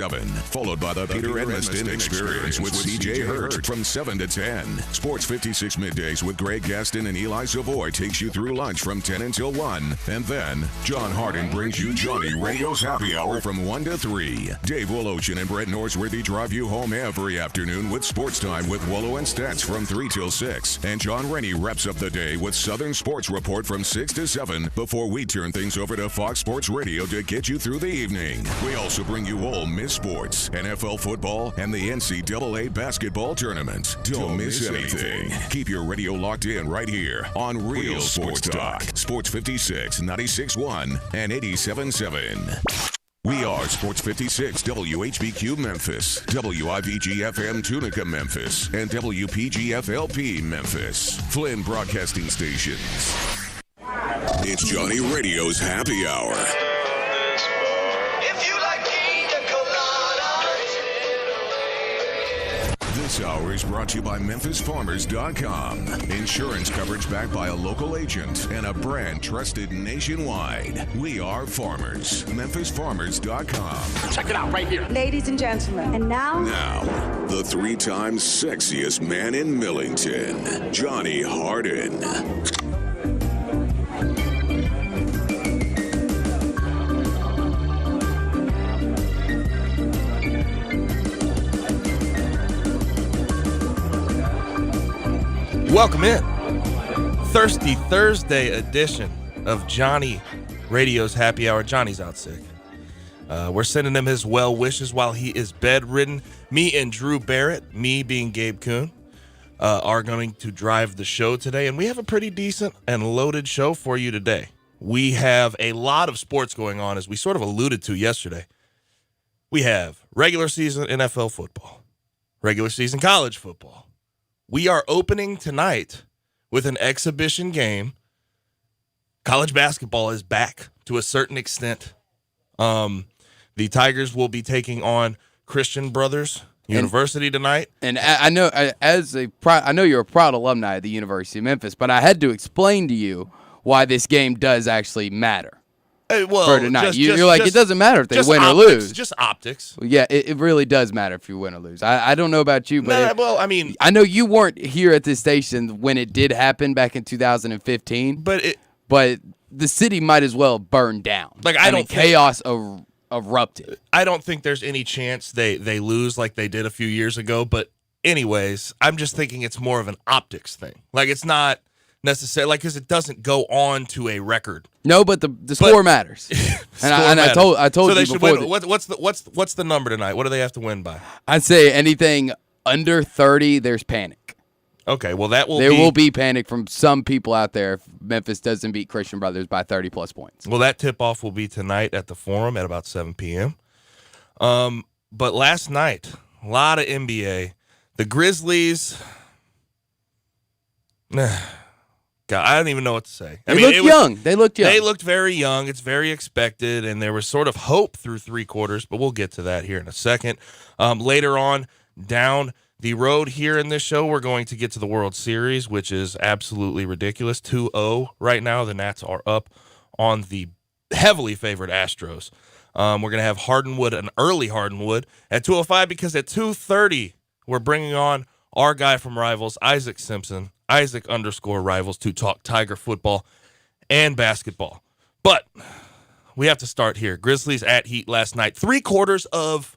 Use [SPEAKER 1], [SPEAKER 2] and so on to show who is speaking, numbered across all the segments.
[SPEAKER 1] 7, followed by the Peter Edmiston Experience with CJ Hurt from 7 to 10. Sports 56 Middays with Greg Gaston and Eli Savoy takes you through lunch from 10 until 1. And then, John Harden brings you Johnny Radio's Happy Hour from 1 to 3. Dave Woloshin and Brett Norsworthy drive you home every afternoon with Sports Time with Wolo and Stats from 3 till 6. And John Rennie wraps up the day with Southern Sports Report from 6 to 7 before we turn things over to Fox Sports Radio to get you through the evening. We also bring you Ole Miss Sports, NFL football, and the NCAA basketball tournament. Don't miss anything. Keep your radio locked in right here on Real Sports Talk. Sports 56, 96.1, and 87.7. We are Sports 56, WHBQ Memphis, WIVG-FM Tunica Memphis, and WPG-FLP Memphis. Flynn Broadcasting Stations. It's Johnny Radio's Happy Hour. This hour is brought to you by MemphisFarmers.com. Insurance coverage backed by a local agent and a brand trusted nationwide. We are farmers. MemphisFarmers.com.
[SPEAKER 2] Check it out right here.
[SPEAKER 3] Ladies and gentlemen, and now,
[SPEAKER 1] the 3 times sexiest man in Millington, Johnny Harden.
[SPEAKER 4] Welcome in. Thirsty Thursday edition of Johnny Radio's Happy Hour. Johnny's out sick. We're sending him his well wishes while he is bedridden. Me and Drew Barrett, me being Gabe Kuhn, are going to drive the show today, and we have a pretty decent and loaded show for you today. We have a lot of sports going on, as we sort of alluded to yesterday. We have regular season NFL football, regular season college football. We are opening tonight with an exhibition game. College basketball is back to a certain extent. The Tigers will be taking on Christian Brothers University tonight. And
[SPEAKER 2] I know, I know you're a proud alumni of the University of Memphis, but I had to explain to you why this game does actually matter. For tonight. You're like, it doesn't matter if they win or lose.
[SPEAKER 4] Just optics.
[SPEAKER 2] Well, yeah, it really does matter if you win or lose. I don't know about you, but
[SPEAKER 4] I
[SPEAKER 2] know you weren't here at this station when it did happen back in 2015. But the city might as well burn down. Chaos erupted.
[SPEAKER 4] I don't think there's any chance they lose like they did a few years ago. But anyways, I'm just thinking it's more of an optics thing. Like, it's not necessarily because it doesn't go on to a record.
[SPEAKER 2] No, but the score matters. I told
[SPEAKER 4] so they
[SPEAKER 2] you
[SPEAKER 4] should
[SPEAKER 2] before.
[SPEAKER 4] Win. What's the number tonight? What do they have to win by?
[SPEAKER 2] I'd say anything under 30, there's panic.
[SPEAKER 4] Okay, well
[SPEAKER 2] there will be panic from some people out there if Memphis doesn't beat Christian Brothers by 30 plus points.
[SPEAKER 4] Well, that tip off will be tonight at the Forum at about 7 p.m. But last night, a lot of NBA. The Grizzlies. God, I don't even know what to say.
[SPEAKER 2] They looked young. They
[SPEAKER 4] looked very young. It's very expected, and there was sort of hope through 3 quarters, but we'll get to that here in a second. Later on, down the road here in this show, we're going to get to the World Series, which is absolutely ridiculous. 2-0 right now. The Nats are up on the heavily favored Astros. We're going to have Hardenwood, an early Hardenwood, at 2:05 because at 2:30, we're bringing on our guy from Rivals, Isaac Simpson. Isaac_Rivals to talk Tiger football and basketball. But we have to start here. Grizzlies at Heat last night. 3 quarters of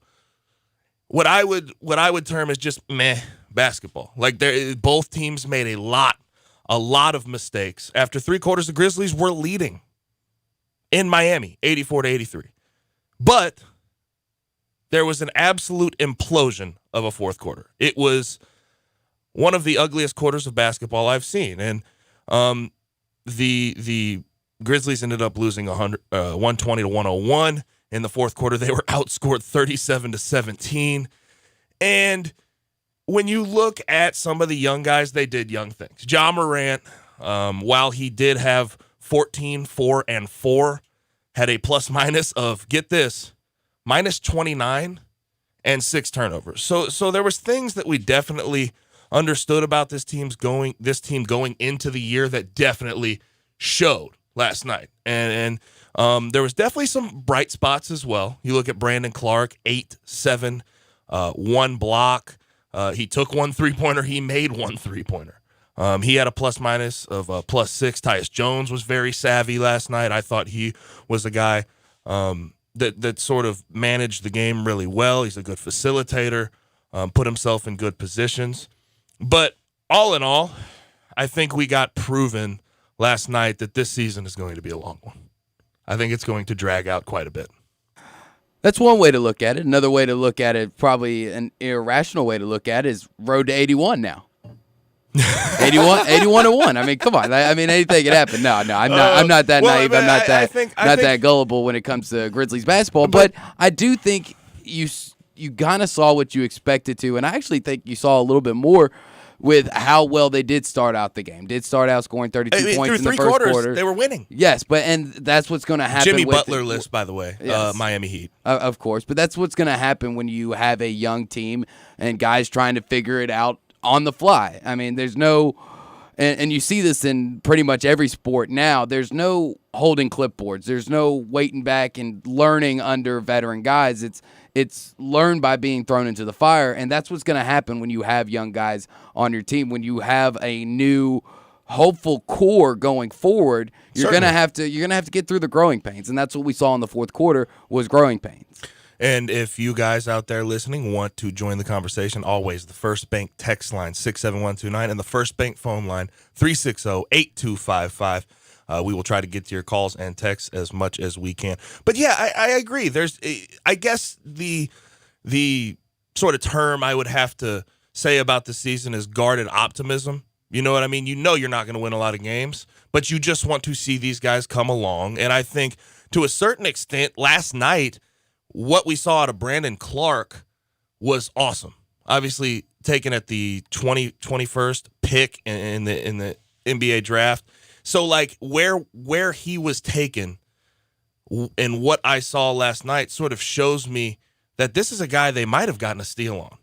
[SPEAKER 4] what I would term as just meh basketball. Like, both teams made a lot of mistakes. After 3 quarters, the Grizzlies were leading in Miami, 84-83. But there was an absolute implosion of a fourth quarter. It was one of the ugliest quarters of basketball I've seen. And the Grizzlies ended up losing 120-101. In the fourth quarter, they were outscored 37-17. And when you look at some of the young guys, they did young things. Ja Morant, while he did have 14, 4, and 4, had a plus-minus of, get this, minus 29 and 6 turnovers. So there was things that we definitely understood about this team going into the year that definitely showed. last night. And there was definitely some bright spots as well. You look at Brandon Clark, 8-7, 1 block. He took 1 3-pointer. He made 1 3-pointer. He had a plus-minus of +6. Tyus Jones was very savvy last night. I thought he was a guy that sort of managed the game really well. He's a good facilitator, put himself in good positions. But all in all, I think we got proven last night that this season is going to be a long one. I think it's going to drag out quite a bit.
[SPEAKER 2] That's one way to look at it. Another way to look at it, probably an irrational way to look at it, is road to 81 now. 81-1. I mean, come on. I mean, anything can happen. No, I'm not that naive. I'm not that gullible when it comes to Grizzlies basketball. But I do think you kind of saw what you expected to, and I actually think you saw a little bit more with how well they did start out the game. Did start out scoring 32 points in the first quarter.
[SPEAKER 4] They were winning.
[SPEAKER 2] Yes, and that's what's going to happen.
[SPEAKER 4] Jimmy Butler list, by the way, yes. Miami Heat.
[SPEAKER 2] Of course, but that's what's going to happen when you have a young team and guys trying to figure it out on the fly. I mean, there's no, and you see this in pretty much every sport now, there's no holding clipboards. There's no waiting back and learning under veteran guys. It's learned by being thrown into the fire, and that's what's going to happen when you have young guys on your team. When you have a new hopeful core going forward, you're going to have to get through the growing pains, and that's what we saw in the fourth quarter was growing pains.
[SPEAKER 4] And if you guys out there listening want to join the conversation, always the First Bank text line 67129 and the First Bank phone line 360-8255. We will try to get to your calls and texts as much as we can. But yeah, I agree. There's, I guess the sort of term I would have to say about the season is guarded optimism. You know what I mean? You know you're not going to win a lot of games, but you just want to see these guys come along. And I think to a certain extent, last night, what we saw out of Brandon Clark was awesome. Obviously, taken at the 21st pick in the NBA draft. So, like, where he was taken and what I saw last night sort of shows me that this is a guy they might have gotten a steal on.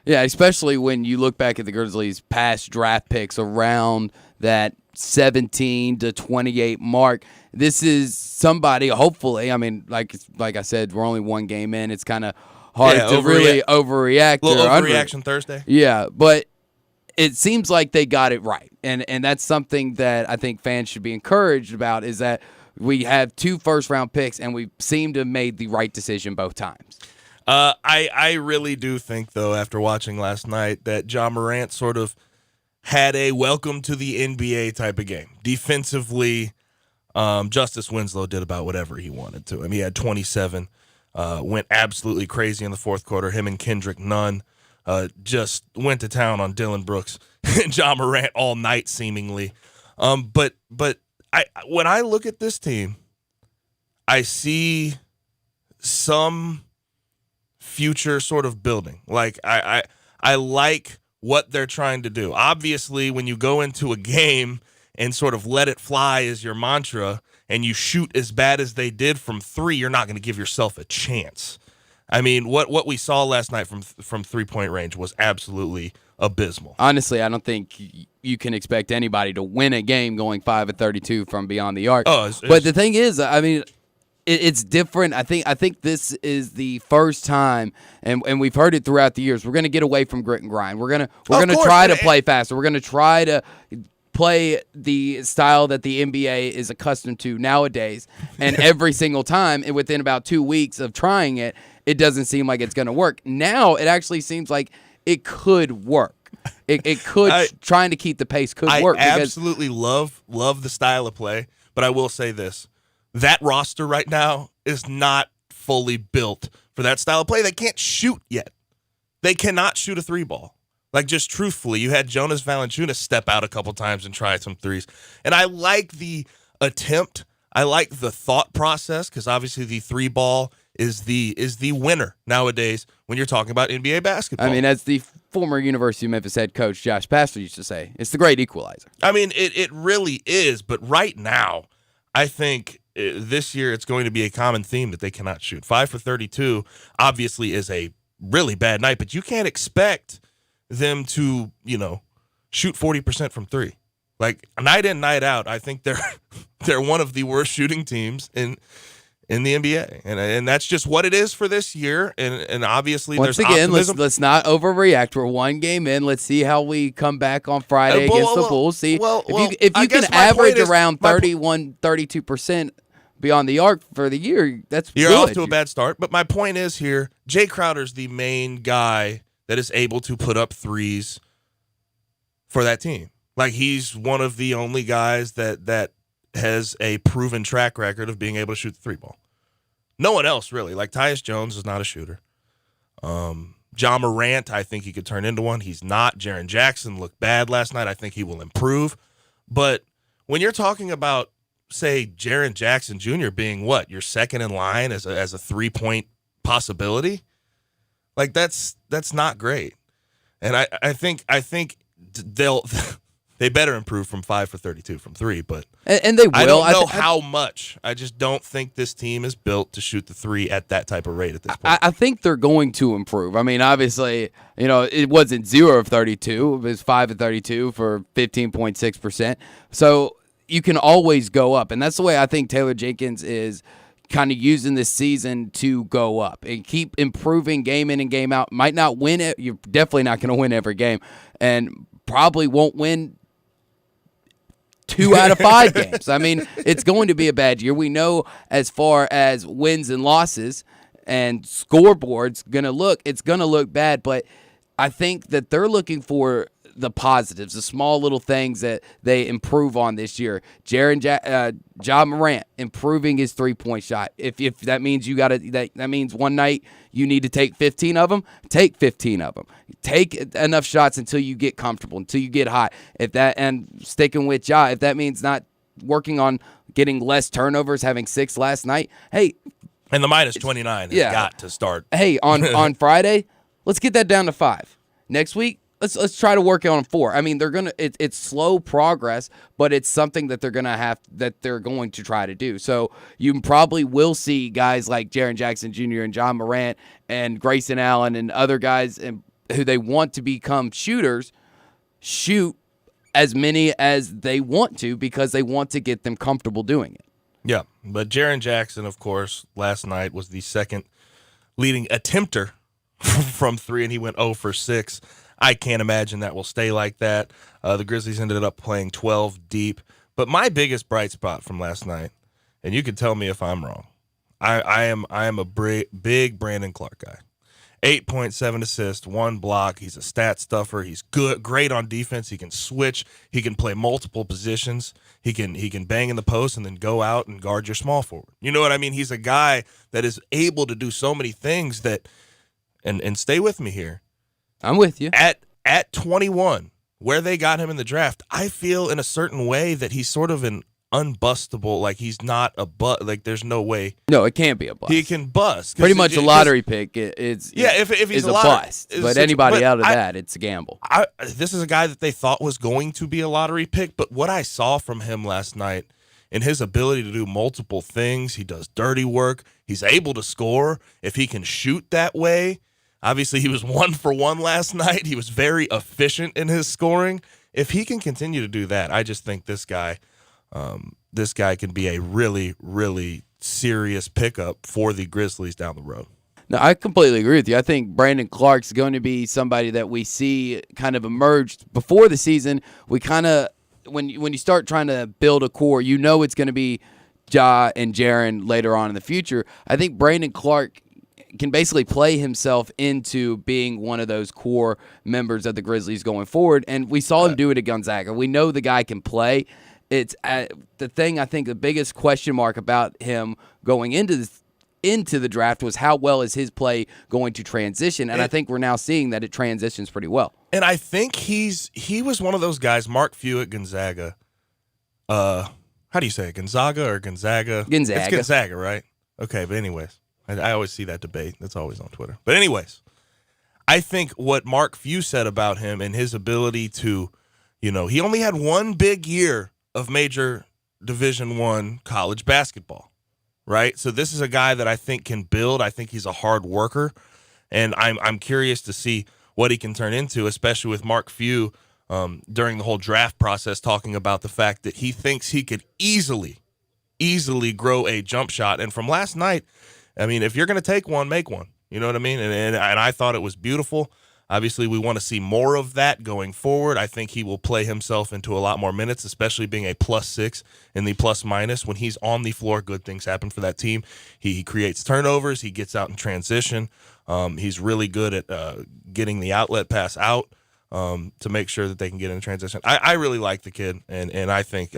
[SPEAKER 2] Yeah, especially when you look back at the Grizzlies' past draft picks around that 17 to 28 mark. This is somebody, hopefully, I mean, like I said, we're only one game in. It's kind of hard to really overreact.
[SPEAKER 4] A little overreaction Thursday.
[SPEAKER 2] Yeah, but it seems like they got it right. And that's something that I think fans should be encouraged about, is that we have 2 first-round picks, and we seem to have made the right decision both times.
[SPEAKER 4] I really do think, though, after watching last night, that Ja Morant sort of had a welcome to the NBA type of game. Defensively, Justice Winslow did about whatever he wanted to. I mean, he had 27, went absolutely crazy in the fourth quarter. Him and Kendrick Nunn just went to town on Dylan Brooks and Ja Morant all night, seemingly. But when I look at this team, I see some future sort of building. Like, I like what they're trying to do. Obviously, when you go into a game and sort of let it fly is your mantra, and you shoot as bad as they did from 3, you're not going to give yourself a chance. I mean, what we saw last night from 3-point range was absolutely abysmal.
[SPEAKER 2] Honestly, I don't think you can expect anybody to win a game going 5 of 32 from beyond the arc. But the thing is, I mean, it's different. I think this is the first time, and we've heard it throughout the years. We're going to get away from grit and grind. We're gonna try to play faster. We're going to try to play the style that the NBA is accustomed to nowadays. And every single time, and within about 2 weeks of trying it, it doesn't seem like it's going to work. Now it actually seems like it could work. It could. Trying to keep the pace could work.
[SPEAKER 4] I absolutely love the style of play, but I will say this. That roster right now is not fully built for that style of play. They can't shoot yet. They cannot shoot a 3-ball. Like, just truthfully, you had Jonas Valanciunas step out a couple times and try some threes. And I like the attempt. I like the thought process, because obviously the 3-ball is the winner nowadays when you're talking about NBA basketball.
[SPEAKER 2] I mean, as the former University of Memphis head coach Josh Pastner used to say, it's the great equalizer.
[SPEAKER 4] I mean, it really is. But right now, I think this year it's going to be a common theme that they cannot shoot. 5 for 32 obviously is a really bad night, but you can't expect them to, shoot 40% from 3. Like night in, night out, I think they're one of the worst shooting teams in the NBA, and that's just what it is for this year. And obviously,
[SPEAKER 2] once
[SPEAKER 4] there's
[SPEAKER 2] again,
[SPEAKER 4] optimism.
[SPEAKER 2] let's not overreact. We're one game in. Let's see how we come back on Friday against the Bulls. See if you can average around 32% beyond the arc for the year. You're
[SPEAKER 4] good. Off to a bad start. But my point is here, Jay Crowder's the main guy that is able to put up threes for that team. Like, he's one of the only guys that has a proven track record of being able to shoot the three ball. No one else, really. Like, Tyus Jones is not a shooter. Ja Morant, I think he could turn into one. He's not. Jaren Jackson looked bad last night. I think he will improve. But when you're talking about, say, Jaren Jackson Jr. being what? Your second in line as a 3-point possibility? Like, that's not great. And I think they better improve from 5 for 32 from 3, but
[SPEAKER 2] and they will.
[SPEAKER 4] I don't know how much. I just don't think this team is built to shoot the 3 at that type of rate at this point.
[SPEAKER 2] I think they're going to improve. I mean, obviously, it wasn't 0 of 32. It was 5 of 32 for 15.6%. So you can always go up, and that's the way I think Taylor Jenkins is kind of using this season to go up and keep improving game in and game out. Might not win it. You're definitely not going to win every game, and probably won't win 2 out of 5 games. I mean, it's going to be a bad year. We know as far as wins and losses and scoreboards it's going to look bad, but I think that they're looking for the positives, the small little things that they improve on this year. Ja Morant improving his 3-point shot. If that means that means one night you need to take 15 of them, take 15 of them. Take enough shots until you get comfortable, until you get hot. And sticking with Ja, if that means not working on getting less turnovers, having 6 last night, hey.
[SPEAKER 4] And the minus 29 has got to start.
[SPEAKER 2] Hey, on Friday, let's get that down to 5. Next week, Let's try to work on 4. I mean, it's slow progress, but it's something that they're going to try to do. So you probably will see guys like Jaren Jackson Jr. and Ja Morant and Grayson Allen and other guys who they want to become shooters shoot as many as they want to because they want to get them comfortable doing it.
[SPEAKER 4] Yeah, but Jaren Jackson, of course, last night was the second leading attempter from 3, and he went 0 for 6. I can't imagine that will stay like that. The Grizzlies ended up playing 12 deep. But my biggest bright spot from last night, and you can tell me if I'm wrong, I am a big Brandon Clark guy. 8.7 assists, 1 block. He's a stat stuffer. He's great on defense. He can switch. He can play multiple positions. He can bang in the post and then go out and guard your small forward. You know what I mean? He's a guy that is able to do so many things that, and stay with me here.
[SPEAKER 2] I'm with you.
[SPEAKER 4] At 21, where they got him in the draft, I feel in a certain way that he's sort of an unbustable, like he's not a like there's no way.
[SPEAKER 2] No, it can't be a bust.
[SPEAKER 4] He can bust.
[SPEAKER 2] Pretty much a lottery pick if he's a bust. But anybody out of that, it's a gamble.
[SPEAKER 4] This is a guy that they thought was going to be a lottery pick, but what I saw from him last night and his ability to do multiple things, he does dirty work. He's able to score if he can shoot that way. Obviously, he was 1 for 1 last night. He was very efficient in his scoring. If he can continue to do that, I just think this guy can be a really, really serious pickup for the Grizzlies down the road.
[SPEAKER 2] No, I completely agree with you. I think Brandon Clark's going to be somebody that we see kind of emerge before the season. We kind of, when you start trying to build a core, it's going to be Ja and Jaren later on in the future. I think Brandon Clark can basically play himself into being one of those core members of the Grizzlies going forward. And we saw him do it at Gonzaga. We know the guy can play. It's the thing, I think the biggest question mark about him going into the draft was how well is his play going to transition. And I think we're now seeing that it transitions pretty well.
[SPEAKER 4] And I think he was one of those guys, Mark Few at Gonzaga. How do you say it? Gonzaga or Gonzaga?
[SPEAKER 2] Gonzaga.
[SPEAKER 4] It's Gonzaga, right? Okay, but anyways. I always see that debate. That's always on Twitter. But anyways, I think what Mark Few said about him and his ability to, he only had 1 big year of major Division I college basketball, right? So this is a guy that I think can build. I think he's a hard worker, and I'm curious to see what he can turn into, especially with Mark Few during the whole draft process, talking about the fact that he thinks he could easily grow a jump shot. And from last night, I mean, if you're going to take one, make one. You know what I mean? And I thought it was beautiful. Obviously, we want to see more of that going forward. I think he will play himself into a lot more minutes, especially being a +6 in the plus-minus. When he's on the floor, good things happen for that team. He creates turnovers. He gets out in transition. He's really good at getting the outlet pass out to make sure that they can get in transition. I really like the kid, and I think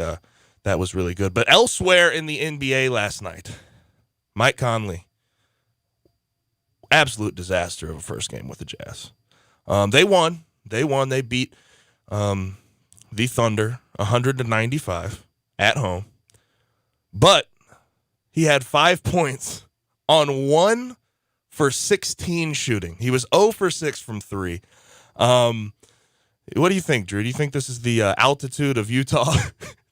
[SPEAKER 4] that was really good. But elsewhere in the NBA last night, Mike Conley, absolute disaster of a first game with the Jazz. They won. They beat the Thunder 100-95 at home. But he had 5 points on 1 for 16 shooting. He was 0 for 6 from 3. What do you think, Drew? Do you think this is the altitude of Utah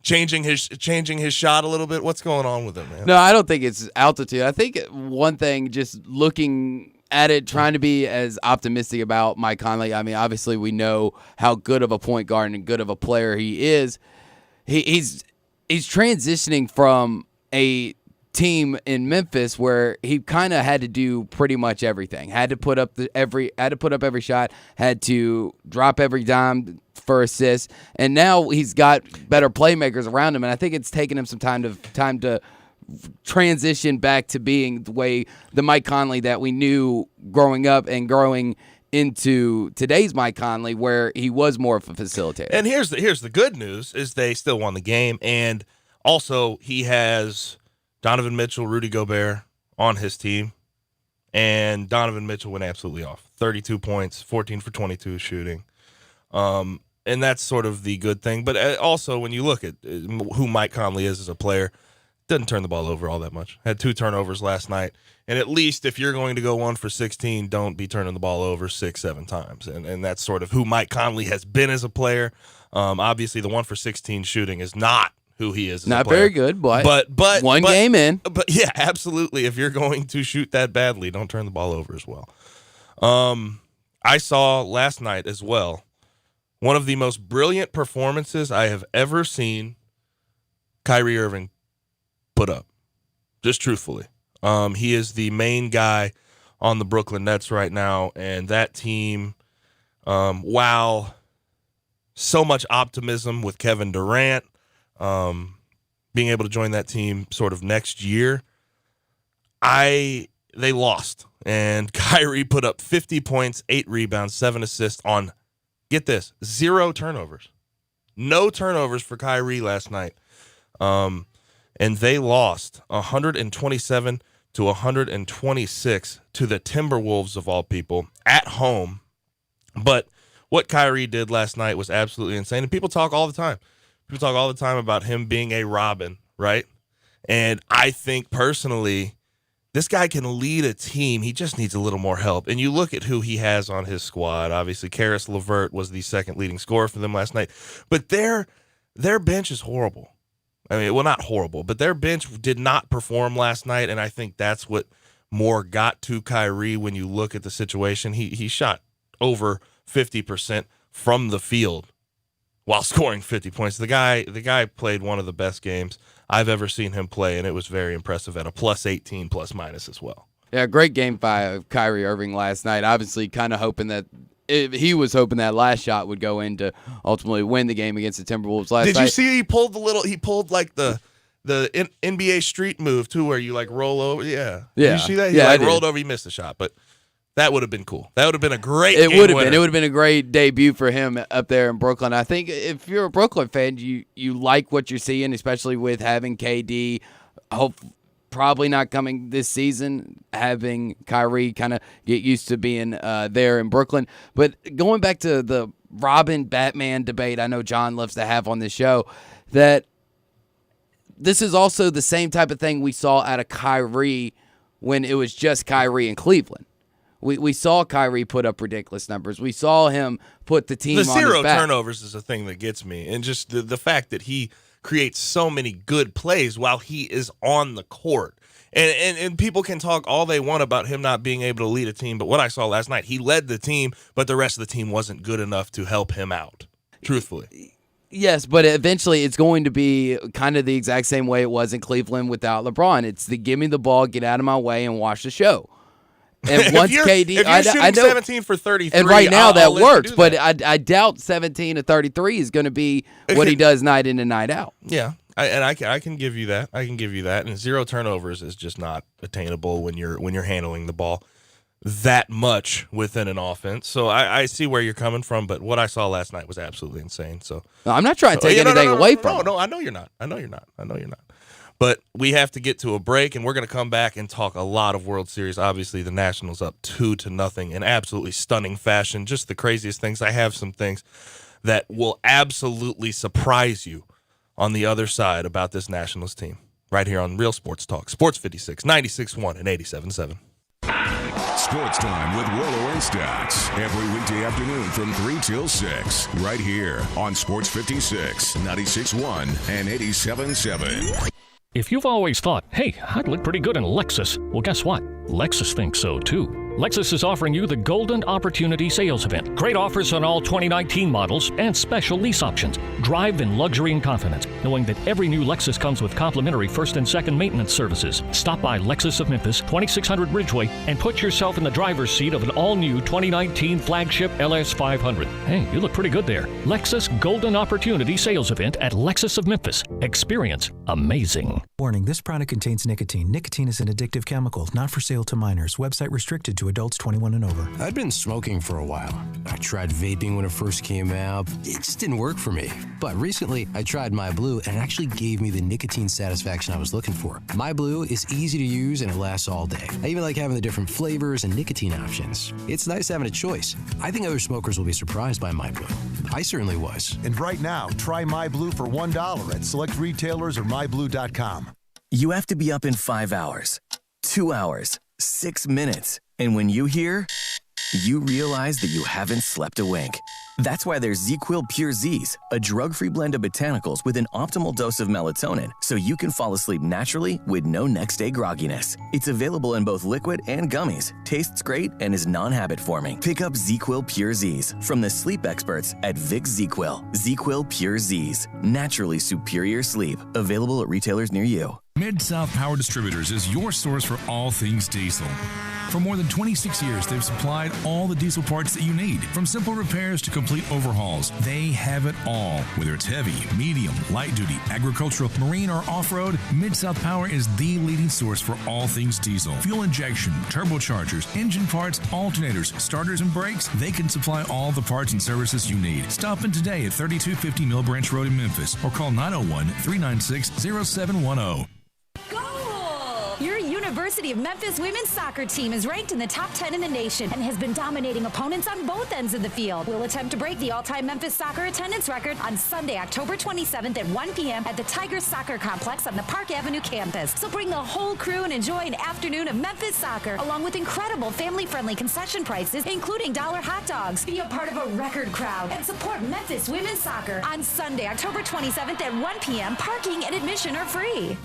[SPEAKER 4] changing his shot a little bit? What's going on with him, man?
[SPEAKER 2] No, I don't think it's altitude. I think one thing, just looking at it, trying to be as optimistic about Mike Conley. I mean, obviously we know how good of a point guard and good of a player he is. He's transitioning from a team in Memphis where he kind of had to do pretty much everything. Had to put up every shot, had to drop every dime for assists, and now he's got better playmakers around him, and I think it's taken him some time to transition back to being the Mike Conley that we knew growing up and growing into today's Mike Conley, where he was more of a facilitator.
[SPEAKER 4] And here's the good news is they still won the game, and also he has Donovan Mitchell, Rudy Gobert on his team, and Donovan Mitchell went absolutely off. 32 points, 14 for 22 shooting. And that's sort of the good thing. But also when you look at who Mike Conley is as a player, doesn't turn the ball over all that much. Had 2 turnovers last night. And at least if you're going to go 1 for 16, don't be turning the ball over 6-7 times. And that's sort of who Mike Conley has been as a player. Obviously, the 1 for 16 shooting is not who he is as
[SPEAKER 2] not
[SPEAKER 4] a player.
[SPEAKER 2] very good, but game in.
[SPEAKER 4] But yeah, absolutely. If you're going to shoot that badly, don't turn the ball over as well. I saw last night as well one of the most brilliant performances I have ever seen Kyrie Irving put up, just truthfully. He is the main guy on the Brooklyn Nets right now, and that team, wow, so much optimism with Kevin Durant being able to join that team sort of next year. They lost, and Kyrie put up 50 points, 8 rebounds, 7 assists on, get this, 0 turnovers. No turnovers for Kyrie last night. And they lost 127 to 126 to the Timberwolves of all people at home. But what Kyrie did last night was absolutely insane. And people talk all the time. People talk all the time about him being a Robin, right? And I think personally, this guy can lead a team. He just needs a little more help. And you look at who he has on his squad. Obviously, Karis LeVert was the second leading scorer for them last night. But their bench is horrible. I mean, well, not horrible, but their bench did not perform last night, and I think that's what more got to Kyrie when you look at the situation. He shot over 50% from the field while scoring 50 points. The guy played one of the best games I've ever seen him play, and it was very impressive at a +18 plus-minus as well.
[SPEAKER 2] Yeah, great game by Kyrie Irving last night. Obviously, kind of hoping that he was hoping that last shot would go in to ultimately win the game against the Timberwolves last night.
[SPEAKER 4] Did you see he pulled like the NBA street move too, where you like roll over? Yeah. Did you see that? He rolled over. He missed the shot, but that would have been cool. That would have been a great.
[SPEAKER 2] It would have been. It would have been a great debut for him up there in Brooklyn. I think if you're a Brooklyn fan, you like what you're seeing, especially with having KD. Probably not coming this season, having Kyrie kind of get used to being there in Brooklyn. But going back to the Robin Batman debate I know John loves to have on this show, that this is also the same type of thing we saw out of Kyrie when it was just Kyrie in Cleveland. We saw Kyrie put up ridiculous numbers. We saw him put the team on his back.
[SPEAKER 4] The 0 turnovers is a thing that gets me. And just the fact that he creates so many good plays while he is on the court. And people can talk all they want about him not being able to lead a team, but what I saw last night, he led the team, but the rest of the team wasn't good enough to help him out. truthfully.
[SPEAKER 2] Yes, but eventually it's going to be kind of the exact same way it was in Cleveland without LeBron. It's the give me the ball, get out of my way, and watch the show. And once KD,
[SPEAKER 4] if you're shooting 17 for 33,
[SPEAKER 2] and right now that works, but
[SPEAKER 4] that.
[SPEAKER 2] I doubt 17 to 33 is going to be what he does night in and night out.
[SPEAKER 4] Yeah, I can give you that. I can give you that. And 0 turnovers is just not attainable when you're handling the ball that much within an offense. So I see where you're coming from, but what I saw last night was absolutely insane. So
[SPEAKER 2] no, I'm not trying to take anything away from him.
[SPEAKER 4] No, I know you're not. But we have to get to a break, and we're going to come back and talk a lot of World Series. Obviously, the Nationals up 2-0 in absolutely stunning fashion. Just the craziest things. I have some things that will absolutely surprise you on the other side about this Nationals team. Right here on Real Sports Talk. Sports 56, 96.1 and 87.7.
[SPEAKER 1] Sports Time with Rolo and Stats. Every weekday afternoon from 3 till 6. Right here on Sports 56, 96.1 and 87.7.
[SPEAKER 5] If you've always thought, hey, I'd look pretty good in Lexus, well, guess what? Lexus thinks so, too. Lexus is offering you the Golden Opportunity Sales Event. Great offers on all 2019 models and special lease options. Drive in luxury and confidence, knowing that every new Lexus comes with complimentary first and second maintenance services. Stop by Lexus of Memphis, 2600 Ridgeway, and put yourself in the driver's seat of an all-new 2019 flagship LS500. Hey, you look pretty good there. Lexus Golden Opportunity Sales Event at Lexus of Memphis. Experience amazing.
[SPEAKER 6] Warning, this product contains nicotine. Nicotine is an addictive chemical, not for sale to minors. Website restricted to adults 21 and over.
[SPEAKER 7] I'd been smoking for a while. I tried vaping when it first came out. It just didn't work for me. But recently, I tried MyBlue, and it actually gave me the nicotine satisfaction I was looking for. MyBlue is easy to use, and it lasts all day. I even like having the different flavors and nicotine options. It's nice having a choice. I think other smokers will be surprised by MyBlue. I certainly was.
[SPEAKER 8] And right now, try MyBlue for $1 at select retailers or MyBlue.com.
[SPEAKER 9] You have to be up in 5 hours, 2 hours, 6 minutes. And when you hear, you realize that you haven't slept a wink. That's why there's ZzzQuil Pure Z's, a drug-free blend of botanicals with an optimal dose of melatonin, so you can fall asleep naturally with no next-day grogginess. It's available in both liquid and gummies, tastes great, and is non-habit forming. Pick up ZzzQuil Pure Z's from the sleep experts at Vicks ZzzQuil. ZzzQuil Pure Z's, naturally superior sleep. Available at retailers near you.
[SPEAKER 10] Mid-South Power Distributors is your source for all things diesel. For more than 26 years, they've supplied all the diesel parts that you need. From simple repairs to complete overhauls, they have it all. Whether it's heavy, medium, light duty, agricultural, marine, or off-road, Mid-South Power is the leading source for all things diesel. Fuel injection, turbochargers, engine parts, alternators, starters, and brakes, they can supply all the parts and services you need. Stop in today at 3250 Mill Branch Road in Memphis or call 901-396-0710.
[SPEAKER 11] Your University of Memphis women's soccer team is ranked in the top 10 in the nation and has been dominating opponents on both ends of the field. We'll attempt to break the all-time Memphis soccer attendance record on Sunday, October 27th at 1 p.m. at the Tigers Soccer Complex on the Park Avenue campus. So bring the whole crew and enjoy an afternoon of Memphis soccer, along with incredible family-friendly concession prices, including dollar hot dogs. Be a part of a record crowd and support Memphis women's soccer on Sunday, October 27th at 1 p.m. Parking and admission are free.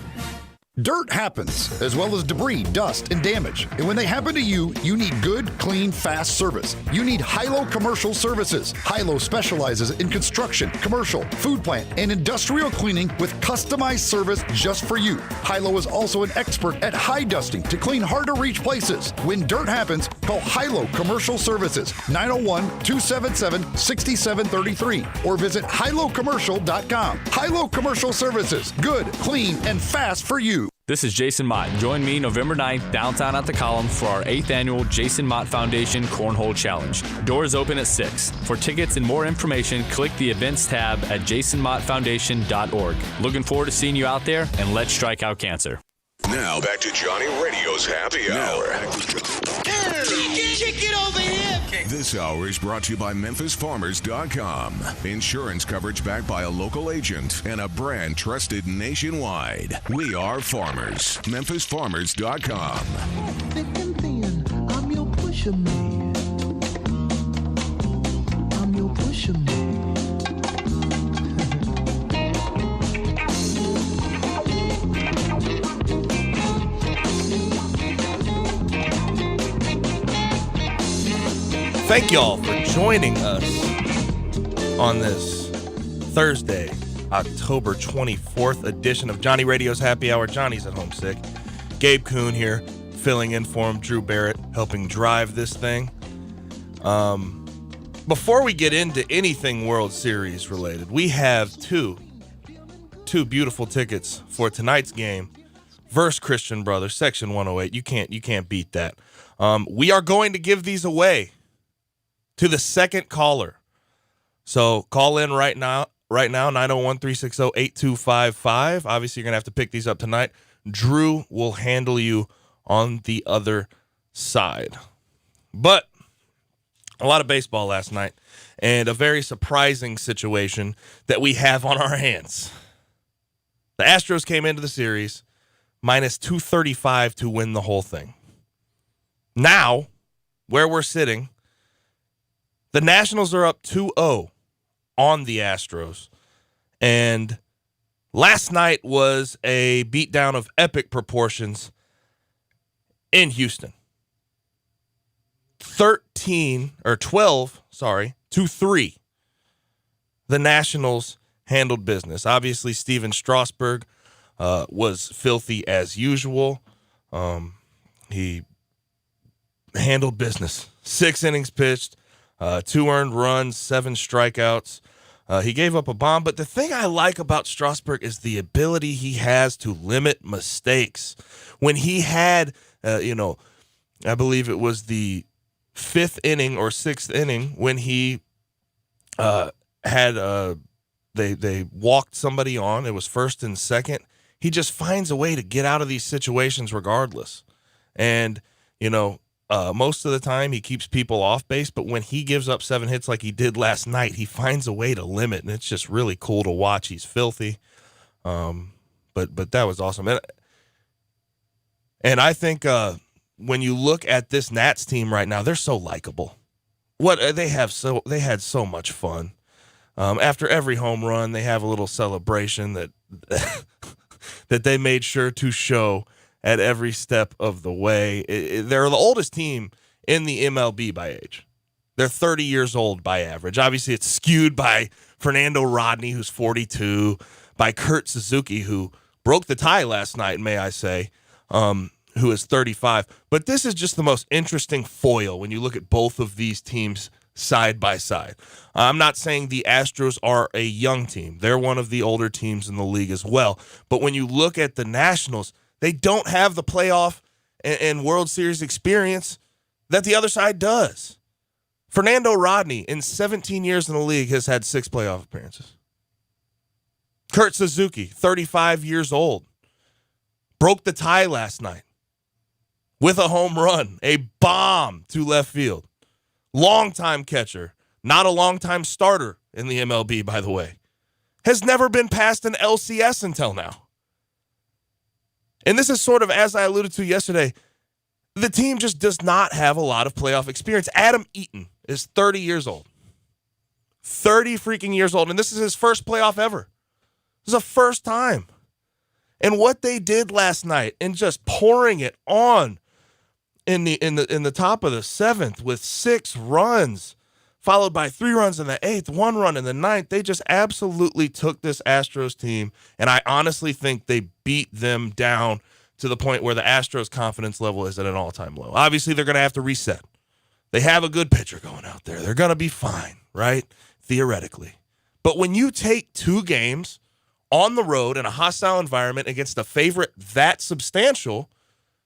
[SPEAKER 12] Dirt happens, as well as debris, dust, and damage. And when they happen to you, you need good, clean, fast service. You need Hilo Commercial Services. Hilo specializes in construction, commercial, food plant, and industrial cleaning with customized service just for you. Hilo is also an expert at high dusting to clean hard-to-reach places. When dirt happens, call Hilo Commercial Services, 901-277-6733, or visit HiloCommercial.com. Hilo Commercial Services, good, clean, and fast for you.
[SPEAKER 13] This is Jason Mott. Join me November 9th downtown at the Column for our 8th annual Jason Mott Foundation Cornhole Challenge. Doors open at 6. For tickets and more information, click the events tab at jasonmottfoundation.org. Looking forward to seeing you out there, and let's strike out cancer.
[SPEAKER 1] Now back to Johnny Radio's Happy Hour.
[SPEAKER 14] Kick it over here.
[SPEAKER 1] This hour is brought to you by MemphisFarmers.com. Insurance coverage backed by a local agent and a brand trusted nationwide. We are farmers. MemphisFarmers.com.
[SPEAKER 14] Thick and thin, I'm your pusher man. I'm your pusher man.
[SPEAKER 4] Thank y'all for joining us on this Thursday, October 24th edition of Johnny Radio's Happy Hour. Johnny's at home sick. Gabe Kuhn here, filling in for him. Drew Barrett helping drive this thing. Before we get into anything World Series related, we have two beautiful tickets for tonight's game versus Christian Brothers, Section 108. You can't beat that. We are going to give these away to the second caller. So call in right now, 901-360-8255. Obviously, you're going to have to pick these up tonight. Drew will handle you on the other side. But a lot of baseball last night, and a very surprising situation that we have on our hands. The Astros came into the series minus 235 to win the whole thing. Now, where we're sitting, the Nationals are up 2-0 on the Astros. And last night was a beatdown of epic proportions in Houston. 12-3. The Nationals handled business. Obviously, Steven Strasburg was filthy as usual. He handled business. 6 innings pitched, 2 earned runs, 7 strikeouts. He gave up a bomb, but the thing I like about Strasburg is the ability he has to limit mistakes. When he had, I believe it was the 5th inning or 6th inning when he had they walked somebody on. It was 1st and 2nd. He just finds a way to get out of these situations regardless. And, most of the time he keeps people off base, but when he gives up 7 hits like he did last night, he finds a way to limit, and it's just really cool to watch. He's filthy. But that was awesome. And I think when you look at this Nats team right now, they're so likable. They had so much fun. After every home run, they have a little celebration that that they made sure to show at every step of the way. They're the oldest team in the MLB by age. They're 30 years old by average. Obviously, it's skewed by Fernando Rodney, who's 42, by Kurt Suzuki, who broke the tie last night, may I say, who is 35. But this is just the most interesting foil when you look at both of these teams side by side. I'm not saying the Astros are a young team. They're one of the older teams in the league as well. But when you look at the Nationals, they don't have the playoff and World Series experience that the other side does. Fernando Rodney, in 17 years in the league, has had 6 playoff appearances. Kurt Suzuki, 35 years old, broke the tie last night with a home run, a bomb to left field. Longtime catcher, not a longtime starter in the MLB, by the way, has never been past an LCS until now. And this is sort of, as I alluded to yesterday, the team just does not have a lot of playoff experience. Adam Eaton is 30 years old. 30 freaking years old, and this is his first playoff ever. This is the first time. And what they did last night and just pouring it on in the top of the 7th with 6 runs, followed by 3 runs in the 8th, 1 run in the 9th. They just absolutely took this Astros team, and I honestly think they beat them down to the point where the Astros' confidence level is at an all-time low. Obviously, they're going to have to reset. They have a good pitcher going out there. They're going to be fine, right? Theoretically. But when you take 2 games on the road in a hostile environment against a favorite that substantial,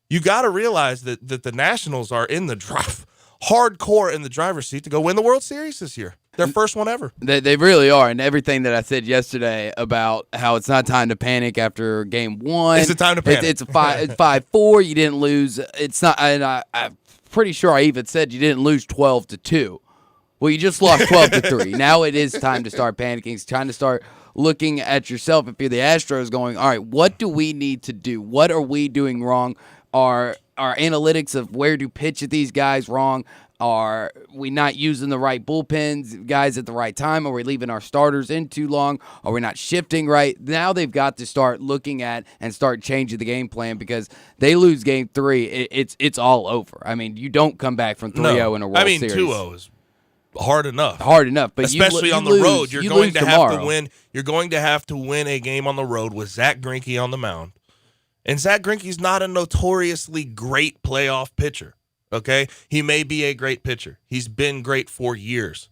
[SPEAKER 4] you got to realize that the Nationals are in the drive, hardcore in the driver's seat to go win the World Series this year. Their first one ever. They
[SPEAKER 2] really are. And everything that I said yesterday about how it's not time to panic after game 1.
[SPEAKER 4] It's a time to panic.
[SPEAKER 2] It's 5-4. You didn't lose. It's not. And I'm pretty sure I even said you didn't lose 12-2. Well, you just lost 12-3. Now it is time to start panicking. It's time to start looking at yourself if you're the Astros going, all right, what do we need to do? What are we doing wrong? Are our analytics of where to pitch at these guys wrong? Are we not using the right bullpens, guys at the right time? Are we leaving our starters in too long? Are we not shifting right? Now they've got to start looking at and start changing the game plan because they lose game 3, it's all over. I mean, you don't come back from 3-0 in a World Series.
[SPEAKER 4] 2-0 is hard enough.
[SPEAKER 2] But
[SPEAKER 4] especially on the road, you're going to have to win. You're going to have to win a game on the road with Zach Greinke on the mound. And Zach Greinke's not a notoriously great playoff pitcher. Okay? He may be a great pitcher. He's been great for years,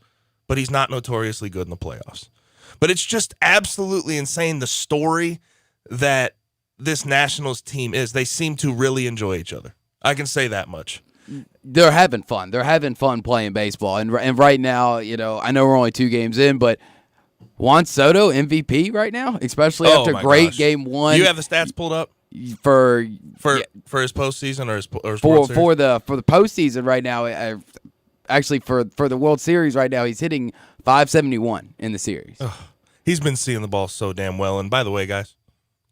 [SPEAKER 4] but he's not notoriously good in the playoffs. But it's just absolutely insane the story that this Nationals team is. They seem to really enjoy each other. I can say that much.
[SPEAKER 2] They're having fun. They're having fun playing baseball. And right now, I know we're only 2 games in, but Juan Soto, MVP right now, especially after great game 1.
[SPEAKER 4] You have the stats pulled up?
[SPEAKER 2] For
[SPEAKER 4] his postseason or his
[SPEAKER 2] for the postseason right now, actually for the World Series right now, he's hitting .571 in the series.
[SPEAKER 4] He's been seeing the ball so damn well. And by the way, guys,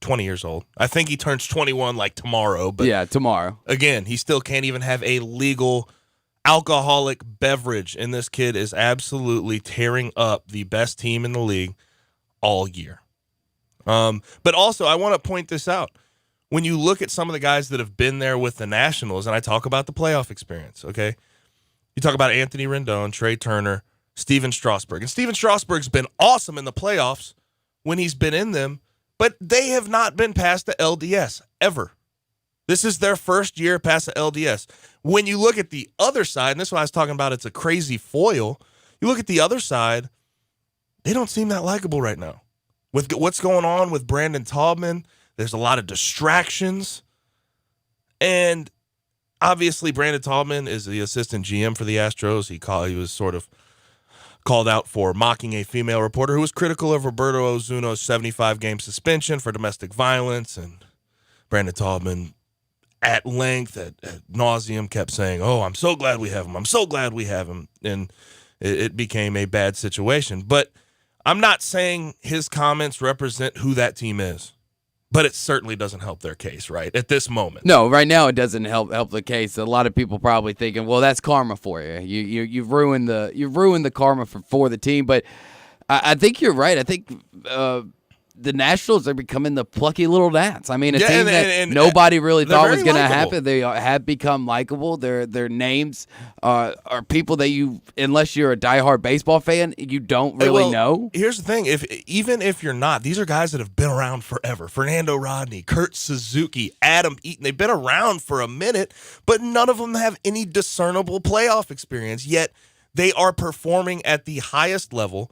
[SPEAKER 4] 20 years old. I think he turns 21 like tomorrow. But
[SPEAKER 2] yeah, tomorrow.
[SPEAKER 4] Again, he still can't even have a legal alcoholic beverage, and this kid is absolutely tearing up the best team in the league all year. But also, I want to point this out. When you look at some of the guys that have been there with the Nationals, and I talk about the playoff experience, okay? You talk about Anthony Rendon, Trey Turner, Steven Strasburg. And Steven Strasburg's been awesome in the playoffs when he's been in them, but they have not been past the LDS ever. This is their first year past the LDS. When you look at the other side, and this is what I was talking about, it's a crazy foil. You look at the other side, they don't seem that likable right now. With what's going on with Brandon Taubman, there's a lot of distractions. And obviously, Brandon Taubman is the assistant GM for the Astros. He was sort of called out for mocking a female reporter who was critical of Roberto Ozuno's 75-game suspension for domestic violence. And Brandon Taubman, at length, at nauseum, kept saying, "Oh, I'm so glad we have him. I'm so glad we have him." And it became a bad situation. But I'm not saying his comments represent who that team is. But it certainly doesn't help their case, right, at this moment.
[SPEAKER 2] No, right now it doesn't help the case. A lot of people probably thinking, well, that's karma for you. You've ruined the karma for the team. But I think you're right. I think the Nationals are becoming the plucky little gnats. I mean, a team that nobody really thought was going to happen. They have become likable. Their names are people that unless you're a diehard baseball fan, you don't really know.
[SPEAKER 4] Here's the thing. Even if you're not, these are guys that have been around forever. Fernando Rodney, Kurt Suzuki, Adam Eaton. They've been around for a minute, but none of them have any discernible playoff experience, yet they are performing at the highest level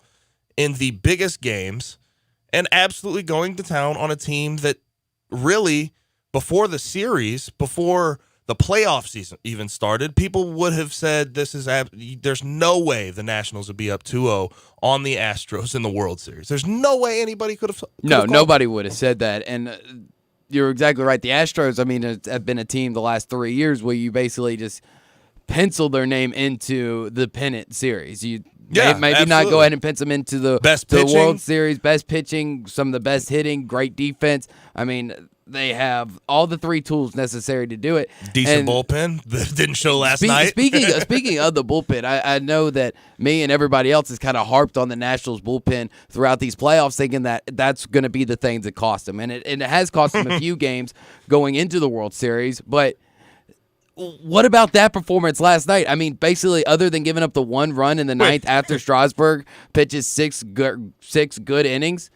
[SPEAKER 4] in the biggest games and absolutely going to town on a team that really, before the series, before the playoff season even started, people would have said there's no way the Nationals would be up 2-0 on the Astros in the World Series. There's no way anybody could have.
[SPEAKER 2] Nobody would have said that. And you're exactly right. The Astros, I mean, have been a team the last 3 years where you basically just pencil their name into the pennant series. Maybe not go ahead and pencil them into the World Series, best pitching, some of the best hitting, great defense. I mean, they have all the 3 tools necessary to do it.
[SPEAKER 4] Decent bullpen that didn't show last night.
[SPEAKER 2] Speaking of the bullpen, I know that me and everybody else has kind of harped on the Nationals bullpen throughout these playoffs, thinking that that's going to be the thing that cost them. And it has cost them a few games going into the World Series, but what about that performance last night? I mean, basically, other than giving up the 1 run in the 9th after Strasburg pitches 6 good innings,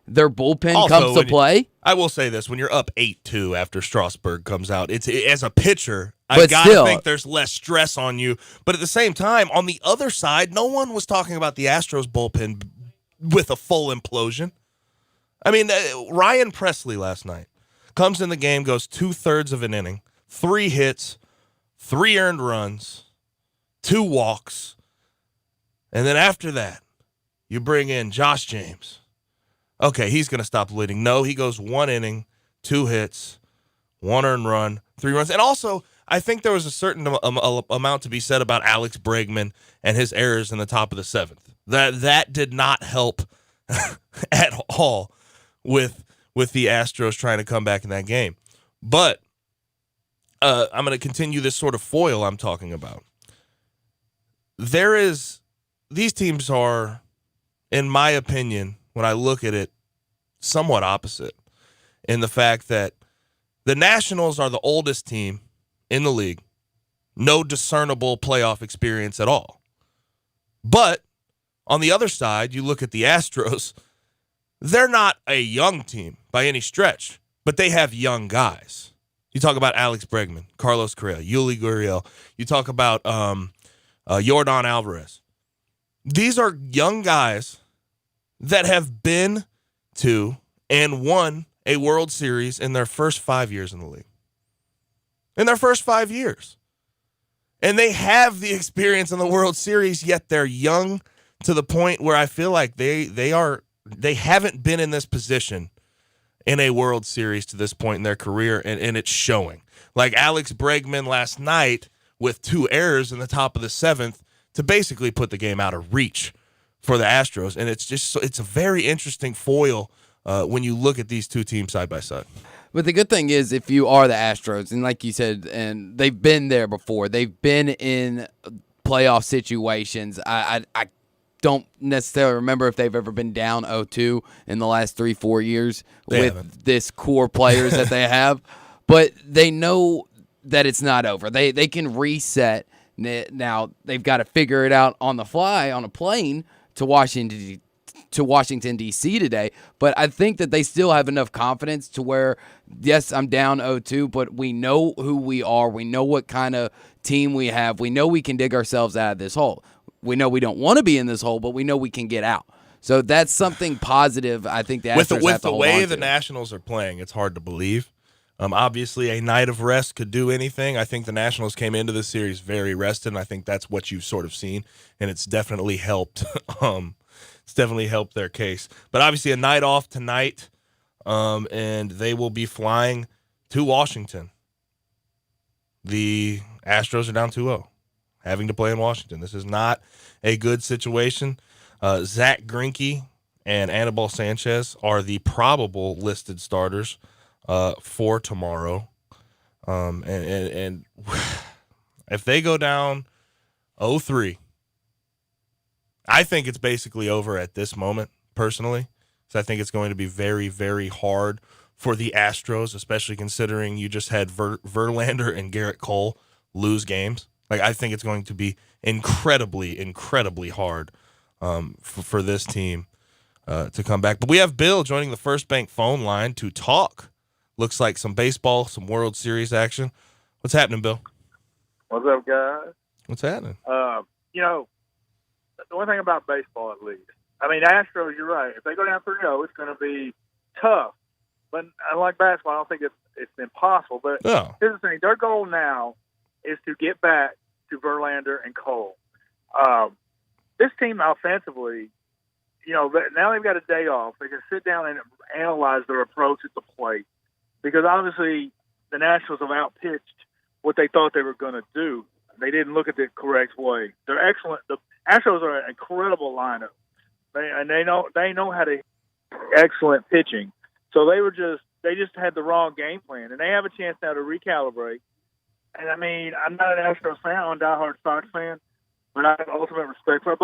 [SPEAKER 2] their bullpen also comes to play.
[SPEAKER 4] I will say this: when you're up 8-2 after Strasburg comes out, as a pitcher, I gotta think there's less stress on you. But at the same time, on the other side, no one was talking about the Astros bullpen with a full implosion. I mean, Ryan Presley last night comes in the game, goes 2/3 of an inning. 3 hits, 3 earned runs, 2 walks, and then after that, you bring in Josh James. Okay, he's going to stop leading. No, he goes 1 inning, 2 hits, 1 earned run, 3 runs. And also, I think there was a certain amount to be said about Alex Bregman and his errors in the top of the 7th. That did not help at all with the Astros trying to come back in that game. But I'm going to continue this sort of foil I'm talking about. These teams are, in my opinion, when I look at it, somewhat opposite in the fact that the Nationals are the oldest team in the league, no discernible playoff experience at all. But on the other side, you look at the Astros, they're not a young team by any stretch, but they have young guys. You talk about Alex Bregman, Carlos Correa, Yuli Gurriel. You talk about Yordan Alvarez. These are young guys that have been to and won a World Series in their first 5 years in the league. In their first 5 years. And they have the experience in the World Series, yet they're young to the point where I feel like they haven't been in this position in a World Series to this point in their career, and it's showing. Like Alex Bregman last night with 2 errors in the top of the 7th to basically put the game out of reach for the Astros, and it's a very interesting foil when you look at these two teams side by side.
[SPEAKER 2] But the good thing is, if you are the Astros, and like you said, and they've been there before, they've been in playoff situations. I don't necessarily remember if they've ever been down 0-2 in the last 3-4 years with this core players that they have. But they know that it's not over. They can reset. Now they've got to figure it out on the fly on a plane to Washington D.C. today, but I think that they still have enough confidence to where, yes, I'm down 0-2, but we know who we are. We know what kind of team we have. We know we can dig ourselves out of this hole. We know we don't want to be in this hole, but we know we can get out. So that's something positive I think the Astros have to hold on to.
[SPEAKER 4] With the way the Nationals are playing, it's hard to believe. Obviously, a night of rest could do anything. I think the Nationals came into this series very rested, and I think that's what you've sort of seen, and it's definitely helped. It's definitely helped their case. But obviously a night off tonight, and they will be flying to Washington. The Astros are down 2-0, having to play in Washington. This is not a good situation. Zach Greinke and Anibal Sanchez are the probable listed starters for tomorrow. And if they go down 0-3, I think it's basically over at this moment, personally. So I think it's going to be very, very hard for the Astros, especially considering you just had Verlander and Garrett Cole lose games. Like, I think it's going to be incredibly, incredibly hard for this team to come back. But we have Bill joining the First Bank phone line to talk. Looks like some baseball, some World Series action. What's happening, Bill?
[SPEAKER 15] What's up, guys?
[SPEAKER 4] What's happening?
[SPEAKER 15] The one thing about baseball, at least, I mean, Astros, you're right. If they go down 3-0, it's going to be tough. But unlike basketball, I don't think it's impossible. But here's the thing. Their goal now is to get back to Verlander and Cole. This team offensively, now they've got a day off. They can sit down and analyze their approach at the plate. Because obviously the Nationals have outpitched what they thought they were going to do. They didn't look at the correct way. They're excellent. The Astros are an incredible lineup. They know how to hit excellent pitching. So they just had the wrong game plan, and they have a chance now to recalibrate. And I mean, I'm not an Astros fan. I'm a diehard Sox fan, but I have ultimate respect for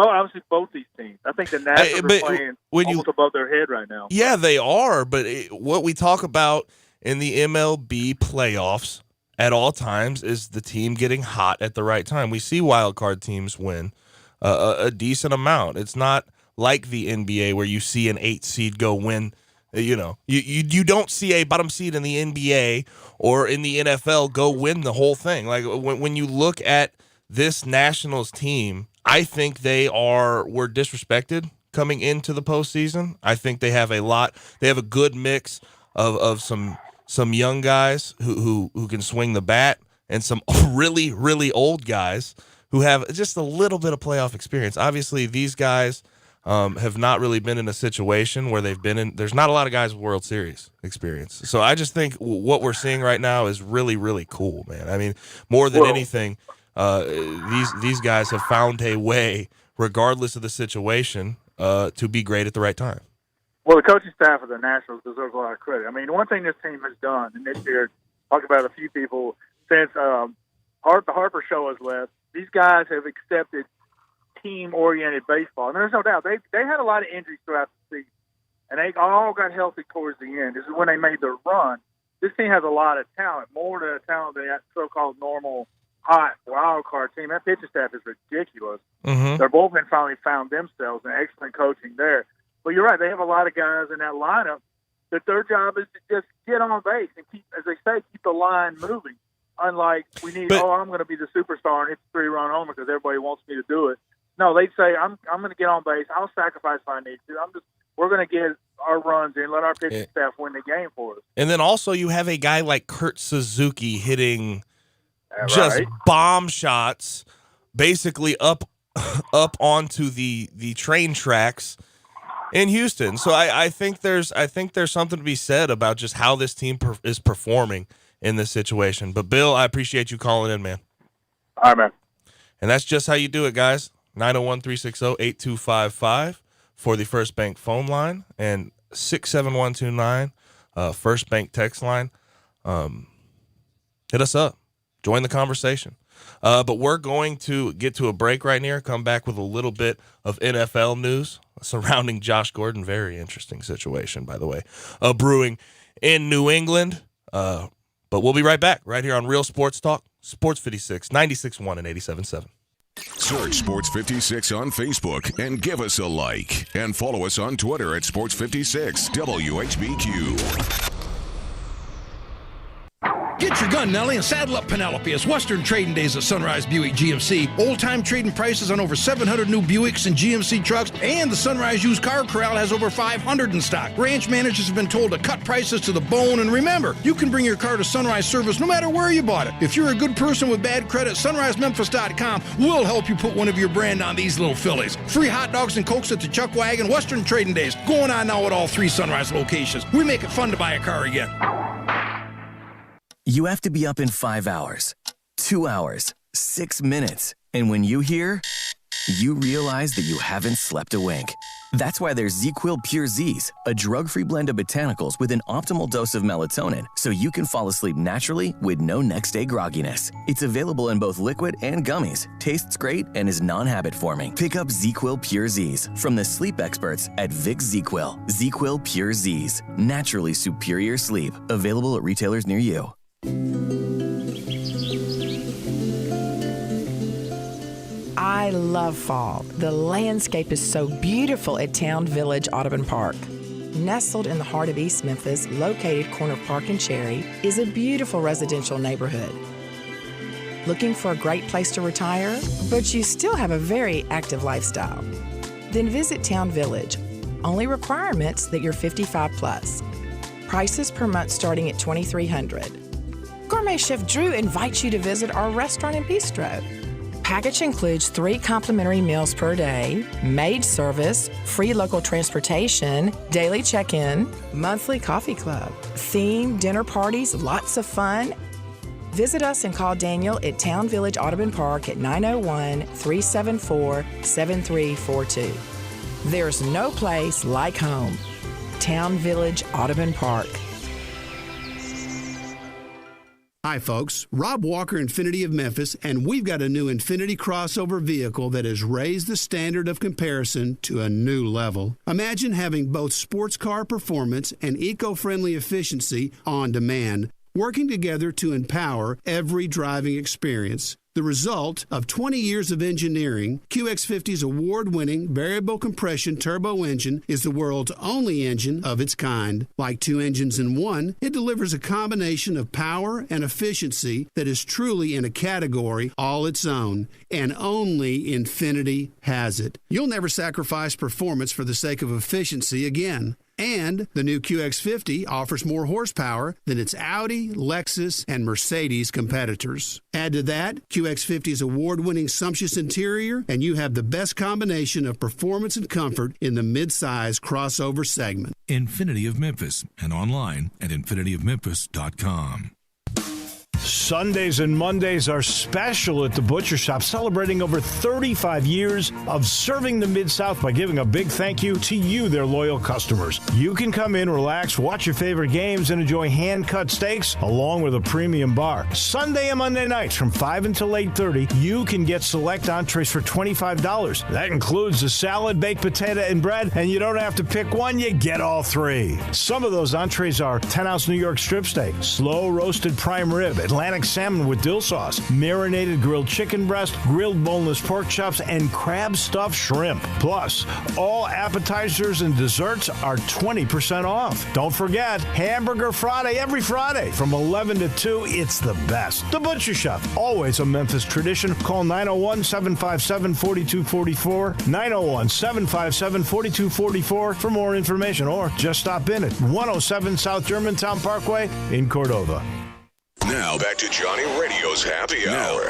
[SPEAKER 15] both these teams. I think the Nationals are playing almost above their head right now.
[SPEAKER 4] Yeah, they are. But what we talk about in the MLB playoffs at all times is the team getting hot at the right time. We see wild card teams win a decent amount. It's not like the NBA where you see an 8 seed go win. You don't see a bottom seed in the NBA or in the NFL go win the whole thing. Like when you look at this Nationals team, I think they were disrespected coming into the postseason. I think they have a good mix of some young guys who can swing the bat and some really, really old guys who have just a little bit of playoff experience. Obviously, these guys have not really been in a situation where they've been in. There's not a lot of guys with World Series experience. So I just think what we're seeing right now is really, really cool, man. I mean, more than anything, these guys have found a way, regardless of the situation, to be great at the right time.
[SPEAKER 15] Well, the coaching staff of the Nationals deserves a lot of credit. I mean, one thing this team has done, and this year, talked about a few people, since the Harper Show has left, these guys have accepted team-oriented baseball. And there's no doubt. They had a lot of injuries throughout the season, and they all got healthy towards the end. This is when they made their run. This team has a lot of talent, more talent than that so-called normal hot wild card team. That pitching staff is ridiculous.
[SPEAKER 4] Mm-hmm.
[SPEAKER 15] Their bullpen finally found themselves, and excellent coaching there. But you're right; they have a lot of guys in that lineup that their job is to just get on base and keep, as they say, keep the line moving. Unlike I'm going to be the superstar and hit the 3-run homer because everybody wants me to do it. No, they'd say I'm going to get on base. I'll sacrifice if I need to. We're going to get our runs in, let our pitching staff win the game for us.
[SPEAKER 4] And then also you have a guy like Kurt Suzuki hitting just bomb shots, basically up onto the train tracks in Houston. So I think there's something to be said about just how this team is performing in this situation. But Bill, I appreciate you calling in, man.
[SPEAKER 15] All right, man.
[SPEAKER 4] And that's just how you do it, guys. 901-360-8255 for the First Bank phone line and 67129 First Bank text line. Hit us up. Join the conversation. But we're going to get to a break right here, come back with a little bit of NFL news surrounding Josh Gordon. Very interesting situation, by the way, brewing in New England. But we'll be right back right here on Real Sports Talk, Sports 56, 96.1 and 87.7.
[SPEAKER 1] Search Sports 56 on Facebook and give us a like. And follow us on Twitter at Sports 56 WHBQ.
[SPEAKER 16] Get your gun, Nelly, and saddle up Penelope. It's Western Trading Days at Sunrise Buick GMC. Old-time trading prices on over 700 new Buicks and GMC trucks, and the Sunrise Used Car Corral has over 500 in stock. Branch managers have been told to cut prices to the bone, and remember, you can bring your car to Sunrise Service no matter where you bought it. If you're a good person with bad credit, SunriseMemphis.com will help you put one of your brand on these little fillies. Free hot dogs and Cokes at the Chuck Wagon. Western Trading Days going on now at all 3 Sunrise locations. We make it fun to buy a car again.
[SPEAKER 9] You have to be up in 5 hours, 2 hours, 6 minutes. And when you hear, you realize that you haven't slept a wink. That's why there's ZzzQuil Pure Z's, a drug-free blend of botanicals with an optimal dose of melatonin, so you can fall asleep naturally with no next-day grogginess. It's available in both liquid and gummies, tastes great, and is non-habit forming. Pick up ZzzQuil Pure Z's from the sleep experts at Vicks ZzzQuil. ZzzQuil Pure Z's, naturally superior sleep. Available at retailers near you.
[SPEAKER 17] I love fall. The landscape is so beautiful at Town Village Audubon Park. Nestled in the heart of East Memphis, located corner of Park and Cherry, is a beautiful residential neighborhood. Looking for a great place to retire, but you still have a very active lifestyle? Then visit Town Village. Only requirements that you're 55 plus. Prices per month starting at $2,300. Gourmet Chef Drew invites you to visit our restaurant and bistro. Package includes 3 complimentary meals per day, maid service, free local transportation, daily check-in, monthly coffee club, theme dinner parties, lots of fun. Visit us and call Daniel at Town Village Audubon Park at 901-374-7342. There's no place like home. Town Village Audubon Park.
[SPEAKER 18] Hi, folks. Rob Walker, Infiniti of Memphis, and we've got a new Infiniti crossover vehicle that has raised the standard of comparison to a new level. Imagine having both sports car performance and eco-friendly efficiency on demand, working together to empower every driving experience. The result of 20 years of engineering, QX50's award-winning variable compression turbo engine is the world's only engine of its kind. Like 2 engines in one, it delivers a combination of power and efficiency that is truly in a category all its own, and only Infiniti has it. You'll never sacrifice performance for the sake of efficiency again. And the new QX50 offers more horsepower than its Audi, Lexus, and Mercedes competitors. Add to that QX50's award-winning sumptuous interior, and you have the best combination of performance and comfort in the mid-size crossover segment.
[SPEAKER 10] Infiniti of Memphis, and online at infinityofmemphis.com.
[SPEAKER 19] Sundays and Mondays are special at the Butcher Shop, celebrating over 35 years of serving the Mid-South by giving a big thank you to you, their loyal customers. You can come in, relax, watch your favorite games, and enjoy hand-cut steaks along with a premium bar. Sunday and Monday nights from 5 until 8:30, you can get select entrees for $25. That includes a salad, baked potato, and bread, and you don't have to pick one, you get all 3. Some of those entrees are 10-ounce New York strip steak, slow-roasted prime rib, Atlantic salmon with dill sauce, marinated grilled chicken breast, grilled boneless pork chops, and crab stuffed shrimp. Plus, all appetizers and desserts are 20% off. Don't forget, Hamburger Friday every Friday from 11 to 2. It's the best. The Butcher Shop, always a Memphis tradition. Call 901-757-4244, 901-757-4244 for more information, or just stop in at 107 South Germantown Parkway in Cordova.
[SPEAKER 1] Now back to Johnny Radio's Happy Hour.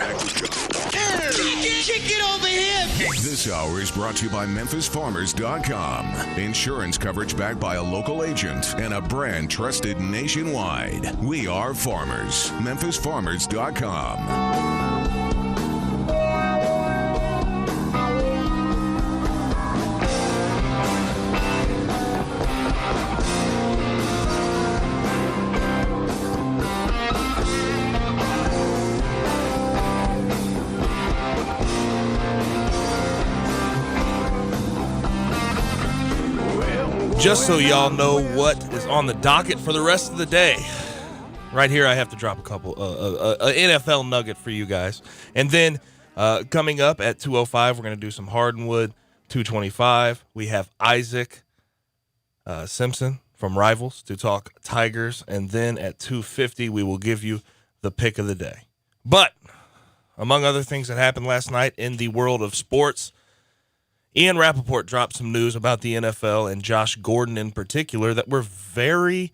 [SPEAKER 14] Get over here.
[SPEAKER 1] This hour is brought to you by MemphisFarmers.com. Insurance coverage backed by a local agent and a brand trusted nationwide. We are farmers. MemphisFarmers.com.
[SPEAKER 4] Just so y'all know what is on the docket for the rest of the day, right here I have to drop a couple NFL nugget for you guys. And then coming up at 2:05, we're going to do some Hardwood. 2:25, we have Isaac Simpson from Rivals to talk Tigers. And then at 2:50, we will give you the pick of the day. But among other things that happened last night in the world of sports, Ian Rappaport dropped some news about the NFL and Josh Gordon in particular that were very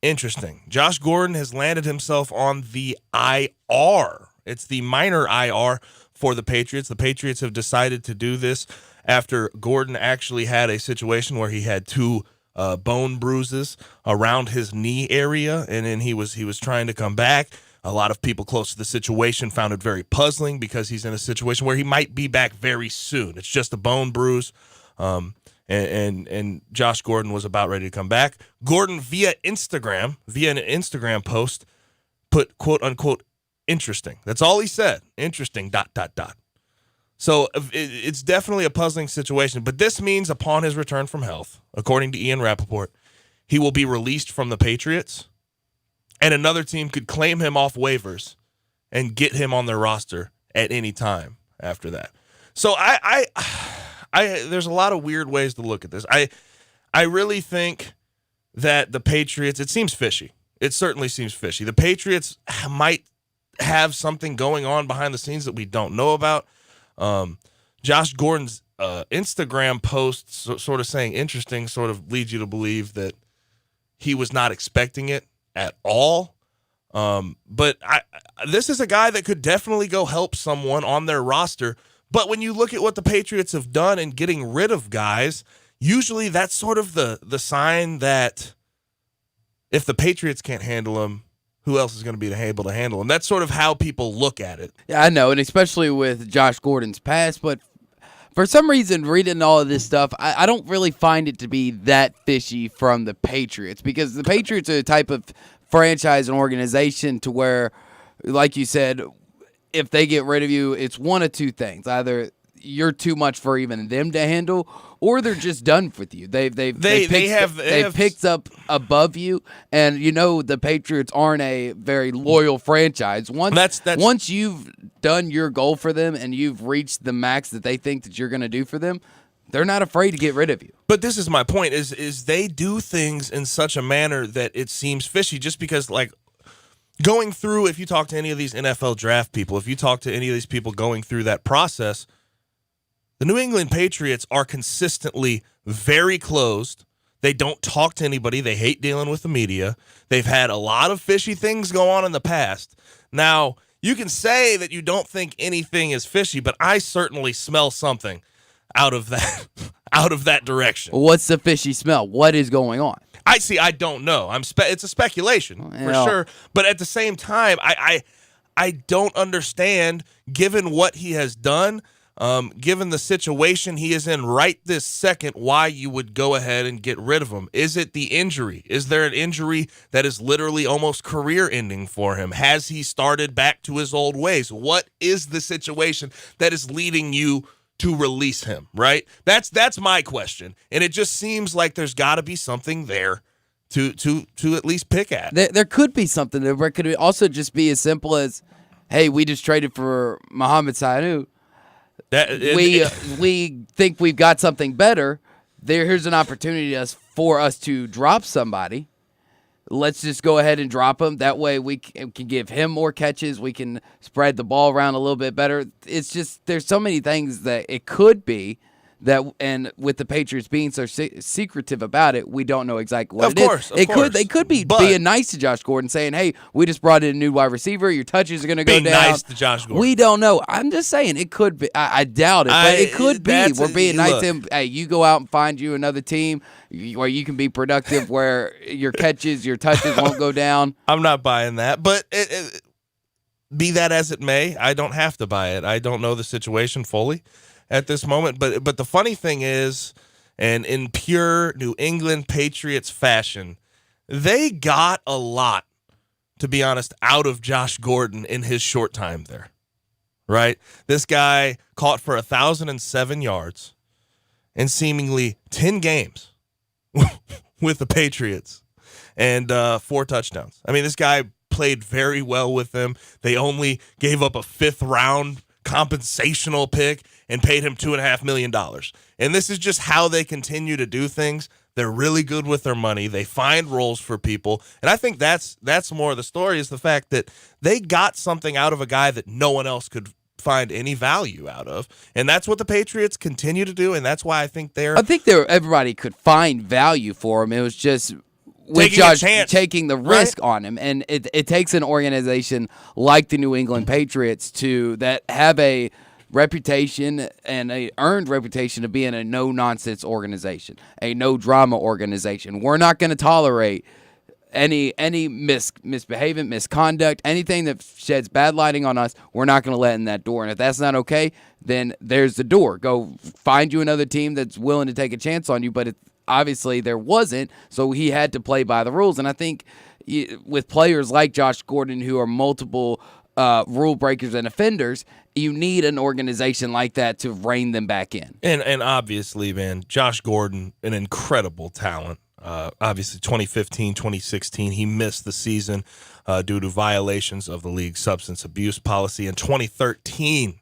[SPEAKER 4] interesting. Josh Gordon has landed himself on the IR. It's the minor IR for the Patriots. The Patriots have decided to do this after Gordon actually had a situation where he had two bone bruises around his knee area, and then he was trying to come back. A lot of people close to the situation found it very puzzling because he's in a situation where he might be back very soon. It's just a bone bruise, and Josh Gordon was about ready to come back. Gordon, via an Instagram post, put quote unquote interesting. That's all he said. Interesting. ... So it's definitely a puzzling situation. But this means upon his return from health, according to Ian Rappaport, he will be released from the Patriots. And another team could claim him off waivers and get him on their roster at any time after that. So I there's a lot of weird ways to look at this. I really think that the Patriots, it seems fishy. It certainly seems fishy. The Patriots might have something going on behind the scenes that we don't know about. Josh Gordon's Instagram post sort of saying interesting sort of leads you to believe that he was not expecting it at all. But this is a guy that could definitely go help someone on their roster. But when you look at what the Patriots have done in getting rid of guys, usually that's sort of the sign that if the Patriots can't handle him, who else is going to be able to handle him? That's sort of how people look at it.
[SPEAKER 2] Yeah, I know, and especially with Josh Gordon's past, but for some reason, reading all of this stuff, I don't really find it to be that fishy from the Patriots, because the Patriots are the type of franchise and organization to where, like you said, if they get rid of you, it's one of two things. Either you're too much for even them to handle, or they're just done with you. They've picked up above you, and you know the Patriots aren't a very loyal franchise. Once you've done your goal for them and you've reached the max that they think that you're going to do for them, they're not afraid to get rid of you.
[SPEAKER 4] But this is my point: is they do things in such a manner that it seems fishy, just because, like, going through, if you talk to any of these NFL draft people, if you talk to any of these people going through that process, the New England Patriots are consistently very closed. They don't talk to anybody. They hate dealing with the media. They've had a lot of fishy things go on in the past. Now, you can say that you don't think anything is fishy, but I certainly smell something out of that direction.
[SPEAKER 2] Well, what's the fishy smell? What is going on?
[SPEAKER 4] I don't know. It's a speculation for sure. But at the same time, I don't understand, given what he has done, given the situation he is in right this second, why you would go ahead and get rid of him. Is it the injury? Is there an injury that is literally almost career-ending for him? Has he started back to his old ways? What is the situation that is leading you to release him, right? That's my question. And it just seems like there's got to be something there to at least pick at.
[SPEAKER 2] There could be something. There could also just be as simple as, hey, we just traded for Mohamed Sanu. We think we've got something better. Here's an opportunity for us to drop somebody. Let's just go ahead and drop him. That way we can give him more catches. We can spread the ball around a little bit better. It's just there's so many things that it could be that, and with the Patriots being so secretive about it, we don't know exactly what it is. Of course. They could be being nice to Josh Gordon, saying, hey, we just brought in a new wide receiver. Your touches are going to go down.
[SPEAKER 4] Being nice to Josh Gordon.
[SPEAKER 2] We don't know. I'm just saying it could be. I doubt it, but it could be. We're being nice to him. Hey, you go out and find you another team where you can be productive, where your touches won't go down.
[SPEAKER 4] I'm not buying that, but be that as it may, I don't have to buy it. I don't know the situation fully at this moment, but the funny thing is, and in pure New England Patriots fashion, they got a lot, to be honest, out of Josh Gordon in his short time there, right? This guy caught for 1,007 yards in seemingly 10 games with the Patriots and 4 touchdowns. I mean, this guy played very well with them. They only gave up a 5th round compensational pick and paid him $2.5 million. And this is just how they continue to do things. They're really good with their money. They find roles for people. And I think that's more of the story, is the fact that they got something out of a guy that no one else could find any value out of. And that's what the Patriots continue to do. And that's why I think
[SPEAKER 2] everybody could find value for him. It was just with Josh taking the risk on him. And it takes an organization like the New England Patriots that have a reputation and a earned reputation of being a no-nonsense organization, a no-drama organization. We're not going to tolerate any misbehaving, misconduct, anything that sheds bad lighting on us. We're not going to let in that door. And if that's not okay, then there's the door. Go find you another team that's willing to take a chance on you. But obviously there wasn't, so he had to play by the rules. And I think with players like Josh Gordon, who are multiple rule breakers and offenders, you need an organization like that to rein them back in.
[SPEAKER 4] And obviously, man, Josh Gordon, an incredible talent. Obviously, 2015, 2016, he missed the season due to violations of the league's substance abuse policy. In 2013,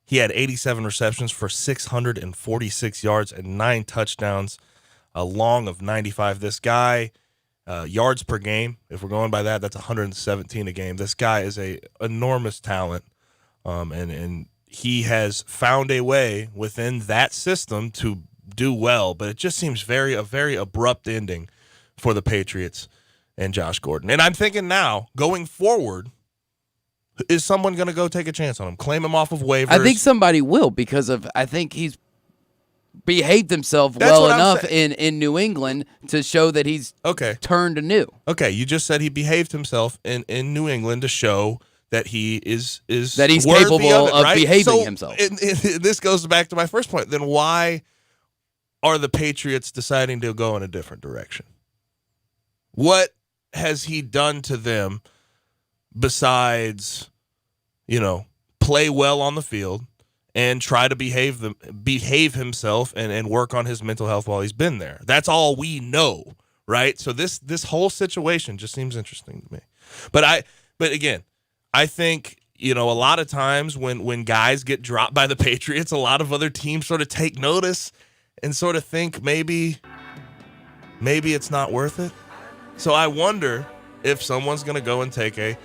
[SPEAKER 4] he had 87 receptions for 646 yards and 9 touchdowns, a long of 95. This guy, yards per game, if we're going by that, that's 117 a game. This guy is a enormous talent, and he has found a way within that system to do well, but it just seems a very abrupt ending for the Patriots and Josh Gordon. And I'm thinking now, going forward, is someone going to go take a chance on him, claim him off of waivers?
[SPEAKER 2] I think somebody will, because I think he's behaved himself well enough in New England to show that he's turned anew.
[SPEAKER 4] Okay, you just said he behaved himself in New England to show that he is
[SPEAKER 2] that he's capable of behaving himself.
[SPEAKER 4] This goes back to my first point. Then why are the Patriots deciding to go in a different direction? What has he done to them besides, play well on the field and try to behave himself and work on his mental health while he's been there? That's all we know, right? So this whole situation just seems interesting to me. But again, I think, a lot of times when guys get dropped by the Patriots, a lot of other teams sort of take notice and sort of think maybe it's not worth it. So I wonder if someone's going to go and take a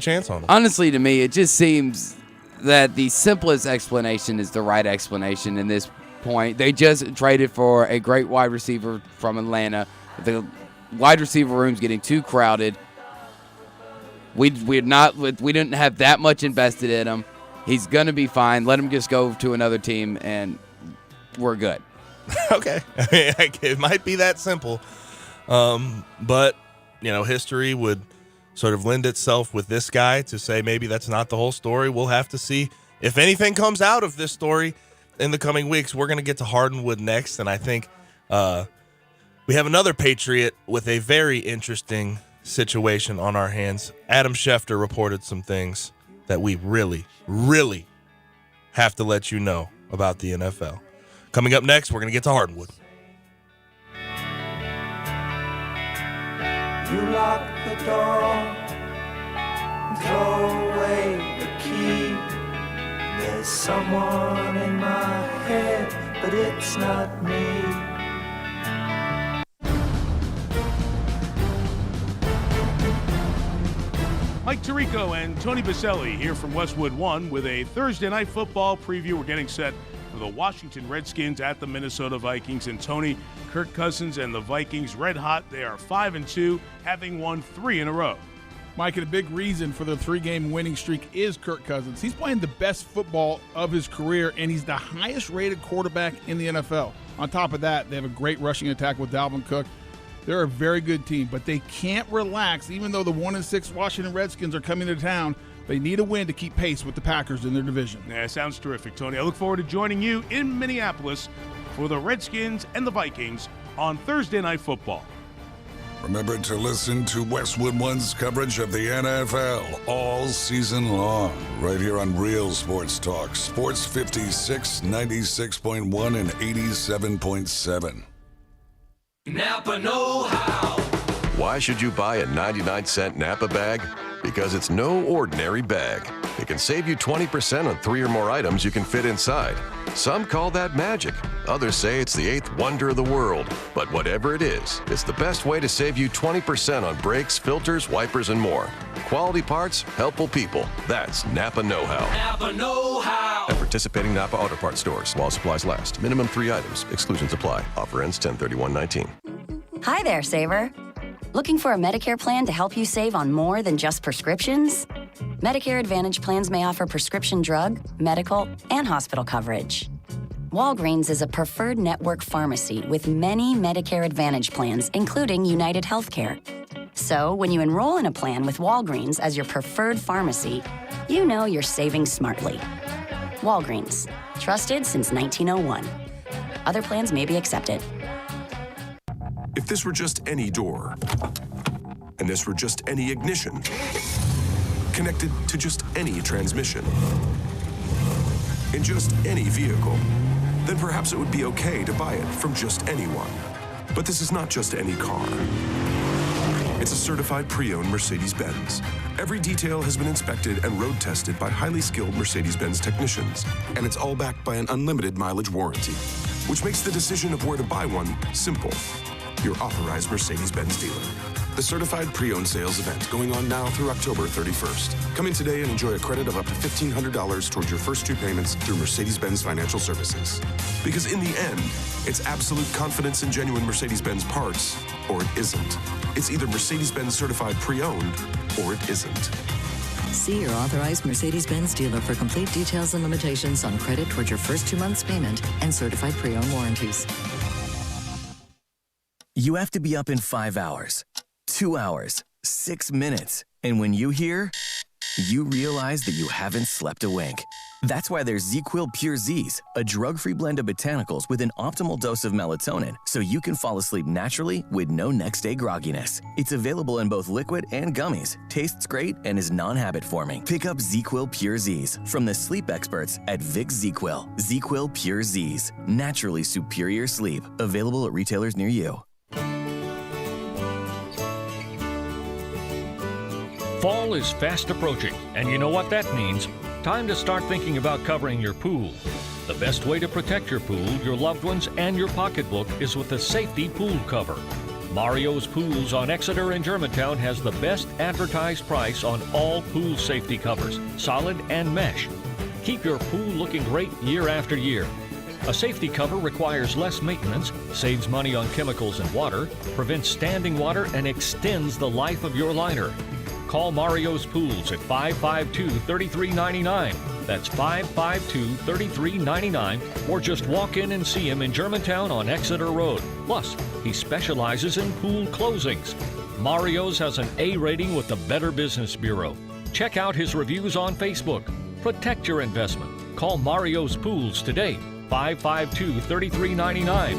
[SPEAKER 4] chance on him.
[SPEAKER 2] Honestly, to me, it just seems that the simplest explanation is the right explanation in this point. They just traded for a great wide receiver from Atlanta. The wide receiver room's getting too crowded. We didn't have that much invested in him. He's going to be fine. Let him just go to another team, and we're good.
[SPEAKER 4] Okay. It might be that simple. But, history would sort of lend itself with this guy to say maybe that's not the whole story. We'll have to see if anything comes out of this story in the coming weeks. We're going to get to Hardenwood next, and I think we have another Patriot with a very interesting situation on our hands. Adam Schefter reported some things that we really, really have to let you know about the NFL. Coming up next, we're going to get to Hardenwood.
[SPEAKER 14] You lock the door, throw away the key. There's someone in my head, but it's not me.
[SPEAKER 20] Mike Tirico and Tony Baselli here from Westwood One with a Thursday Night Football preview. We're getting set for the Washington Redskins at the Minnesota Vikings. And Tony, Kirk Cousins and the Vikings red hot. They are 5-2, having won 3 in a row.
[SPEAKER 21] Mike, and a big reason for the 3-game winning streak is Kirk Cousins. He's playing the best football of his career, and he's the highest-rated quarterback in the NFL. On top of that, they have a great rushing attack with Dalvin Cook. They're a very good team, but they can't relax. Even though the 1-6 Washington Redskins are coming to town, they need a win to keep pace with the Packers in their division.
[SPEAKER 20] Yeah, sounds terrific, Tony. I look forward to joining you in Minneapolis for the Redskins and the Vikings on Thursday Night Football.
[SPEAKER 22] Remember to listen to Westwood One's coverage of the NFL all season long, right here on Real Sports Talk, Sports 56, 96.1, and 87.7.
[SPEAKER 23] Napa know-how.
[SPEAKER 24] Why should you buy a 99-cent Napa bag? Because it's no ordinary bag. It can save you 20% on 3 or more items you can fit inside. Some call that magic. Others say it's the 8th wonder of the world. But whatever it is, it's the best way to save you 20% on brakes, filters, wipers, and more. Quality parts, helpful people. That's Napa know-how.
[SPEAKER 23] Napa know-how.
[SPEAKER 24] At participating Napa Auto Parts stores while supplies last. Minimum 3 items. Exclusions apply. Offer ends 10/31/19.
[SPEAKER 25] Hi there, Saver. Looking for a Medicare plan to help you save on more than just prescriptions? Medicare Advantage plans may offer prescription drug, medical, and hospital coverage. Walgreens is a preferred network pharmacy with many Medicare Advantage plans, including United Healthcare. So when you enroll in a plan with Walgreens as your preferred pharmacy, you know you're saving smartly. Walgreens, trusted since 1901. Other plans may be accepted.
[SPEAKER 26] If this were just any door, and this were just any ignition, connected to just any transmission, in just any vehicle, then perhaps it would be okay to buy it from just anyone. But this is not just any car. It's a certified pre-owned Mercedes-Benz. Every detail has been inspected and road tested by highly skilled Mercedes-Benz technicians, and it's all backed by an unlimited mileage warranty, which makes the decision of where to buy one simple. Your authorized Mercedes-Benz dealer. The certified pre-owned sales event going on now through October 31st. Come in today and enjoy a credit of up to $1,500 towards your first 2 payments through Mercedes-Benz Financial Services. Because in the end, it's absolute confidence in genuine Mercedes-Benz parts, or it isn't. It's either Mercedes-Benz certified pre-owned, or it isn't.
[SPEAKER 27] See your authorized Mercedes-Benz dealer for complete details and limitations on credit towards your first 2 months payment and certified pre-owned warranties.
[SPEAKER 9] You have to be up in 5 hours, 2 hours, 6 minutes. And when you hear, you realize that you haven't slept a wink. That's why there's ZzzQuil Pure Z's, a drug-free blend of botanicals with an optimal dose of melatonin, so you can fall asleep naturally with no next-day grogginess. It's available in both liquid and gummies, tastes great, and is non-habit forming. Pick up ZzzQuil Pure Z's from the sleep experts at Vicks ZzzQuil. ZzzQuil Pure Z's, naturally superior sleep. Available at retailers near you.
[SPEAKER 5] Fall is fast approaching, and you know what that means. Time to start thinking about covering your pool. The best way to protect your pool, your loved ones, and your pocketbook is with a safety pool cover. Mario's Pools on Exeter and Germantown has the best advertised price on all pool safety covers, solid and mesh. Keep your pool looking great year after year. A safety cover requires less maintenance, saves money on chemicals and water, prevents standing water, and extends the life of your liner. Call Mario's Pools at 552-3399. That's 552-3399. Or just walk in and see him in Germantown on Exeter Road. Plus, he specializes in pool closings. Mario's has an A rating with the Better Business Bureau. Check out his reviews on Facebook. Protect your investment. Call Mario's Pools today. 552-3399.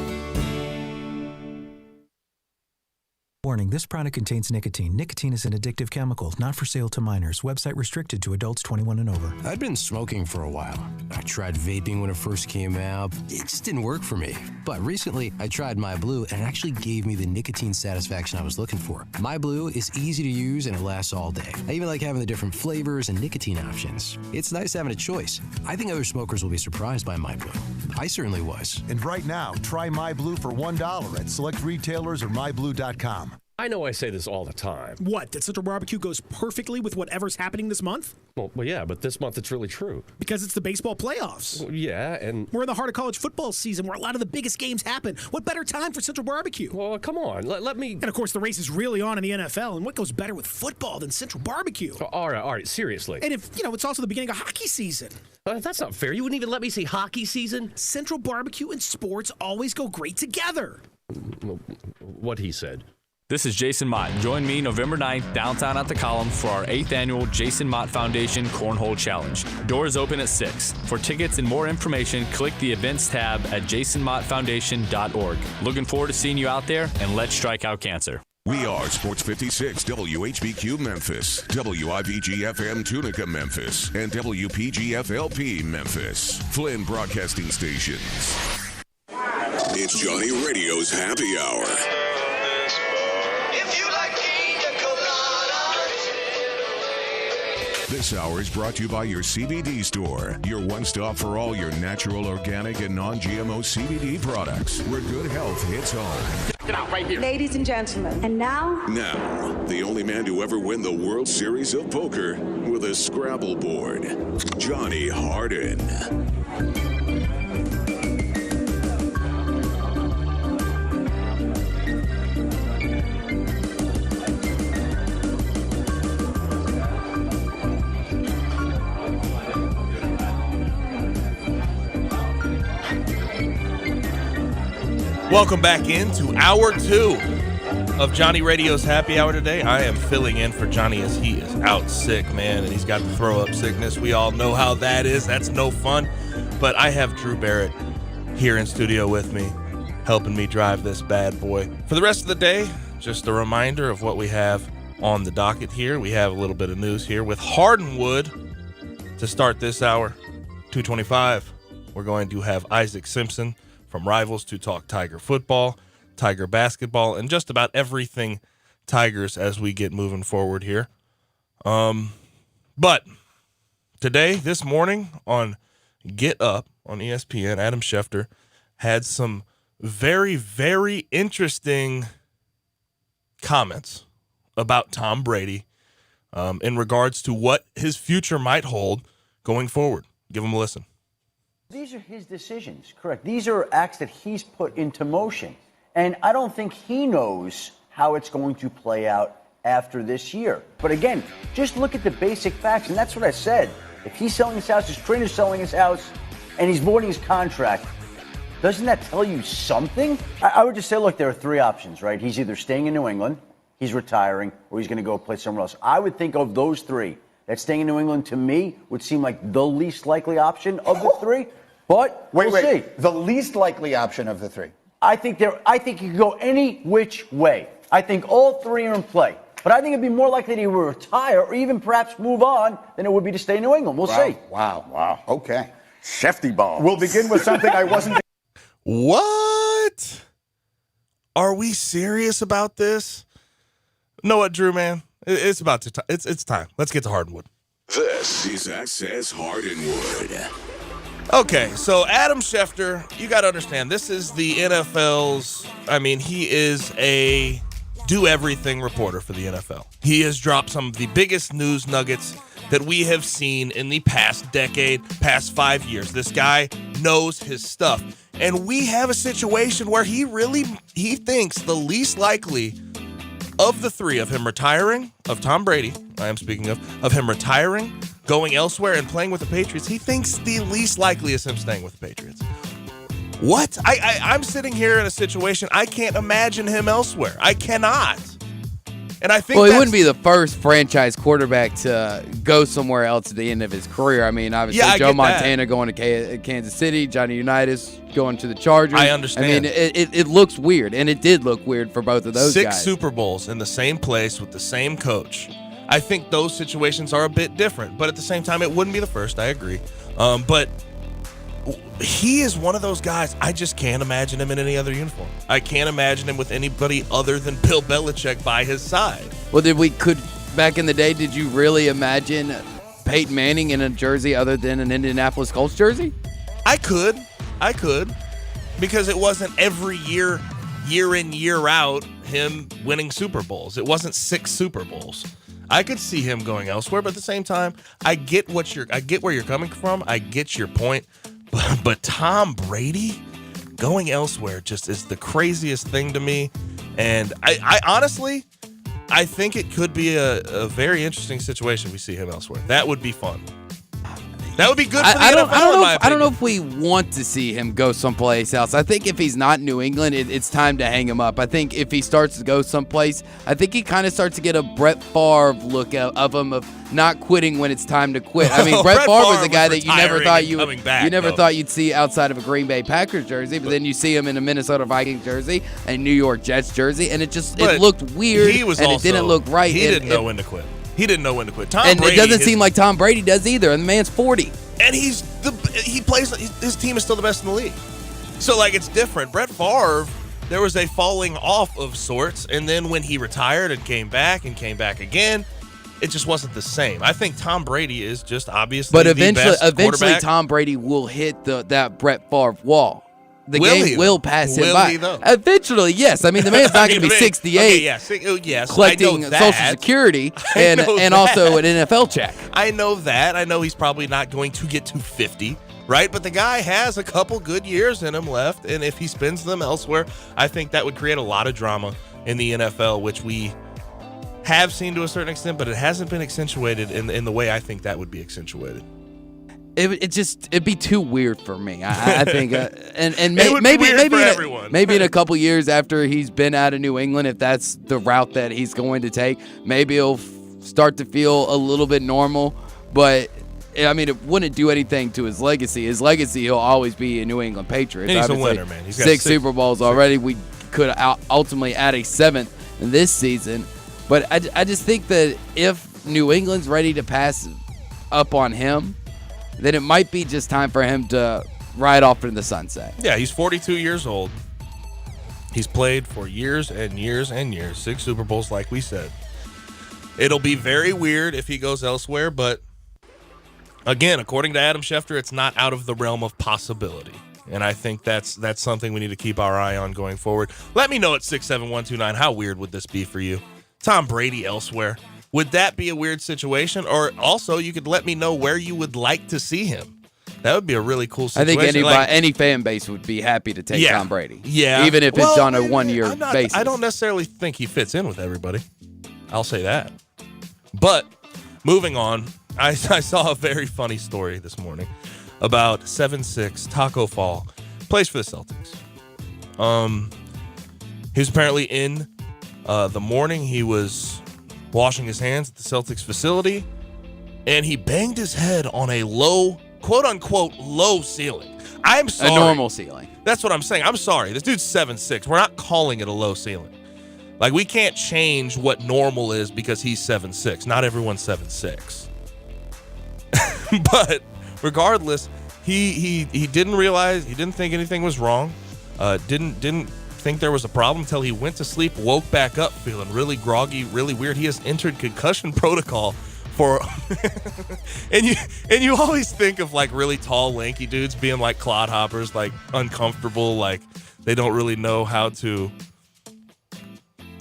[SPEAKER 3] Warning, this product contains nicotine. Nicotine is an addictive chemical, not for sale to minors. Website restricted to adults 21 and over.
[SPEAKER 6] I'd been smoking for a while. I tried vaping when it first came out. It just didn't work for me. But recently, I tried MyBlue, and it actually gave me the nicotine satisfaction I was looking for. MyBlue is easy to use, and it lasts all day. I even like having the different flavors and nicotine options. It's nice having a choice. I think other smokers will be surprised by MyBlue. I certainly was.
[SPEAKER 7] And right now, try MyBlue for $1 at select retailers or myblue.com.
[SPEAKER 8] I know I say this all the time.
[SPEAKER 11] What, that Central Barbecue goes perfectly with whatever's happening this month?
[SPEAKER 8] Well, yeah, but this month it's really true.
[SPEAKER 11] Because it's the baseball playoffs.
[SPEAKER 8] Well, yeah, and...
[SPEAKER 11] We're in the heart of college football season where a lot of the biggest games happen. What better time for Central Barbecue?
[SPEAKER 8] Well, come on, let me...
[SPEAKER 11] And, of course, the race is really on in the NFL, and what goes better with football than Central Barbecue?
[SPEAKER 8] Oh, all right, seriously.
[SPEAKER 11] And if, it's also the beginning of hockey season.
[SPEAKER 8] That's not fair. You wouldn't even let me see hockey season?
[SPEAKER 11] Central Barbecue and sports always go great together.
[SPEAKER 8] What he said.
[SPEAKER 12] This is Jason Mott. Join me November 9th downtown at the Column for our 8th annual Jason Mott Foundation Cornhole Challenge. Doors open at 6. For tickets and more information, click the events tab at jasonmottfoundation.org. Looking forward to seeing you out there, and let's strike out cancer.
[SPEAKER 1] We are Sports 56 WHBQ Memphis, WIVG-FM Tunica Memphis, and WPG-FLP Memphis. Flynn Broadcasting Stations. It's Johnny Radio's Happy Hour. This hour is brought to you by your CBD store, your one-stop for all your natural, organic, and non-GMO CBD products, where good health hits home.
[SPEAKER 13] Get out right here. Ladies and gentlemen. And now?
[SPEAKER 1] Now, the only man to ever win the World Series of Poker with a Scrabble board, Johnny Harden.
[SPEAKER 4] Welcome back into hour 2 of Johnny Radio's Happy Hour today. I am filling in for Johnny as he is out sick, man, and he's got the throw-up sickness. We all know how that is. That's no fun. But I have Drew Barrett here in studio with me, helping me drive this bad boy. For the rest of the day, just a reminder of what we have on the docket here. We have a little bit of news here with Hardenwood to start this hour. 2:25, we're going to have Isaac Simpson from Rivals to talk Tiger football, Tiger basketball, and just about everything Tigers as we get moving forward here. But today, this morning on Get Up on ESPN, Adam Schefter had some very, very interesting comments about Tom Brady in regards to what his future might hold going forward. Give him a listen.
[SPEAKER 28] These are his decisions, correct? These are acts that he's put into motion. And I don't think he knows how it's going to play out after this year. But again, just look at the basic facts, and that's what I said. If he's selling his house, his trainer's selling his house, and he's voiding his contract, doesn't that tell you something? I would just say, look, there are 3 options, right? He's either staying in New England, he's retiring, or he's going to go play somewhere else. I would think of those 3. That staying in New England, to me, would seem like the least likely option of the 3. But we'll see.
[SPEAKER 29] The least likely option of the 3.
[SPEAKER 28] I think he could go any which way. I think all 3 are in play. But I think it'd be more likely that he would retire or even perhaps move on than it would be to stay in New England. We'll see.
[SPEAKER 29] Wow. Okay. Shefty ball. We'll begin with something I wasn't.
[SPEAKER 4] What? Are we serious about this? Know what, Drew, man? It's about to. It's time. Let's get to Hardenwood.
[SPEAKER 1] This is Access Hardenwood.
[SPEAKER 4] Okay, so Adam Schefter, you got to understand, this is the NFL's, he is a do-everything reporter for the NFL. He has dropped some of the biggest news nuggets that we have seen in the past decade, past 5 years. This guy knows his stuff. And we have a situation where he thinks the least likely of the 3, of him retiring, of Tom Brady, I am speaking of him retiring, going elsewhere and playing with the Patriots, he thinks the least likely is him staying with the Patriots. What? I'm sitting here in a situation, I can't imagine him elsewhere. I cannot. And I think
[SPEAKER 2] he wouldn't be the first franchise quarterback to go somewhere else at the end of his career. I mean, obviously, Joe Montana going to Kansas City, Johnny Unitas going to the Chargers.
[SPEAKER 4] I understand.
[SPEAKER 2] I mean, it looks weird, and it did look weird for both of those guys.
[SPEAKER 4] 6 Super Bowls in the same place with the same coach. I think those situations are a bit different, but at the same time, it wouldn't be the first. I agree. But he is one of those guys, I just can't imagine him in any other uniform. I can't imagine him with anybody other than Bill Belichick by his side.
[SPEAKER 2] Well, back in the day, did you really imagine Peyton Manning in a jersey other than an Indianapolis Colts jersey?
[SPEAKER 4] I could. Because it wasn't every year in, year out, him winning Super Bowls. It wasn't 6 Super Bowls. I could see him going elsewhere, but at the same time, I get where you're coming from. I get your point. But Tom Brady going elsewhere just is the craziest thing to me. And I honestly, I think it could be a very interesting situation we see him elsewhere. That would be fun. That would be good for the NFL, in my opinion.
[SPEAKER 2] I don't know if we want to see him go someplace else. I think if he's not in New England, it's time to hang him up. I think if he starts to go someplace, I think he kind of starts to get a Brett Favre look of him of not quitting when it's time to quit. I mean, Brett Favre was a guy that you never thought you'd see outside of a Green Bay Packers jersey, but then you see him in a Minnesota Vikings jersey and a New York Jets jersey, and it looked weird, it didn't look right.
[SPEAKER 4] He didn't know when to quit. He didn't know when to quit.
[SPEAKER 2] It doesn't seem like Tom Brady does either, and the man's 40.
[SPEAKER 4] And his team is still the best in the league. So, like, it's different. Brett Favre, there was a falling off of sorts, and then when he retired and came back again, it just wasn't the same. I think Tom Brady is just obviously the best
[SPEAKER 2] eventually Tom Brady will hit that Brett Favre wall. The game will pass him by. Eventually, yes. I mean, the man's not going to be 68
[SPEAKER 4] yes,
[SPEAKER 2] collecting Social Security and also an NFL check.
[SPEAKER 4] I know that. I know he's probably not going to get to 50, right? But the guy has a couple good years in him left, and if he spends them elsewhere, I think that would create a lot of drama in the NFL, which we have seen to a certain extent, but it hasn't been accentuated in the way I think that would be accentuated.
[SPEAKER 2] It'd be too weird for me. I think, maybe in a couple years after he's been out of New England, if that's the route that he's going to take, maybe he'll start to feel a little bit normal. But I mean, it wouldn't do anything to his legacy. His legacy, he'll always be a New England Patriot.
[SPEAKER 4] And he's a winner, man. He's got
[SPEAKER 2] 6 Super Bowls already. We could ultimately add a 7th this season. But I just think that if New England's ready to pass up on him, then it might be just time for him to ride off into the sunset.
[SPEAKER 4] Yeah, he's 42 years old. He's played for years and years and years. 6 Super Bowls, like we said. It'll be very weird if he goes elsewhere, but again, according to Adam Schefter, it's not out of the realm of possibility. And I think that's something we need to keep our eye on going forward. Let me know at 67129, how weird would this be for you? Tom Brady elsewhere. Would that be a weird situation? Or also, you could let me know where you would like to see him. That would be a really cool situation.
[SPEAKER 2] I think any fan base would be happy to take Tom Brady.
[SPEAKER 4] Yeah.
[SPEAKER 2] Even if it's on a one-year basis.
[SPEAKER 4] I don't necessarily think he fits in with everybody. I'll say that. But moving on, I saw a very funny story this morning about 7'6" Taco Fall. Plays for the Celtics. He was apparently in the morning. He was washing his hands at the Celtics facility, and he banged his head on a low, quote-unquote, low ceiling. I'm sorry.
[SPEAKER 2] A normal ceiling.
[SPEAKER 4] That's what I'm saying. I'm sorry. This dude's 7'6". We're not calling it a low ceiling. Like, we can't change what normal is because he's 7'6". Not everyone's 7'6". But regardless, he didn't realize, he didn't think anything was wrong. Didn't think there was a problem until he went to sleep, woke back up feeling really groggy, really weird. He has entered concussion protocol for and you always think of like really tall, lanky dudes being like clodhoppers, like uncomfortable, like they don't really know how to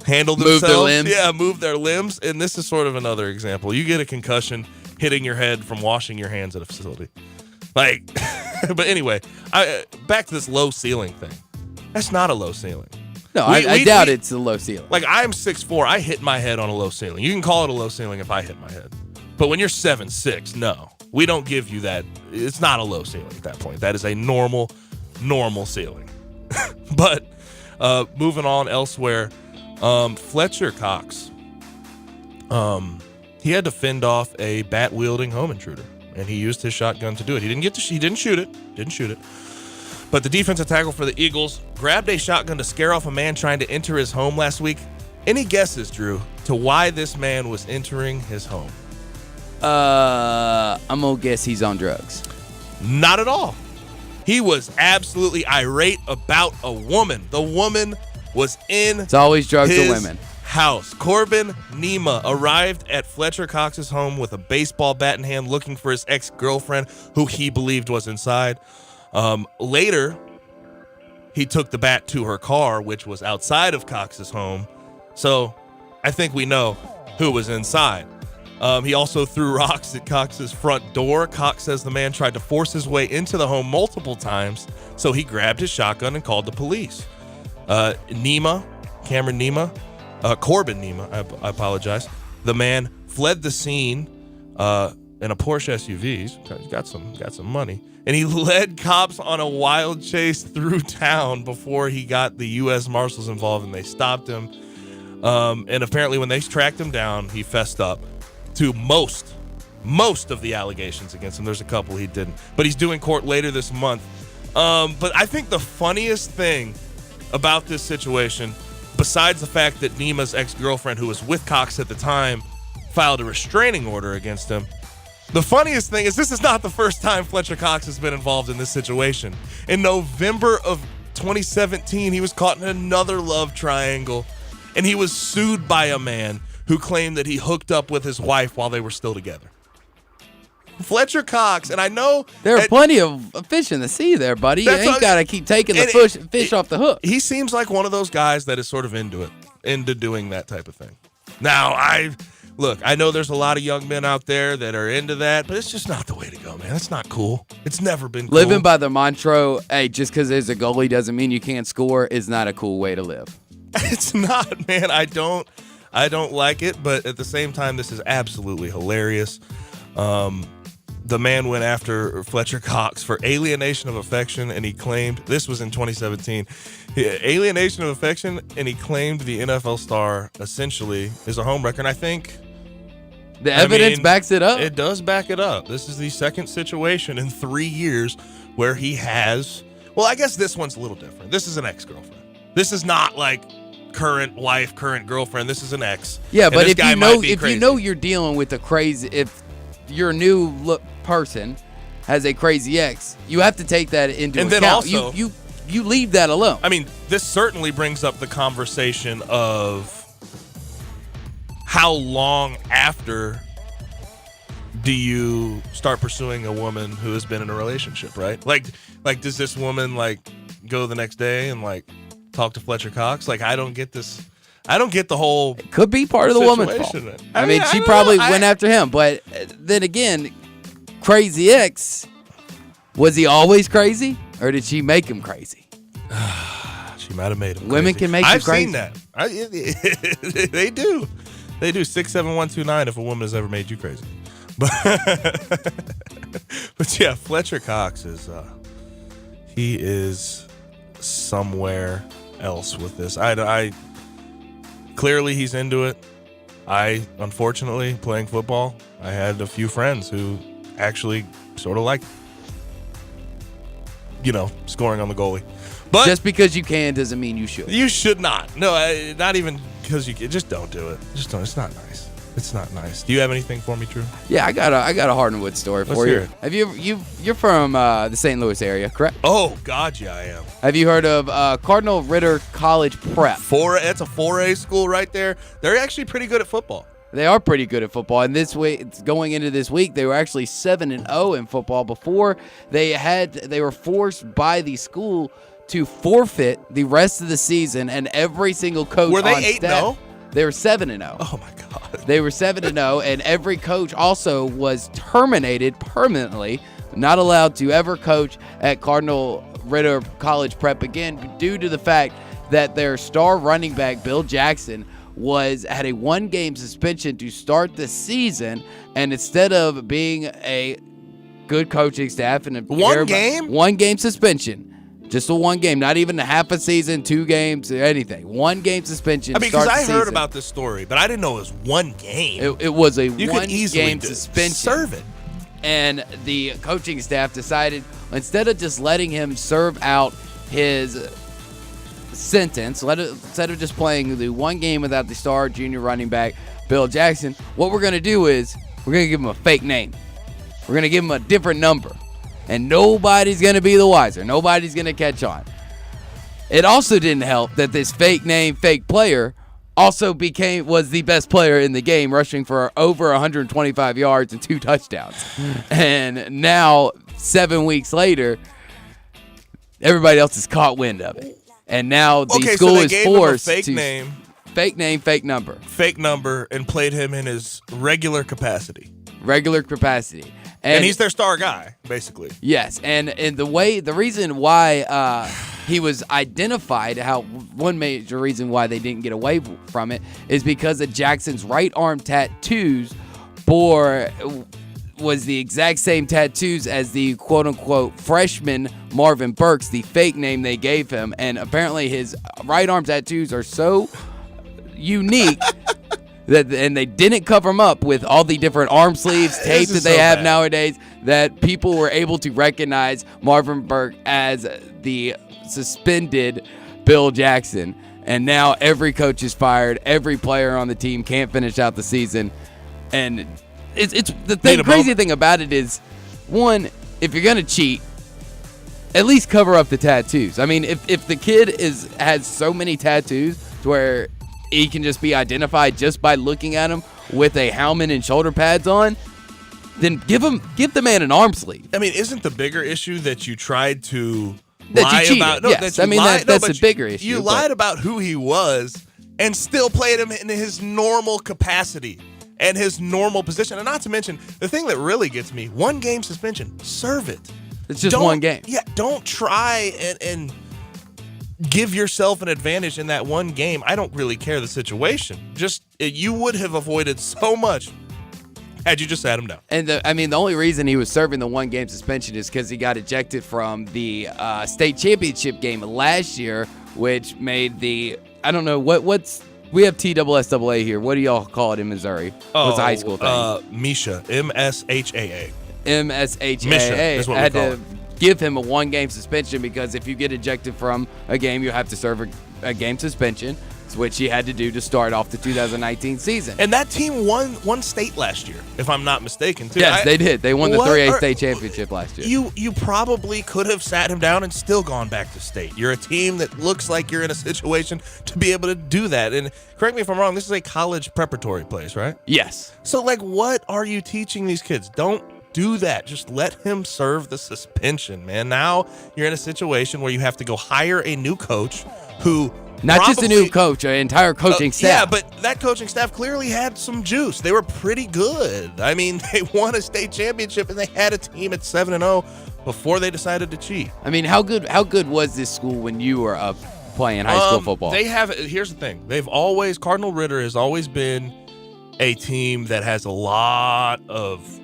[SPEAKER 4] handle themselves.
[SPEAKER 2] Move their limbs.
[SPEAKER 4] Yeah, move their limbs. And this is sort of another example. You get a concussion hitting your head from washing your hands at a facility. Like, but anyway, back to this low ceiling thing. That's not a low ceiling.
[SPEAKER 2] No, I doubt it's a low ceiling.
[SPEAKER 4] Like, I'm 6'4", I hit my head on a low ceiling. You can call it a low ceiling if I hit my head. But when you're 7'6", no. We don't give you that. It's not a low ceiling at that point. That is a normal ceiling. But moving on elsewhere, Fletcher Cox he had to fend off a bat-wielding home intruder, and he used his shotgun to do it. He didn't shoot it. But the defensive tackle for the Eagles grabbed a shotgun to scare off a man trying to enter his home last week. Any guesses, Drew, to why this man was entering his home?
[SPEAKER 2] I'm going to guess he's on drugs.
[SPEAKER 4] Not at all. He was absolutely irate about a woman. The woman was in
[SPEAKER 2] It's always drugs
[SPEAKER 4] his
[SPEAKER 2] or women.
[SPEAKER 4] house. Corbin Nima arrived at Fletcher Cox's home with a baseball bat in hand looking for his ex-girlfriend who he believed was inside. Later, he took the bat to her car, which was outside of Cox's home. So I think we know who was inside. He also threw rocks at Cox's front door. Cox says the man tried to force his way into the home multiple times, so he grabbed his shotgun and called the police. Corbin Nima, I apologize. The man fled the scene in a Porsche SUV. He's got some money. And he led cops on a wild chase through town before he got the U.S. Marshals involved, and they stopped him. And apparently when they tracked him down, he fessed up to most of the allegations against him. There's a couple he didn't. But he's doing court later this month. But I think the funniest thing about this situation, besides the fact that Nima's ex-girlfriend, who was with Cox at the time, filed a restraining order against him, the funniest thing is this is not the first time Fletcher Cox has been involved in this situation. In November of 2017, he was caught in another love triangle, and he was sued by a man who claimed that he hooked up with his wife while they were still together. Fletcher Cox, and I know
[SPEAKER 2] there are plenty of fish in the sea there, buddy. You ain't got to keep taking the fish off the hook.
[SPEAKER 4] He seems like one of those guys that is sort of into doing that type of thing. Now, I know there's a lot of young men out there that are into that, but it's just not the way to go, man. That's not cool. It's never been cool.
[SPEAKER 2] Living by the mantra, hey, just because there's a goalie doesn't mean you can't score, is not a cool way to live.
[SPEAKER 4] It's not, man. I don't like it, but at the same time, this is absolutely hilarious. The man went after Fletcher Cox for alienation of affection, and he claimed, this was in 2017, alienation of affection, and he claimed the NFL star essentially is a homewrecker, and I think
[SPEAKER 2] the evidence backs it up.
[SPEAKER 4] It does back it up. This is the second situation in 3 years where he has, well, I guess this one's a little different. This is an ex-girlfriend. This is not like current wife, current girlfriend. This is an ex.
[SPEAKER 2] Yeah, but if you know you're dealing with a crazy, if your new person has a crazy ex, you have to take that into account. And then also, you leave that alone.
[SPEAKER 4] I mean, this certainly brings up the conversation of how long after do you start pursuing a woman who has been in a relationship, right? Like does this woman go the next day and talk to Fletcher Cox? I don't get this. I don't get the whole.
[SPEAKER 2] It could be part of the woman's fault. I mean, she probably went after him, but then again, crazy ex, was he always crazy, or did she make him crazy?
[SPEAKER 4] She might have made him.
[SPEAKER 2] Women
[SPEAKER 4] crazy.
[SPEAKER 2] can make you crazy.
[SPEAKER 4] I've seen that. They do. 67129 if a woman has ever made you crazy. But yeah, Fletcher Cox he is somewhere else with this. I clearly he's into it. I, unfortunately, playing football, I had a few friends who actually sort of like, scoring on the goalie. But
[SPEAKER 2] just because you can doesn't mean you should.
[SPEAKER 4] You should not. No, not even because you can. Just don't do it. Just don't. It's not nice. It's not nice. Do you have anything for me, Drew?
[SPEAKER 2] Yeah, I got a Hardwood story for you.
[SPEAKER 4] Let's hear
[SPEAKER 2] it. You're from the St. Louis area, correct?
[SPEAKER 4] Oh God, yeah, I am.
[SPEAKER 2] Have you heard of Cardinal Ritter College Prep?
[SPEAKER 4] It's a 4A school right there. They're actually pretty good at football.
[SPEAKER 2] They are pretty good at football, and going into this week, they were actually 7-0 in football. Before they were forced by the school to forfeit the rest of the season, and every single coach
[SPEAKER 4] were they
[SPEAKER 2] on
[SPEAKER 4] 8-0?
[SPEAKER 2] They were 7-0.
[SPEAKER 4] Oh my God!
[SPEAKER 2] They were 7-0, and every coach also was terminated permanently, not allowed to ever coach at Cardinal Ritter College Prep again, due to the fact that their star running back Bill Jackson had a 1-game suspension to start the season, and instead of being a good coaching staff and
[SPEAKER 4] 1 game
[SPEAKER 2] suspension, Just a one game, not even a half a season, 2 games, or anything. 1 game suspension.
[SPEAKER 4] I mean, because I heard
[SPEAKER 2] season.
[SPEAKER 4] about this story, but I didn't know it was 1 game.
[SPEAKER 2] It was a
[SPEAKER 4] you
[SPEAKER 2] 1
[SPEAKER 4] could easily
[SPEAKER 2] game suspension.
[SPEAKER 4] Serve it.
[SPEAKER 2] And the coaching staff decided instead of just letting him serve out his sentence, instead of just playing the 1 game without the star junior running back, Bill Jackson, what we're going to do is we're going to give him a fake name. We're going to give him a different number. And nobody's going to be the wiser. Nobody's going to catch on. It also didn't help that this fake name, fake player also was the best player in the game, rushing for over 125 yards and 2 touchdowns. And now, 7 weeks later, everybody else has caught wind of it. And now the school is forced to fake name, fake number,
[SPEAKER 4] and played him in his regular capacity.
[SPEAKER 2] And
[SPEAKER 4] he's their star guy, basically.
[SPEAKER 2] Yes, and the reason why he was identified, one major reason why they didn't get away from it is because of Jackson's right arm tattoos was the exact same tattoos as the quote-unquote freshman Marvin Burks, the fake name they gave him. And apparently his right arm tattoos are so unique and they didn't cover them up with all the different arm sleeves, tape that they have nowadays, that people were able to recognize Marvin Burke as the suspended Bill Jackson. And now every coach is fired. Every player on the team can't finish out the season. And it's the crazy thing about it is, one, if you're going to cheat, at least cover up the tattoos. I mean, if the kid has so many tattoos to where he can just be identified just by looking at him with a helmet and shoulder pads on, then give the man an arm sleeve.
[SPEAKER 4] I mean, isn't the bigger issue that you tried to
[SPEAKER 2] lie about? No, yes, that's the bigger issue.
[SPEAKER 4] You lied about who he was and still played him in his normal capacity and his normal position. And not to mention, the thing that really gets me, 1 game suspension, serve it.
[SPEAKER 2] It's just 1 game.
[SPEAKER 4] Yeah, don't try and give yourself an advantage in that 1 game. I don't really care the situation. You would have avoided so much had you just sat him down.
[SPEAKER 2] And the only reason he was serving the 1 game suspension is because he got ejected from the state championship game last year, which made I don't know we have TSSAA here. What do y'all call it in Missouri? What's the high school thing?
[SPEAKER 4] MSHAA. MSHAA.
[SPEAKER 2] MSHAA.
[SPEAKER 4] Is what
[SPEAKER 2] I had
[SPEAKER 4] we call
[SPEAKER 2] to
[SPEAKER 4] it.
[SPEAKER 2] give him a 1 game suspension because if you get ejected from a game, you have to serve a game suspension, which he had to do to start off the 2019 season.
[SPEAKER 4] And that team won state last year, if I'm not mistaken, too.
[SPEAKER 2] Yes, they did. They won the 3A state championship last year.
[SPEAKER 4] You probably could have sat him down and still gone back to state. You're a team that looks like you're in a situation to be able to do that. And correct me if I'm wrong, this is a college preparatory place, right?
[SPEAKER 2] Yes.
[SPEAKER 4] So, what are you teaching these kids? Don't do that. Just let him serve the suspension, man. Now you're in a situation where you have to go hire a new coach who
[SPEAKER 2] Not just a new coach, an entire coaching staff.
[SPEAKER 4] Yeah, but that coaching staff clearly had some juice. They were pretty good. I mean, they won a state championship and they had a team at 7-0 before they decided to cheat.
[SPEAKER 2] I mean, how good was this school when you were up playing high school football?
[SPEAKER 4] Here's the thing. Cardinal Ritter has always been a team that has a lot of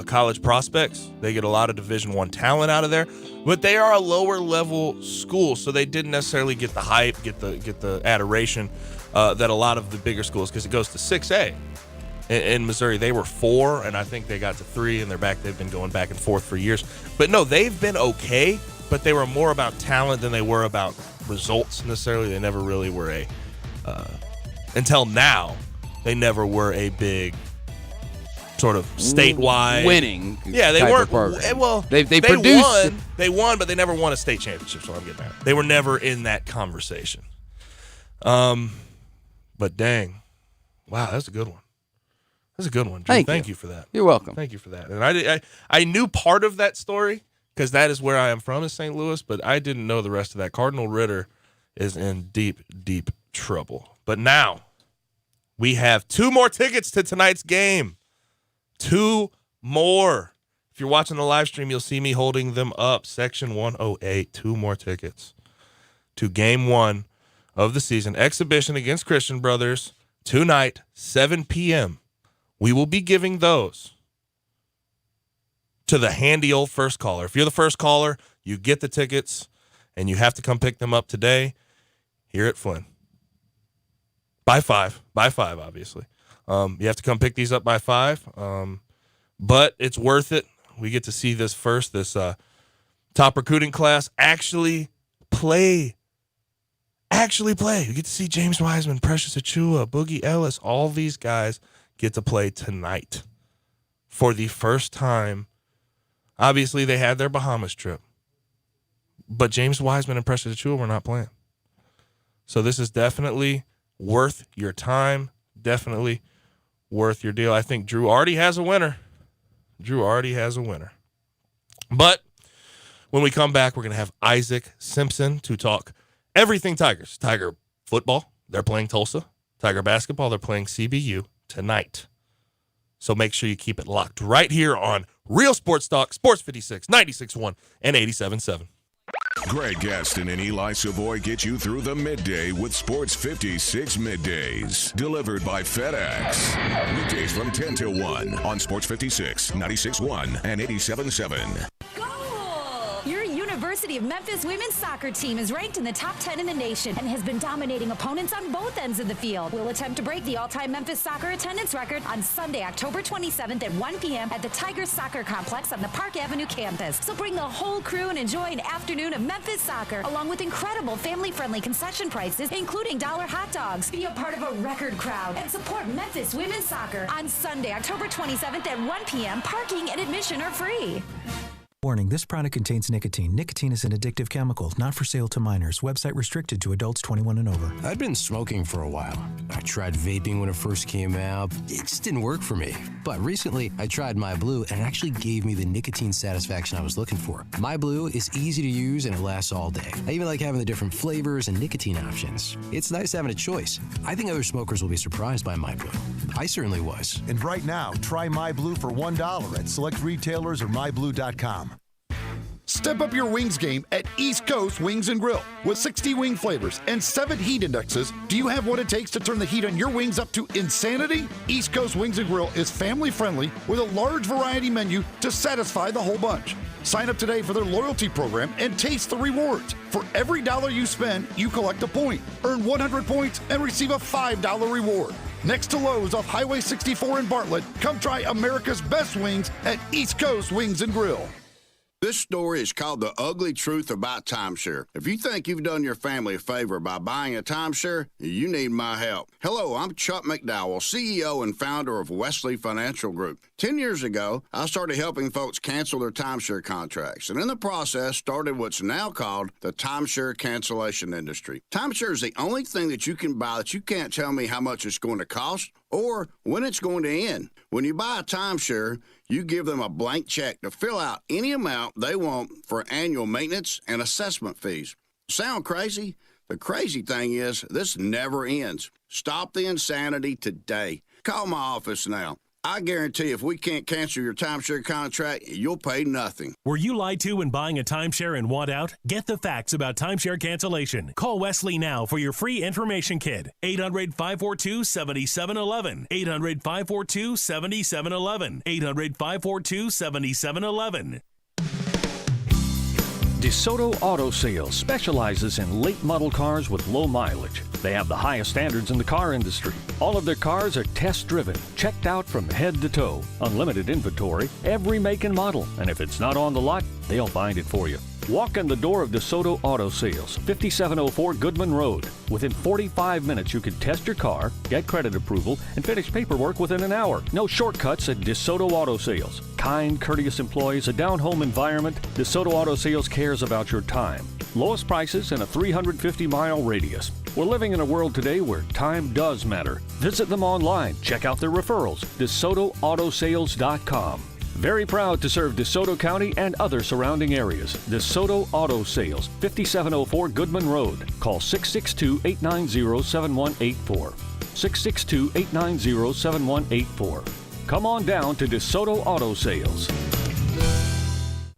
[SPEAKER 4] college prospects. They get a lot of Division I talent out of there, but they are a lower level school, so they didn't necessarily get the hype, get the adoration that a lot of the bigger schools, because it goes to 6A. In Missouri, they were 4, and I think they got to 3, and they've been going back and forth for years. But no, they've been okay, but they were more about talent than they were about results necessarily. They never really were until now, they never were a big sort of statewide
[SPEAKER 2] winning.
[SPEAKER 4] Yeah, they weren't. Well, they
[SPEAKER 2] produced.
[SPEAKER 4] won. They won, but they never won a state championship. So I'm getting at. They were never in that conversation. But dang, wow, that's a good one. That's a good one, Drew. Thank you for that.
[SPEAKER 2] You're welcome.
[SPEAKER 4] Thank you for that. And I knew part of that story because that is where I am from, is St. Louis, but I didn't know the rest of that. Cardinal Ritter is in deep, deep trouble. But now we have 2 more tickets to tonight's game. 2 more. If you're watching the live stream, you'll see me holding them up. Section 108, 2 more tickets to game 1 of the season. Exhibition against Christian Brothers tonight, 7 p.m. We will be giving those to the handy old first caller. If you're the first caller, you get the tickets. and you have to come pick them up today here at Flynn. By 5, obviously. You have to come pick these up by 5, but it's worth it. We get to see this top recruiting class actually play. We get to see James Wiseman, Precious Achiuwa, Boogie Ellis. All these guys get to play tonight for the first time. Obviously, they had their Bahamas trip, but James Wiseman and Precious Achiuwa were not playing. So this is definitely worth your time, definitely worth your deal. I think Drew already has a winner. But when we come back, we're going to have Isaac Simpson to talk everything Tigers. Tiger football, they're playing Tulsa. Tiger basketball, they're playing CBU tonight. So make sure you keep it locked right here on Real Sports Talk, Sports 56, 96.1, and 87.7.
[SPEAKER 1] Greg Gaston and Eli Savoy get you through the midday with Sports 56 Middays. Delivered by FedEx. Weekdays from 10 till 1 on Sports 56, 96.1, and 87.7.
[SPEAKER 10] Your University of Memphis women's soccer team is ranked in the top 10 in the nation and has been dominating opponents on both ends of the field. We'll attempt to break the all-time Memphis soccer attendance record on Sunday, October 27th at 1 p.m. at the Tigers Soccer Complex on the Park Avenue campus. So bring the whole crew and enjoy an afternoon of Memphis soccer, along with incredible family-friendly concession prices, including dollar hot dogs. Be a part of a record crowd and support Memphis women's soccer on Sunday, October 27th at 1 p.m. Parking and admission are free.
[SPEAKER 3] Warning, this product contains nicotine. Nicotine is an addictive chemical, not for sale to minors. Website restricted to adults 21 and over.
[SPEAKER 6] I'd been smoking for a while. I tried vaping when it first came out. It just didn't work for me. But recently, I tried My Blue, and it actually gave me the nicotine satisfaction I was looking for. My Blue is easy to use, and it lasts all day. I even like having the different flavors and nicotine options. It's nice having a choice. I think other smokers will be surprised by My Blue. I certainly was.
[SPEAKER 7] And right now, try My Blue for $1 at select retailers or myblue.com.
[SPEAKER 14] Step up your wings game at East Coast Wings and Grill. With 60 wing flavors and 7 heat indexes, do you have what it takes to turn the heat on your wings up to insanity? East Coast Wings and Grill is family friendly with a large variety menu to satisfy the whole bunch. Sign up today for their loyalty program and taste the rewards. For every dollar you spend, you collect a point. Earn 100 points and receive a $5 reward. Next to Lowe's off Highway 64 in Bartlett, come try America's best wings at East Coast Wings and Grill.
[SPEAKER 15] This story is called The Ugly Truth About Timeshare. If you think you've done your family a favor by buying a timeshare, you need my help. Hello, I'm Chuck McDowell, CEO and founder of Wesley Financial Group. 10 years ago, I started helping folks cancel their timeshare contracts, and in the process started what's now called the timeshare cancellation industry. Timeshare is the only thing that you can buy that you can't tell me how much it's going to cost or when it's going to end. When you buy a timeshare, you give them a blank check to fill out any amount they want for annual maintenance and assessment fees. Sound crazy? The crazy thing is, this never ends. Stop the insanity today. Call my office now. I guarantee if we can't cancel your timeshare contract, you'll pay nothing.
[SPEAKER 16] Were you lied to when buying a timeshare and want out? Get the facts about timeshare cancellation. Call Wesley now for your free information kit. 800-542-7711. 800-542-7711. 800-542-7711.
[SPEAKER 5] DeSoto Auto Sales specializes in late model cars with low mileage. They have the highest standards in the car industry. All of their cars are test-driven, checked out from head to toe. Unlimited inventory, every make and model. And if it's not on the lot, they'll find it for you. Walk in the door of DeSoto Auto Sales, 5704 Goodman Road. Within 45 minutes, you can test your car, get credit approval, and finish paperwork within an hour. No shortcuts at DeSoto Auto Sales. Kind, courteous employees, a down-home environment. DeSoto Auto Sales cares about your time. Lowest prices in a 350-mile radius. We're living in a world today where time does matter. Visit them online. Check out their referrals. DeSotoAutosales.com. Very proud to serve DeSoto County and other surrounding areas. DeSoto Auto Sales, 5704 Goodman Road. Call 662-890-7184. 662-890-7184. Come on down to DeSoto Auto Sales.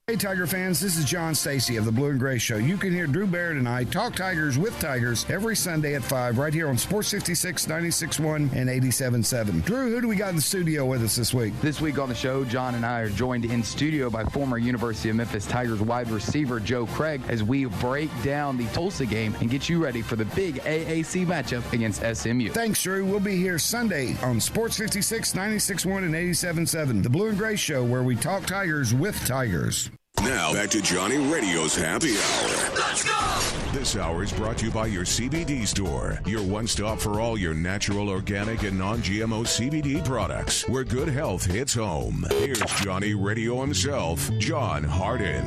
[SPEAKER 17] Hey, Tiger fans, this is John Stacy of the Blue and Gray Show. You can hear Drew Barrett and I talk Tigers with Tigers every Sunday at 5 right here on Sports 56, 96.1, and 87.7. Drew, who do we got in the studio with us this week?
[SPEAKER 18] This week on the show, John and I are joined in studio by former University of Memphis Tigers wide receiver Joe Craig as we break down the Tulsa game and get you ready for the big AAC matchup against SMU.
[SPEAKER 17] Thanks, Drew. We'll be here Sunday on Sports 56, 96.1, and 87.7. The Blue and Gray Show, where we talk Tigers with Tigers.
[SPEAKER 1] Now back to Johnny Radio's Happy Hour. Let's go! This hour is brought to you by your CBD store, your one-stop for all your natural, organic, and non-GMO CBD products, where good health hits home. Here's Johnny Radio himself, John Harden.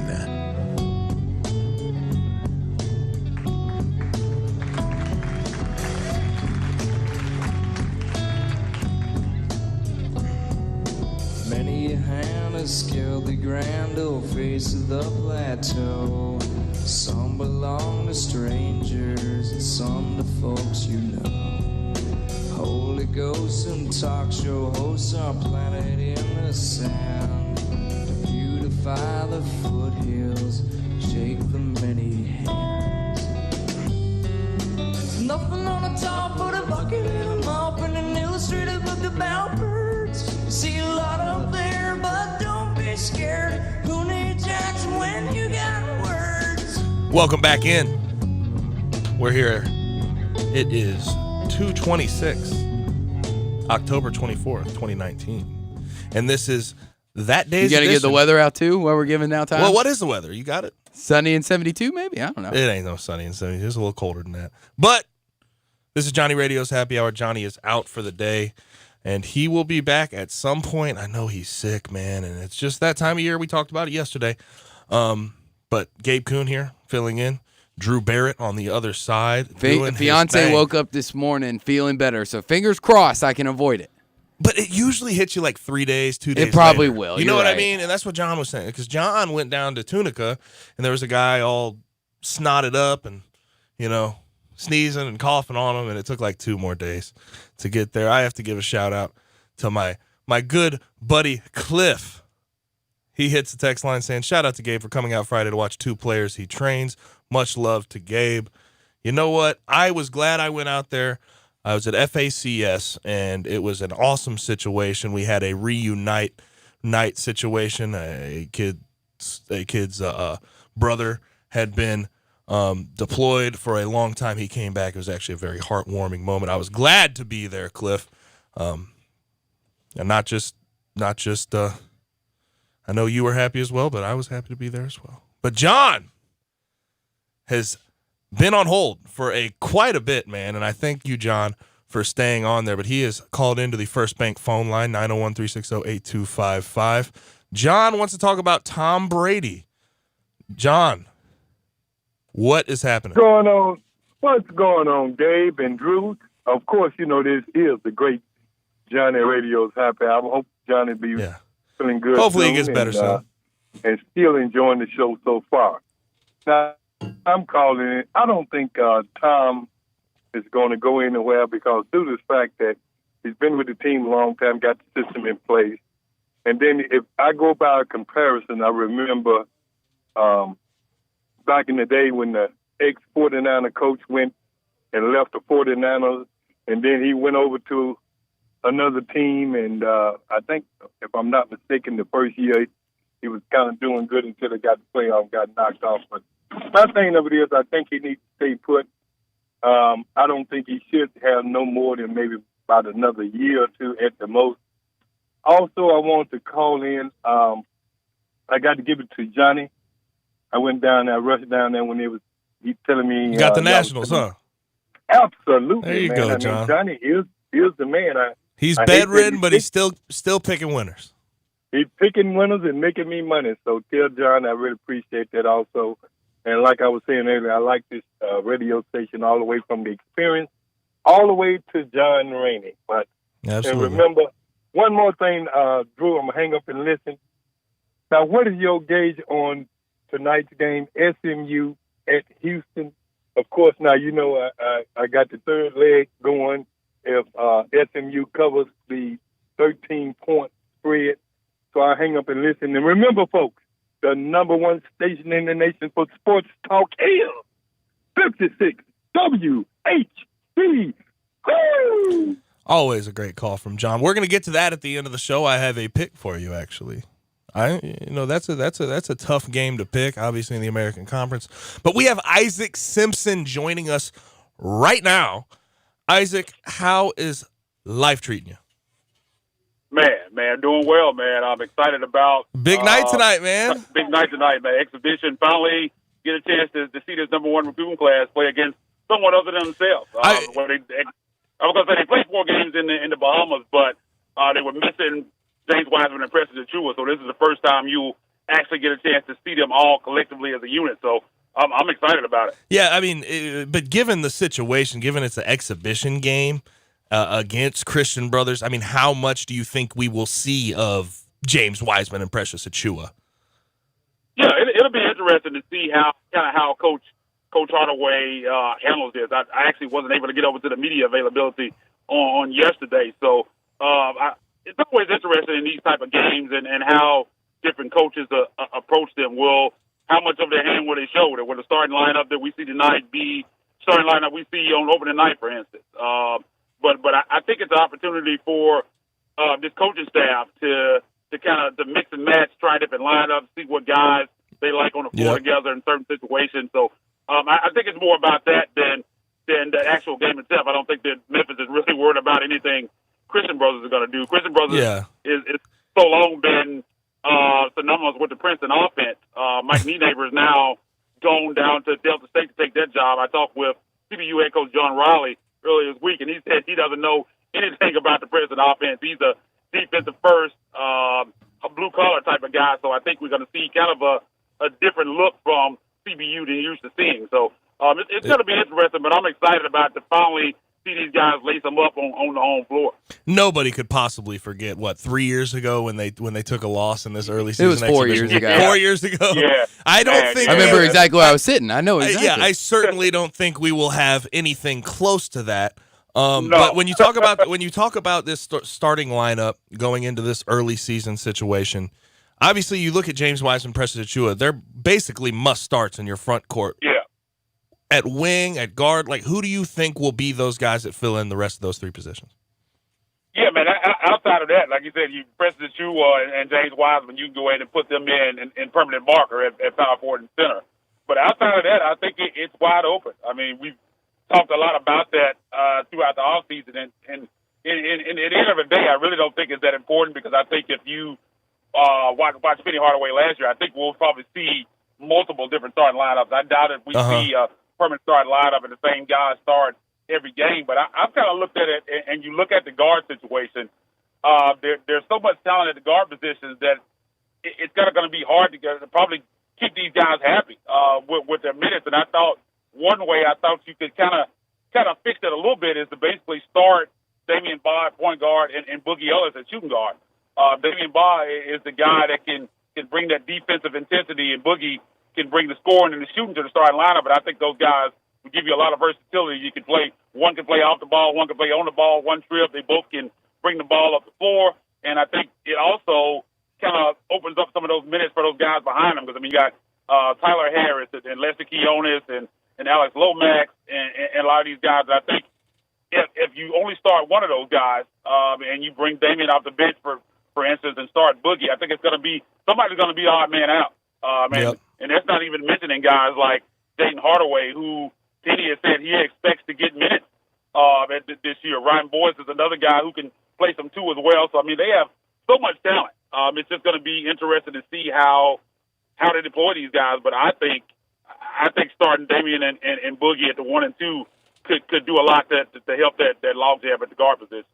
[SPEAKER 19] Many a hand has scaled the grand old face of the plateau. Some belong to strangers and some to folks you know. Holy ghosts and talk show hosts are planted in the sand to beautify the foothills, shake the many hands. There's nothing on the top but a bucket and a mop and an illustrated book about birds. You see a lot up there, but don't be scared. Who needs Jackson when you got words?
[SPEAKER 4] Welcome back in. We're here. It is 2/26, October 24th, 2019. And this is that day's
[SPEAKER 2] You got to get the
[SPEAKER 4] edition.
[SPEAKER 2] weather out too while we're giving now time?
[SPEAKER 4] Well, what is the weather? You got it?
[SPEAKER 2] Sunny and 72 maybe? I don't know.
[SPEAKER 4] It ain't no sunny and 70. It's a little colder than that. But this is Johnny Radio's Happy Hour. Johnny is out for the day, and he will be back at some point. I know he's sick, man, and it's just that time of year. We talked about it yesterday. But Gabe Kuhn here, filling in. Drew Barrett on the other side.
[SPEAKER 2] Fiance woke up this morning feeling better, so fingers crossed I can avoid it.
[SPEAKER 4] But it usually hits you like 3 days, 2 days
[SPEAKER 2] It probably
[SPEAKER 4] later.
[SPEAKER 2] will.
[SPEAKER 4] You know
[SPEAKER 2] You're
[SPEAKER 4] what I
[SPEAKER 2] right.
[SPEAKER 4] mean? And that's what John was saying. Because John went down to Tunica, and there was a guy all snotted up and, sneezing and coughing on him, and it took like 2 more days to get there. I have to give a shout-out to my good buddy Cliff. He hits the text line saying, shout out to Gabe for coming out Friday to watch 2 players he trains. Much love to Gabe. You know what? I was glad I went out there. I was at FACS, and it was an awesome situation. We had a reunite night situation. A kid's brother had been deployed for a long time. He came back. It was actually a very heartwarming moment. I was glad to be there, Cliff. And not just. I know you were happy as well, but I was happy to be there as well. But John has been on hold for quite a bit, man, and I thank you, John, for staying on there. But he has called into the First Bank phone line, 901-360-8255. John wants to talk about Tom Brady. John, what is happening?
[SPEAKER 20] What's going on, Gabe and Drew? Of course, this is the great Johnny Radio's Happy Hour. I hope Johnny be feeling good.
[SPEAKER 4] Hopefully he
[SPEAKER 20] soon
[SPEAKER 4] gets better soon.
[SPEAKER 20] And still enjoying the show so far. Now, I'm calling it. I don't think Tom is going to go anywhere because due to the fact that he's been with the team a long time, got the system in place. And then if I go by a comparison, I remember back in the day when the ex-49er coach went and left the 49ers, and then he went over to another team, and I think, if I'm not mistaken, the first year he was kind of doing good until they got the playoff, got knocked off. But my thing of it is, I think he needs to stay put. I don't think he should have no more than maybe about another year or 2 at the most. Also, I want to call in. I got to give it to Johnny. I went down there, I rushed down there when he's telling me.
[SPEAKER 4] You got the Nationals, huh?
[SPEAKER 20] Absolutely,
[SPEAKER 4] There you
[SPEAKER 20] man.
[SPEAKER 4] go,
[SPEAKER 20] I mean,
[SPEAKER 4] John.
[SPEAKER 20] Johnny is the man.
[SPEAKER 4] He's
[SPEAKER 20] I hate
[SPEAKER 4] bedridden,
[SPEAKER 20] that
[SPEAKER 4] but he's still picking winners.
[SPEAKER 20] He's picking winners and making me money. So tell John I really appreciate that also. And like I was saying earlier, I like this radio station all the way from the experience all the way to John Rainey. But
[SPEAKER 4] Absolutely.
[SPEAKER 20] And remember, one more thing, Drew, I'm going to hang up and listen. Now, what is your gauge on tonight's game, SMU at Houston? Of course, now, I got the third leg going if SMU covers the 13-point spread. So I hang up and listen. And remember, folks, the number one station in the nation for sports talk is 56 WHB. Woo!
[SPEAKER 4] Always a great call from John. We're going to get to that at the end of the show. I have a pick for you, actually. That's a tough game to pick, obviously in the American Conference. But we have Isaac Simpson joining us right now. Isaac, how is life treating you?
[SPEAKER 9] Man, doing well, man. I'm excited about
[SPEAKER 4] big night tonight, man.
[SPEAKER 9] Big night tonight, man. Exhibition. Finally get a chance to see this number one recruiting class play against someone other than themselves. I was going to say they played 4 games in the Bahamas, but they were missing James Wiseman and Preston Achua, so this is the first time you actually get a chance to see them all collectively as a unit. So I'm excited about it.
[SPEAKER 4] Yeah, I mean, but given the situation, given it's an exhibition game against Christian Brothers, I mean, how much do you think we will see of James Wiseman and Precious Achua?
[SPEAKER 9] Yeah, it'll be interesting to see how Coach Hardaway handles this. I actually wasn't able to get over to the media availability on yesterday, so it's always interesting in these type of games and how different coaches approach them. How much of their hand will they show? Will the starting lineup that we see tonight be starting lineup we see on opening night, for instance? But I think it's an opportunity for this coaching staff to kind of mix and match, try different lineups, see what guys they like on the floor together in certain situations. So I think it's more about that than the actual game itself. I don't think that Memphis is really worried about anything Christian Brothers are going to do. Christian Brothers is so long been synonymous with the Princeton offense. Mike Nienaber is now gone down to Delta State to take that job. I talked with CBU head coach John Riley earlier this week, and he said he doesn't know anything about the Princeton offense. He's a defensive first, a blue-collar type of guy, so I think we're going to see kind of a different look from CBU than you're used to seeing. So it's going to be interesting, but I'm excited about to finally see these guys lace them up on the home floor.
[SPEAKER 4] Nobody could possibly forget 3 years ago when they took a loss in this early season.
[SPEAKER 2] It was 4 years ago.
[SPEAKER 4] 4 years ago.
[SPEAKER 9] Yeah,
[SPEAKER 4] I don't think
[SPEAKER 2] I remember exactly where I was sitting. I know exactly.
[SPEAKER 4] I certainly don't think we will have anything close to that. But when you talk about this starting lineup going into this early season situation, obviously you look at James Wiseman, Preston Achua. They're basically must starts in your front court.
[SPEAKER 9] Yeah.
[SPEAKER 4] At wing, at guard, who do you think will be those guys that fill in the rest of those 3 positions?
[SPEAKER 9] Yeah, man, outside of that, like you said, Preston Achua and James Wiseman, you can go ahead and put them in permanent marker at power forward and center. But outside of that, I think it's wide open. I mean, we've talked a lot about that throughout the offseason, and at the end of the day, I really don't think it's that important because I think if you watch Penny Hardaway last year, I think we'll probably see multiple different starting lineups. I doubt if we see permanent starting lineup and the same guys start every game. But I've kind of looked at it, and you look at the guard situation. There's so much talent at the guard positions that it's going to be hard to probably keep these guys happy with their minutes. And I thought one way you could kind of fix it a little bit is to basically start Damian Baugh at point guard and Boogie Ellis at shooting guard. Damian Baugh is the guy that can bring that defensive intensity, and Boogie can bring the scoring and the shooting to the starting lineup. But I think those guys will give you a lot of versatility. One can play off the ball, one can play on the ball, one trip. They both can bring the ball up the floor. And I think it also kind of opens up some of those minutes for those guys behind them. Because, I mean, you got Tyler Harris and Lester Quiones and Alex Lomax and a lot of these guys. And I think if you only start one of those guys and you bring Damian off the bench, for instance, and start Boogie, I think it's going to be somebody's going to be the odd man out. And that's not even mentioning guys like Dayton Hardaway, who Penny has said he expects to get minutes this year. Ryan Boyce is another guy who can play some too as well. So, I mean, they have so much talent. It's just going to be interesting to see how they deploy these guys. But I think starting Damian and Boogie at the 1 and 2 could do a lot to help that logjam at the guard position.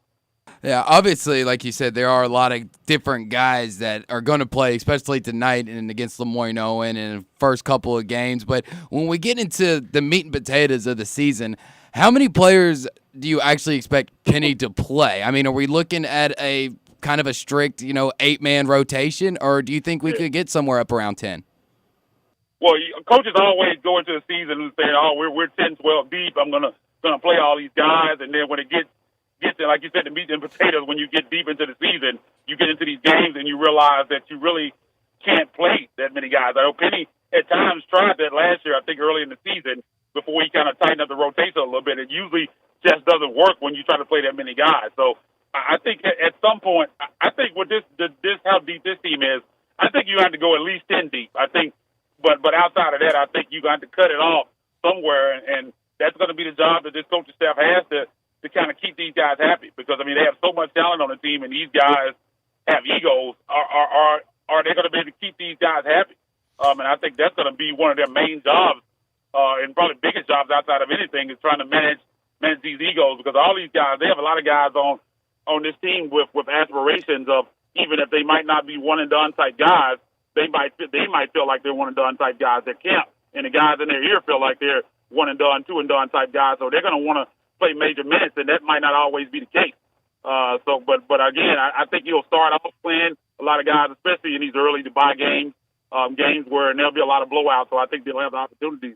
[SPEAKER 2] Yeah, obviously, like you said, there are a lot of different guys that are going to play, especially tonight and against Lemoyne Owen in the first couple of games. But when we get into the meat and potatoes of the season, how many players do you actually expect Penny to play? I mean, are we looking at a kind of a strict, 8-man rotation, or do you think we could get somewhere up around 10?
[SPEAKER 9] Well, coaches always go into the season and say, we're 10, 12 deep. I'm gonna play all these guys. And then when it gets to, like you said, the meat and potatoes, when you get deep into the season, you get into these games and you realize that you really can't play that many guys. I know Penny at times tried that last year, I think early in the season, before he kind of tightened up the rotation a little bit. It usually just doesn't work when you try to play that many guys. So I think at some point, I think with this how deep this team is, I think you have to go at least 10 deep. I think, but outside of that, I think you got to cut it off somewhere, and that's going to be the job that this coaching staff has to kind of keep these guys happy, because I mean they have so much talent on the team, and these guys have egos. Are they going to be able to keep these guys happy? And I think that's going to be one of their main jobs, and probably biggest jobs outside of anything, is trying to manage these egos, because all these guys, they have a lot of guys on this team with aspirations of, even if they might not be one and done type guys, they might feel like they're one and done type guys at camp, and the guys in their ear feel like they're one and done, two and done type guys. So they're going to want to play major minutes, and that might not always be the case. But again, I think you'll start off playing a lot of guys, especially in these early Dubai games, games where there'll be a lot of blowouts. So I think they'll have the opportunity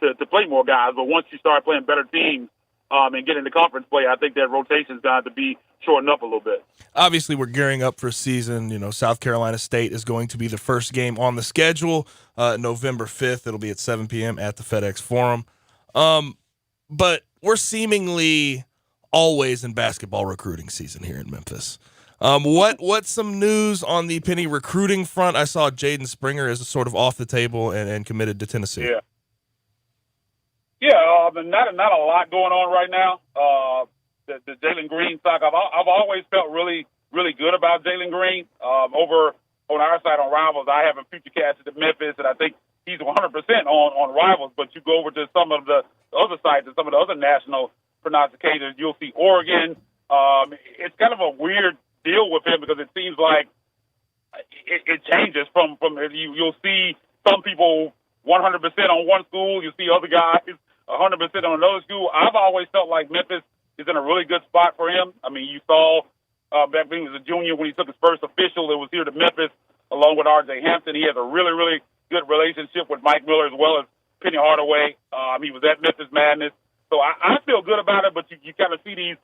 [SPEAKER 9] to play more guys. But once you start playing better teams and get into conference play, I think that rotation's going to be shortened up a little bit.
[SPEAKER 4] Obviously, we're gearing up for a season. You know, South Carolina State is going to be the first game on the schedule, November 5th. It'll be at 7 p.m. at the FedEx Forum. But we're seemingly always in basketball recruiting season here in Memphis. What's some news on the Penny recruiting front? I saw Jaden Springer is sort of off the table and committed to Tennessee.
[SPEAKER 9] Yeah, not a lot going on right now. The Jalen Green stock, I've always felt really, really good about Jalen Green. Over on our side on Rivals, I have a future cast at Memphis, and I think he's 100% on Rivals. But you go over to some of the other sites and some of the other national prognosticators, you'll see Oregon. It's kind of a weird deal with him, because it seems like it changes from you'll see some people 100% on one school, you see other guys 100% on another school. I've always felt like Memphis is in a really good spot for him. I mean, you saw back when he was a junior, when he took his first official, it was here to Memphis along with R.J. Hampton. He has a really, really good relationship with Mike Miller as well as Penny Hardaway. He was at Memphis Madness. So I feel good about it, but you kind of see these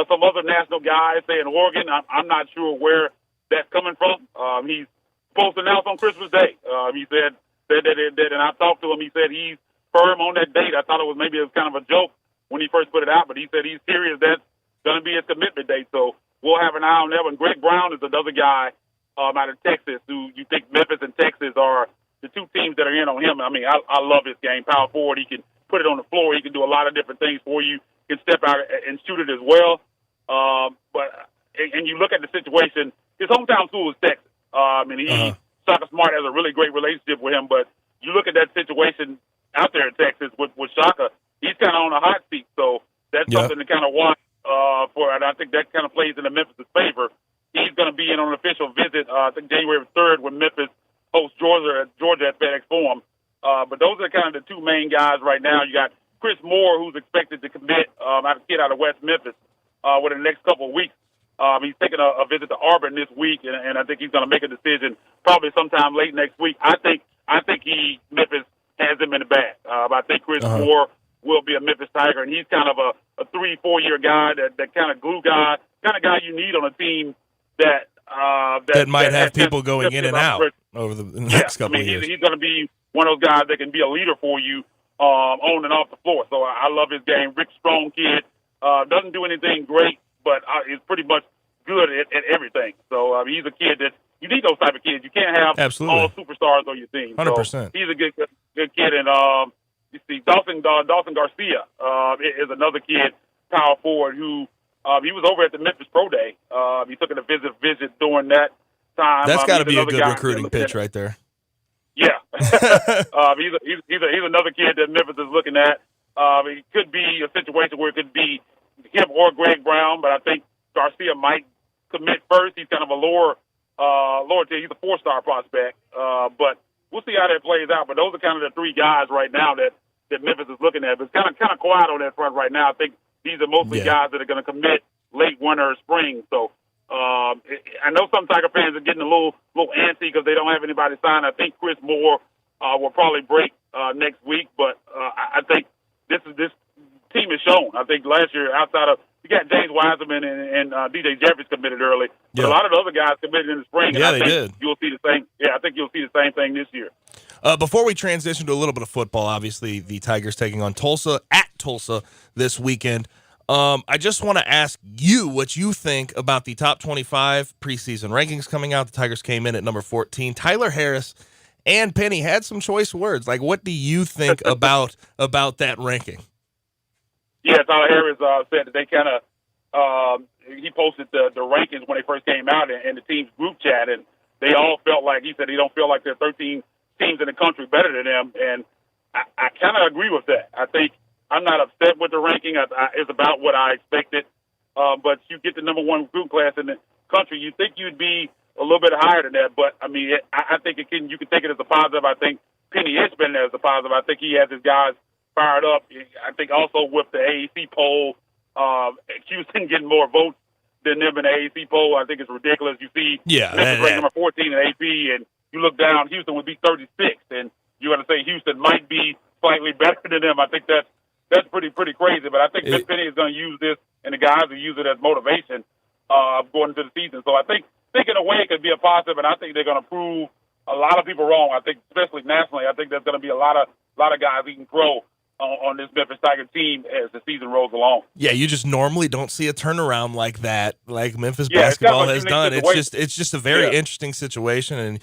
[SPEAKER 9] some other national guys saying Oregon. I'm not sure where that's coming from. He's supposed to announce on Christmas Day. He said that, and I talked to him. He said he's firm on that date. I thought it was kind of a joke when he first put it out, but he said he's serious. That's going to be his commitment date. So we'll have an eye on that one. Greg Brown is another guy out of Texas who you think Memphis and Texas are the two teams that are in on him. I mean, I love his game. Power forward, he can put it on the floor. He can do a lot of different things for you. He can step out and shoot it as well. And you look at the situation, his hometown school is Texas. Shaka Smart has a really great relationship with him, but you look at that situation out there in Texas with Shaka, he's kind of on a hot seat. So that's something to kind of watch for, and I think that kind of plays in the Memphis' favor. He's going to be in on an official visit, I think January 3rd, when Memphis hosts Georgia at FedEx Forum. But those are kind of the two main guys right now. You got Chris Moore, who's expected to commit, out of West Memphis within the next couple of weeks. He's taking a visit to Auburn this week, and I think he's going to make a decision probably sometime late next week. I think Memphis has him in the bag. I think Chris Moore will be a Memphis Tiger, and he's kind of a 3-4 year guy, that kind of glue guy, kind of guy you need on a team that
[SPEAKER 4] might have people going in and out over the next couple of years.
[SPEAKER 9] He's going to be one of those guys that can be a leader for you on and off the floor. So I love his game. Rick Strong kid, doesn't do anything great, but is pretty much good at everything. So he's a kid that you need those type of kids. You can't have all superstars on your team.
[SPEAKER 4] 100%.
[SPEAKER 9] So he's a good kid. And you see Dawson Garcia is another kid, power forward, who he was over at the Memphis Pro Day. He took a visit during that time.
[SPEAKER 4] That's got to be a good recruiting pitch right there.
[SPEAKER 9] Yeah. He's another kid that Memphis is looking at. It could be a situation where it could be him or Greg Brown, but I think Garcia might commit first. He's kind of a lower tier. He's a 4-star prospect. But we'll see how that plays out. But those are kind of the three guys right now that Memphis is looking at. But it's kind of quiet on that front right now. I think these are mostly guys that are going to commit late winter or spring. So I know some Tiger fans are getting a little antsy because they don't have anybody signed. I think Chris Moore will probably break next week. But I think this team is shown. I think last year, outside of you got James Wiseman and DJ Jeffries committed early. But
[SPEAKER 4] Yeah.
[SPEAKER 9] a lot of the other guys committed in the spring.
[SPEAKER 4] Yeah,
[SPEAKER 9] and I
[SPEAKER 4] they
[SPEAKER 9] think
[SPEAKER 4] did.
[SPEAKER 9] You'll see the same. Yeah, I think you'll see the same thing this year.
[SPEAKER 4] Before we transition to a little bit of football, obviously the Tigers taking on Tulsa at Tulsa this weekend. I just want to ask you what you think about the top 25 preseason rankings coming out. The Tigers came in at number 14. Tyler Harris and Penny had some choice words. Like, what do you think about that ranking?
[SPEAKER 9] Yeah, Tyler Harris said that they kind of he posted the rankings when they first came out in the team's group chat, and they all felt like, he said he don't feel like there are 13 teams in the country better than them, and I kind of agree with that. I think I'm not upset with the ranking. It's about what I expected, but you get the number one group class in the country, you think you'd be a little bit higher than that, but I mean, I think you can take it as a positive. I think Penny has been there as a positive. I think he has his guys fired up. I think also with the AAC poll, Houston getting more votes than them in the AAC poll, I think it's ridiculous. You see, Memphis ranked number 14 in AP, and you look down, Houston would be 36th, and you're going to say Houston might be slightly better than them. I think that's pretty crazy, but I think Miss Penny is going to use this, and the guys will use it as motivation going into the season. So I think in a way it could be a positive, and I think they're going to prove a lot of people wrong. I think, especially nationally, I think there's going to be a lot of guys eating crow on this Memphis Tiger team as the season rolls along.
[SPEAKER 4] Yeah, you just normally don't see a turnaround like that, like Memphis basketball has done. It's just a very interesting situation, and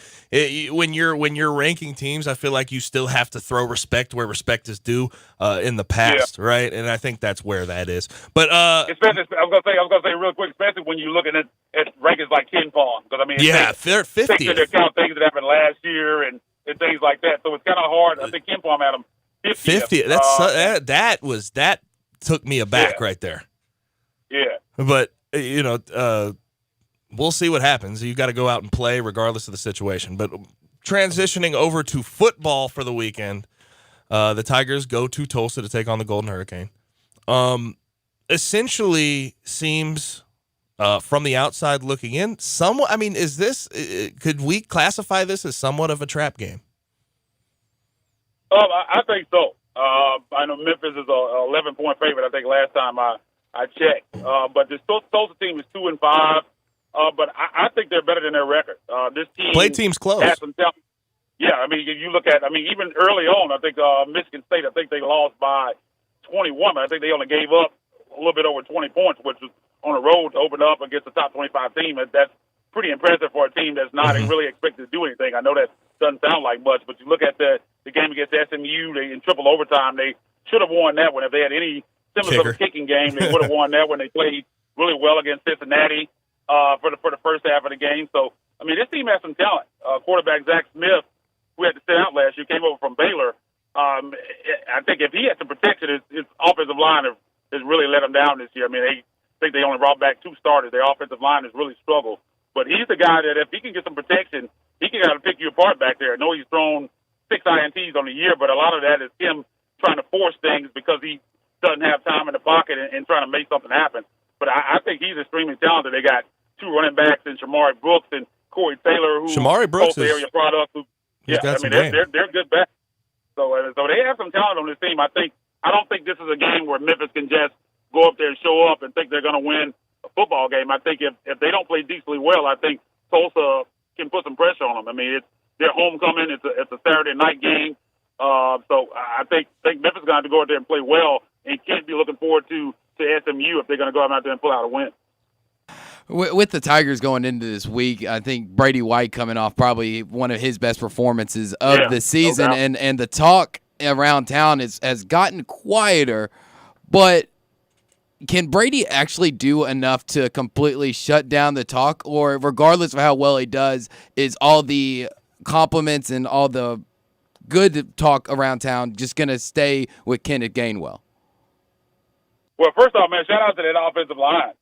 [SPEAKER 4] when you're ranking teams, I feel like you still have to throw respect where respect is due in the past, right? And I think that's where that is. But
[SPEAKER 9] especially, I was gonna say real quick, especially when you're looking at rankings like Ken Palm, because I mean,
[SPEAKER 4] they're 50th.
[SPEAKER 9] Take into account things that happened last year and things like that. So it's kind of hard. I think Ken Palm had them
[SPEAKER 4] 50. That took me aback right there.
[SPEAKER 9] Yeah.
[SPEAKER 4] But we'll see what happens. You got to go out and play regardless of the situation. But transitioning over to football for the weekend, the Tigers go to Tulsa to take on the Golden Hurricane. Essentially seems from the outside looking in, somewhat. I mean, could we classify this as somewhat of a trap game?
[SPEAKER 9] I think so. I know Memphis is a 11-point favorite. I think last time I checked. But this Tulsa team is 2-5. But I think they're better than their record. This team
[SPEAKER 4] play teams close.
[SPEAKER 9] Has some talent. Yeah, I mean, you look at, even early on, I think Michigan State, I think they lost by 21. But I think they only gave up a little bit over 20 points, which was on the road to open up against the top 25 team. That's pretty impressive for a team that's not really expected to do anything. I know that doesn't sound like much, but you look at the game against SMU, in triple overtime, they should have won that one. If they had any semblance of a kicking game, they would have won that one. They played really well against Cincinnati for the first half of the game. So, I mean, this team has some talent. Quarterback Zach Smith, who had to sit out last year, came over from Baylor. I think if he had some protection, his offensive line has really let him down this year. I mean, I think they only brought back 2 starters. Their offensive line has really struggled. But he's the guy that if he can get some protection, he can kind of pick you apart back there. I know he's thrown 6 INTs on the year, but a lot of that is him trying to force things because he doesn't have time in the pocket and trying to make something happen. But I think he's extremely talented. They got 2 running backs in Shamari Brooks and Corey Taylor, who
[SPEAKER 4] Shamari Brooks
[SPEAKER 9] both area product. They're good backs. So they have some talent on this team. I don't think this is a game where Memphis can just go up there and show up and think they're going to win a football game. I think if they don't play decently well, I think Tulsa can put some pressure on them. I mean, it's their homecoming. It's a Saturday night game. So I think Memphis is going to have to go out there and play well and can't be looking forward to SMU if they're going to go out there and pull out a win.
[SPEAKER 2] With the Tigers going into this week, I think Brady White coming off probably one of his best performances of the season,
[SPEAKER 9] no doubt.
[SPEAKER 2] and the talk around town has gotten quieter, but can Brady actually do enough to completely shut down the talk, or regardless of how well he does, is all the compliments and all the good talk around town just going to stay with Kenneth Gainwell?
[SPEAKER 9] Well, first off, man, shout out to that offensive line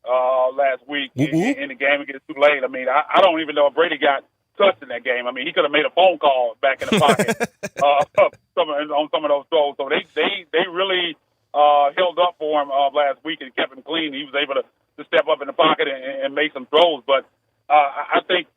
[SPEAKER 9] last week in the game against Tulane. I mean, I don't even know if Brady got touched in that game. I mean, he could have made a phone call back in the pocket on some of those throws. So they really held up for him last week and kept him clean. He was able to step up in the pocket and make some throws. But I think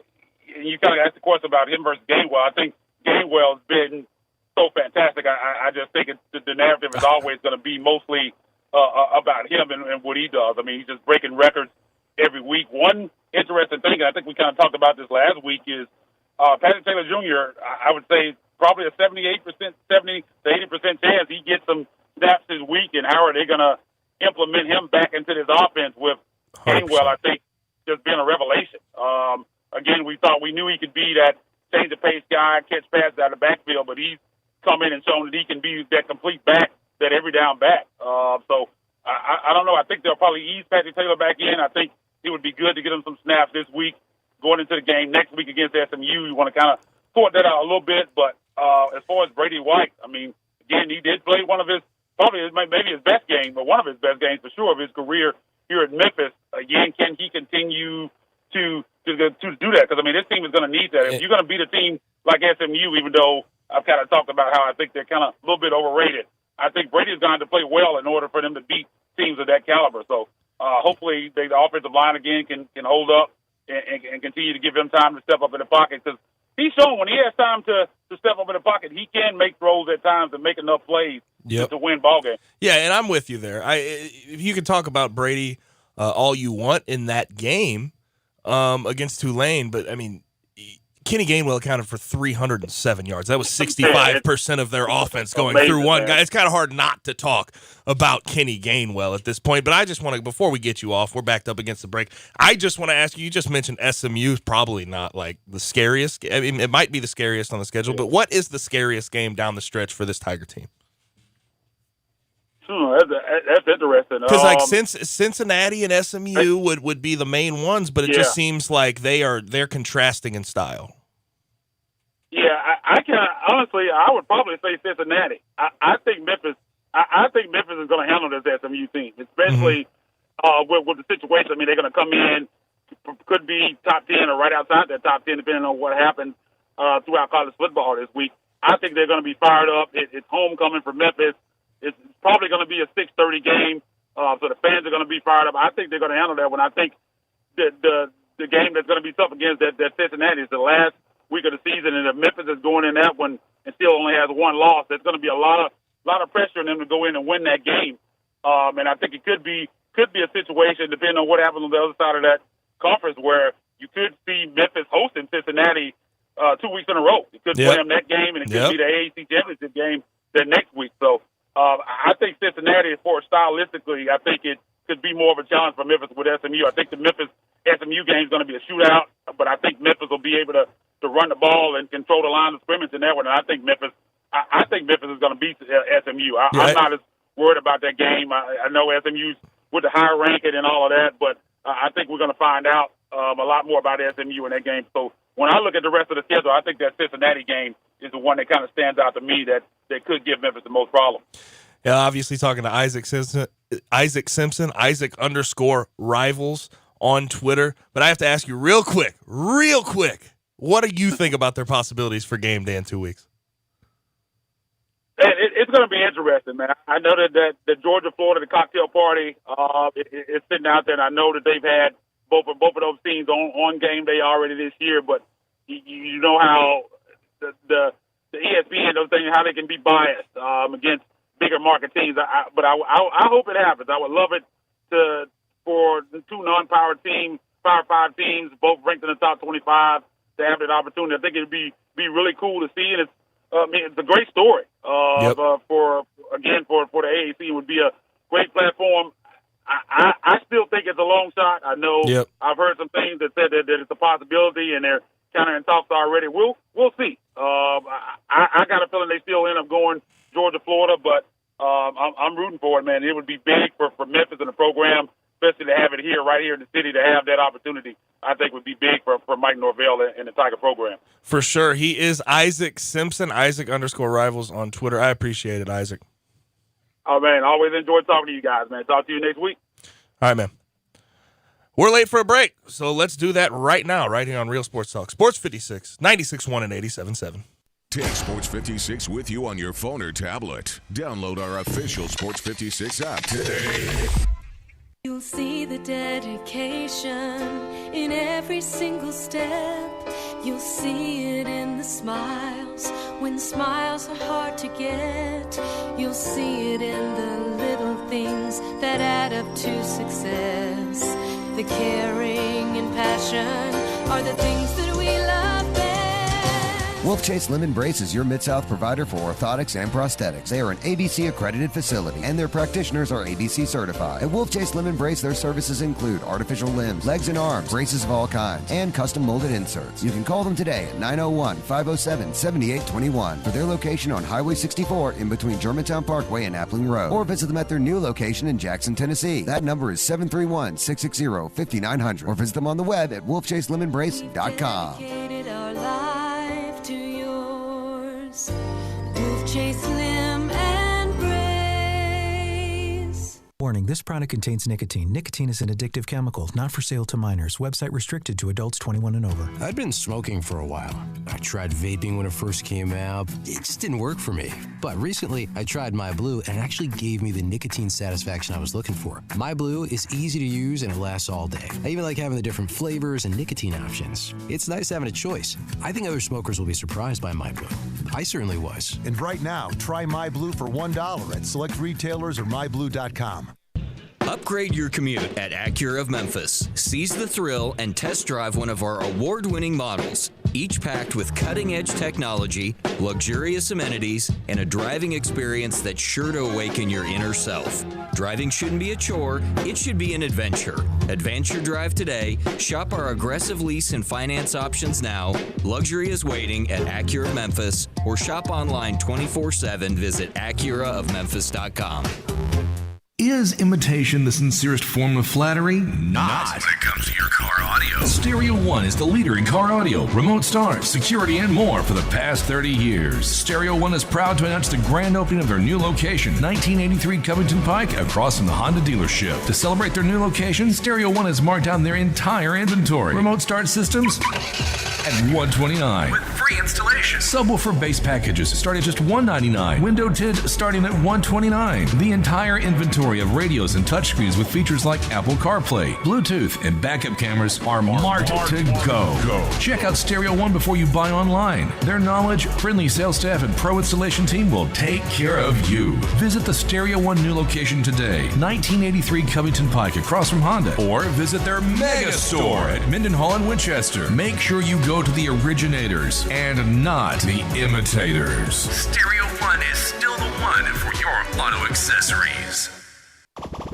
[SPEAKER 9] you kind of asked the question about him versus Gainwell. I think Gainwell's been so fantastic. I just think the narrative is always going to be mostly about him and what he does. I mean, he's just breaking records every week. One interesting thing, and I think we kind of talked about this last week, is Patrick Taylor Jr., I would say probably a 70 to 80% chance he gets some snaps this week, and how are they going to implement him back into this offense with Gainwell, I think, just being a revelation. Again, we knew he could be that change of pace guy, catch passes out of the backfield, but he's come in and shown that he can be that complete back, that every down back. So I don't know. I think they'll probably ease Patrick Taylor back in. I think it would be good to get him some snaps this week going into the game next week against SMU. You want to kind of sort that out a little bit. But as far as Brady White, I mean, again, he did play one of his, maybe his best game, but one of his best games for sure of his career here at Memphis. Again, can he continue to do that? Because, I mean, this team is going to need that. If you're going to beat a team like SMU, even though I've kind of talked about how I think they're kind of a little bit overrated, I think Brady's going to play well in order for them to beat teams of that caliber. So hopefully the offensive line again can hold up and continue to give him time to step up in the pocket, because he's shown when he has time to step up in the pocket, he can make throws at times and make enough plays to win ball games.
[SPEAKER 4] Yeah, and I'm with you there. If you can talk about Brady all you want in that game against Tulane, but I mean, Kenny Gainwell accounted for 307 yards. That was 65% of their offense going through one guy. It's kind of hard not to talk about Kenny Gainwell at this point. But I just want to, before we get you off, we're backed up against the break. I just want to ask you just mentioned SMU is probably not like the scariest. I mean, it might be the scariest on the schedule, but what is the scariest game down the stretch for this Tiger team?
[SPEAKER 9] That's interesting.
[SPEAKER 4] Because like Cincinnati and SMU would be the main ones, but it just seems like they're contrasting in style.
[SPEAKER 9] Yeah, I can honestly, I would probably say Cincinnati. I think Memphis. I think Memphis is going to handle this SMU team, especially with the situation. I mean, they're going to come in, could be top 10 or right outside that top 10, depending on what happens throughout college football this week. I think they're going to be fired up. It's homecoming for Memphis. It's probably going to be a 6:30 game, so the fans are going to be fired up. I think they're going to handle that one. I think the game that's going to be tough against that Cincinnati is the last week of the season, and if Memphis is going in that one and still only has one loss, there's going to be a lot of pressure on them to go in and win that game. And I think it could be a situation, depending on what happens on the other side of that conference, where you could see Memphis hosting Cincinnati 2 weeks in a row. It could play them that game, and it could be the AAC championship game the next week. So I think Cincinnati, stylistically, I think it could be more of a challenge for Memphis with SMU. I think the Memphis-SMU game is going to be a shootout, but I think Memphis will be able to run the ball and control the line of scrimmage in that one. And I think Memphis is going to beat SMU. I'm not as worried about that game. I know SMU's with the higher ranking and all of that, but I think we're going to find out a lot more about SMU in that game. So when I look at the rest of the schedule, I think that Cincinnati game is the one that kind of stands out to me that could give Memphis the most problem.
[SPEAKER 4] Yeah, obviously talking to Isaac Simpson, Isaac_rivals on Twitter. But I have to ask you real quick, what do you think about their possibilities for game day in 2 weeks?
[SPEAKER 9] It's going to be interesting, man. I know that the Georgia-Florida, the cocktail party, is sitting out there, and I know that they've had both of those teams on game day already this year, but you know how the ESPN, those things, how they can be biased against bigger market teams. But I hope it happens. I would love it for the two non-power teams, Power 5 teams, both ranked in the top 25, to have that opportunity. I think it would be really cool to see, and it's a great story for the AAC. It would be a great platform. I still think it's a long shot. I know I've heard some things that said that it's a possibility, and they're kind of in talks already. We'll see. I got a feeling they still end up going Georgia, Florida, but I'm rooting for it, man. It would be big for Memphis and the program, especially to have it right here in the city, to have that opportunity. I think would be big for Mike Norvell and the Tiger program. For
[SPEAKER 4] sure. He is Isaac Simpson, Isaac_rivals on Twitter. I appreciate it, Isaac.
[SPEAKER 9] Oh, man, always enjoy talking to you guys, man. Talk to you next week.
[SPEAKER 4] All right, man. We're late for a break, so let's do that right now, right here on Real Sports Talk. Sports 56, 96.1 and 87.7.
[SPEAKER 1] Take Sports 56 with you on your phone or tablet. Download our official Sports 56 app today.
[SPEAKER 8] You'll see the dedication in every single step. You'll see it in the smiles, when smiles are hard to get. You'll see it in the little things that add up to success. The caring and passion are the things that we love best.
[SPEAKER 11] Wolf Chase Lemon Brace is your Mid-South provider for orthotics and prosthetics. They are an ABC-accredited facility, and their practitioners are ABC certified. At Wolf Chase Lemon Brace, their services include artificial limbs, legs and arms, braces of all kinds, and custom molded inserts. You can call them today at 901-507-7821 for their location on Highway 64 in between Germantown Parkway and Appling Road, or visit them at their new location in Jackson, Tennessee. That number is 731-660-5900, or visit them on the web at wolfchaselemonbrace.com.
[SPEAKER 8] Dedicated our life to yours. Wolf Chase Limb and Brace.
[SPEAKER 3] Warning, this product contains nicotine. Nicotine is an addictive chemical, not for sale to minors. Website restricted to adults 21 and over.
[SPEAKER 6] I'd been smoking for a while. I tried vaping when it first came out. It just didn't work for me. But recently, I tried My Blue, and it actually gave me the nicotine satisfaction I was looking for. My Blue is easy to use, and it lasts all day. I even like having the different flavors and nicotine options. It's nice having a choice. I think other smokers will be surprised by My Blue. I certainly was.
[SPEAKER 7] And right now, try My Blue for $1 at select retailers or myblue.com.
[SPEAKER 12] Upgrade your commute at Acura of Memphis. Seize the thrill and test drive one of our award-winning models, each packed with cutting-edge technology, luxurious amenities, and a driving experience that's sure to awaken your inner self. Driving shouldn't be a chore, it should be an adventure. Advance your drive today. Shop our aggressive lease and finance options now. Luxury is waiting at Acura of Memphis, or shop online 24/7. Visit AcuraofMemphis.com.
[SPEAKER 21] Is imitation the sincerest form of flattery? Not when it comes to your car audio. Stereo One is the leader in car audio, remote start, security, and more for the past 30 years. Stereo One is proud to announce the grand opening of their new location, 1983 Covington Pike, across from the Honda dealership. To celebrate their new location, Stereo One has marked down their entire inventory. Remote start systems at $129 with free installation. Subwoofer base packages start at just $199. Window tint starting at $129. The entire inventory of radios and touchscreens with features like Apple CarPlay, Bluetooth, and backup cameras are marked to go. Check out Stereo One before you buy online. Their knowledge, friendly sales staff, and pro installation team will take care of you. Visit the Stereo One new location today, 1983 Covington Pike, across from Honda, or visit their mega store at Mendenhall and Winchester. Make sure you go to the originators and not the imitators. Stereo One is still the one for your auto accessories.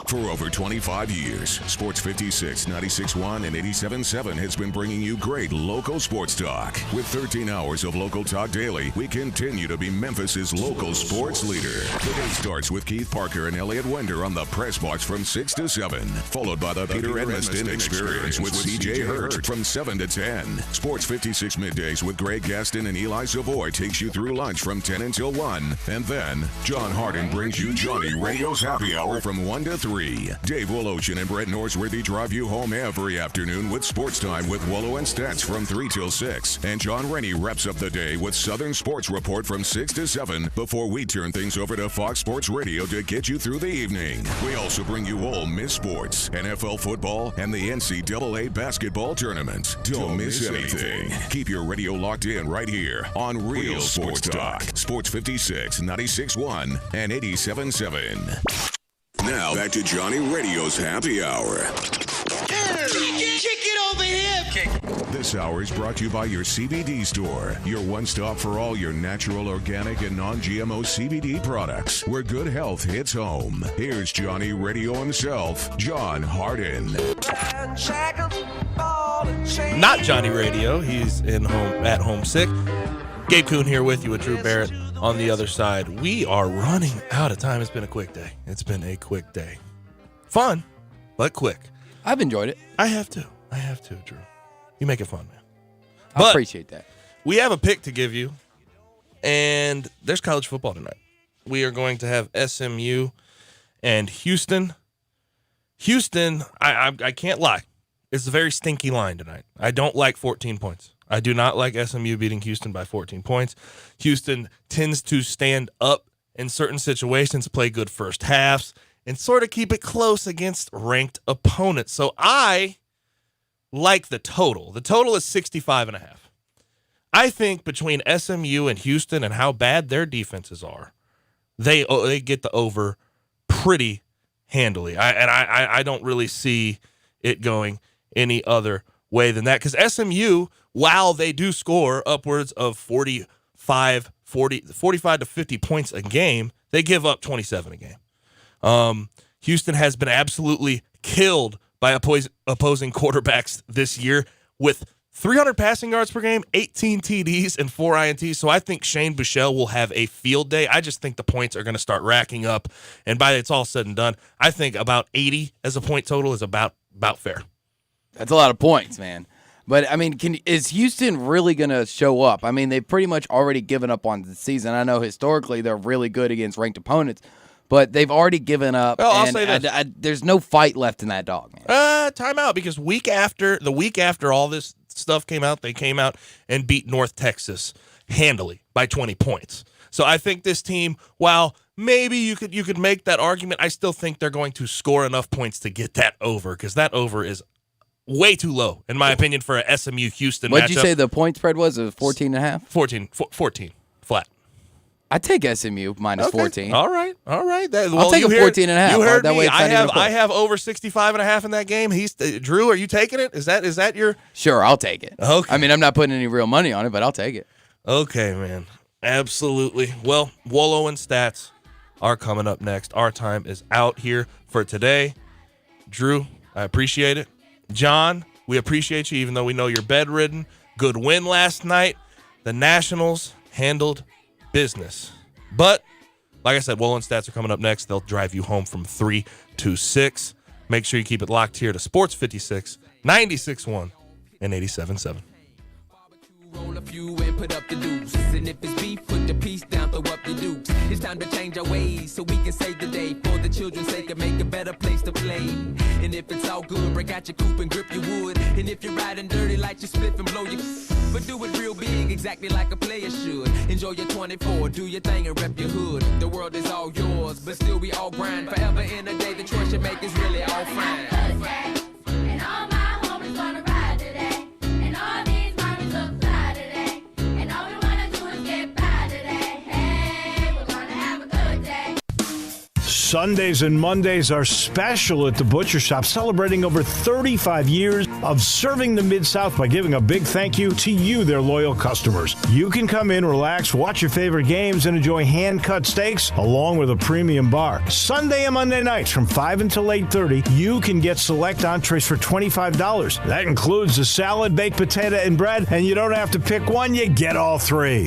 [SPEAKER 1] For over 25 years, Sports 56, 96.1, and 87.7 has been bringing you great local sports talk. With 13 hours of local talk daily, we continue to be Memphis's local sports leader. The day starts with Keith Parker and Elliot Wender on the Press Box from 6 to 7, followed by the Peter Edmiston Experience with CJ Hurt from 7 to 10. Sports 56 middays with Greg Gaston and Eli Savoy takes you through lunch from 10 until 1, and then John Harden brings you Johnny Radio's Happy Hour from 1 to 3. Dave Woloshin and Brett Norsworthy drive you home every afternoon with Sports Time with Wolo and Stats from 3 till 6. And John Rennie wraps up the day with Southern Sports Report from 6 to 7 before we turn things over to Fox Sports Radio to get you through the evening. We also bring you Ole Miss sports, NFL football, and the NCAA basketball tournament. Don't miss anything. Keep your radio locked in right here on Real Sports Talk. Sports 56, 96.1, and 87.7. Now back to Johnny Radio's Happy Hour.
[SPEAKER 22] Kick it over here.
[SPEAKER 1] This hour is brought to you by your CBD store, your one-stop for all your natural, organic, and non-GMO CBD products, where good health hits home. Here's Johnny Radio himself, John Harden.
[SPEAKER 4] Not Johnny Radio. He's at home sick. Gabe Kuhn here with you with Drew Barrett on the other side. We are running out of time. It's been a quick day. Fun, but quick.
[SPEAKER 2] I've enjoyed it.
[SPEAKER 4] I have to, Drew. You make it fun, man.
[SPEAKER 2] I appreciate that.
[SPEAKER 4] We have a pick to give you, and there's college football tonight. We are going to have SMU and Houston. Houston, I can't lie. It's a very stinky line tonight. I don't like 14 points. I do not like SMU beating Houston by 14 points. Houston tends to stand up in certain situations, play good first halves, and sort of keep it close against ranked opponents. So I like the total. The total is 65.5. I think between SMU and Houston and how bad their defenses are, they get the over pretty handily. I don't really see it going any other way than that, because SMU, while they do score upwards of 45 to 50 points a game, they give up 27 a game. Houston has been absolutely killed by opposing quarterbacks this year with 300 passing yards per game, 18 TDs, and 4 INTs. So I think Shane Buechele will have a field day. I just think the points are going to start racking up. And by it's all said and done, I think about 80 as a point total is about fair.
[SPEAKER 2] That's a lot of points, man. But, I mean, is Houston really going to show up? I mean, they've pretty much already given up on the season. I know historically they're really good against ranked opponents, but they've already given up.
[SPEAKER 4] Well, I'll
[SPEAKER 2] and
[SPEAKER 4] say this.
[SPEAKER 2] There's no fight left in that dog, man.
[SPEAKER 4] Time out, because the week after all this stuff came out, they came out and beat North Texas handily by 20 points. So I think this team, while maybe you could make that argument, I still think they're going to score enough points to get that over, because that over is way too low, in my opinion, for a SMU-Houston matchup.
[SPEAKER 2] What did you say the point spread was? It was 14.5?
[SPEAKER 4] 14 flat.
[SPEAKER 2] I take SMU minus 14.
[SPEAKER 4] All right.
[SPEAKER 2] I'll take a 14.5.
[SPEAKER 4] You heard
[SPEAKER 2] that
[SPEAKER 4] me.
[SPEAKER 2] way
[SPEAKER 4] I have over 65.5 in that game. Drew, are you taking it? Is that your?
[SPEAKER 2] Sure, I'll take it.
[SPEAKER 4] Okay.
[SPEAKER 2] I mean, I'm not putting any real money on it, but I'll take it.
[SPEAKER 4] Okay, man. Absolutely. Well, Wolo and Stats are coming up next. Our time is out here for today. Drew, I appreciate it. John, we appreciate you, even though we know you're bedridden. Good win last night. The Nationals handled business. But, like I said, Wolo and Stats are coming up next. They'll drive you home from 3 to 6. Make sure you keep it locked here to Sports 56, 96.1, and 87.7.
[SPEAKER 10] Roll a few and put up the deuce. And if it's beef, put the piece down, throw up the dukes. It's time to change our ways so we can save the day. For the children's sake and make a better place to play. And if it's all good, break out your coupe and grip your wood. And if you're riding dirty, light your spliff and blow your... But do it real big, exactly like a player should. Enjoy your 24, do your thing and rep your hood. The world is all yours, but still we all grind. Forever in a day, the choice you make is really all fine.
[SPEAKER 8] And all my homies gonna ride today. And all these mommies look fly today. And all we wanna do is get by today. Hey, we're gonna have a good day.
[SPEAKER 13] Sundays and Mondays are special at the Butcher Shop, celebrating over 35 years of serving the Mid-South by giving a big thank you to you, their loyal customers. You can come in, relax, watch your favorite games, and enjoy hand-cut steaks along with a premium bar. Sunday and Monday nights from 5 until 8:30, you can get select entrees for $25. That includes a salad, baked potato, and bread, and you don't have to pick one, you get all three.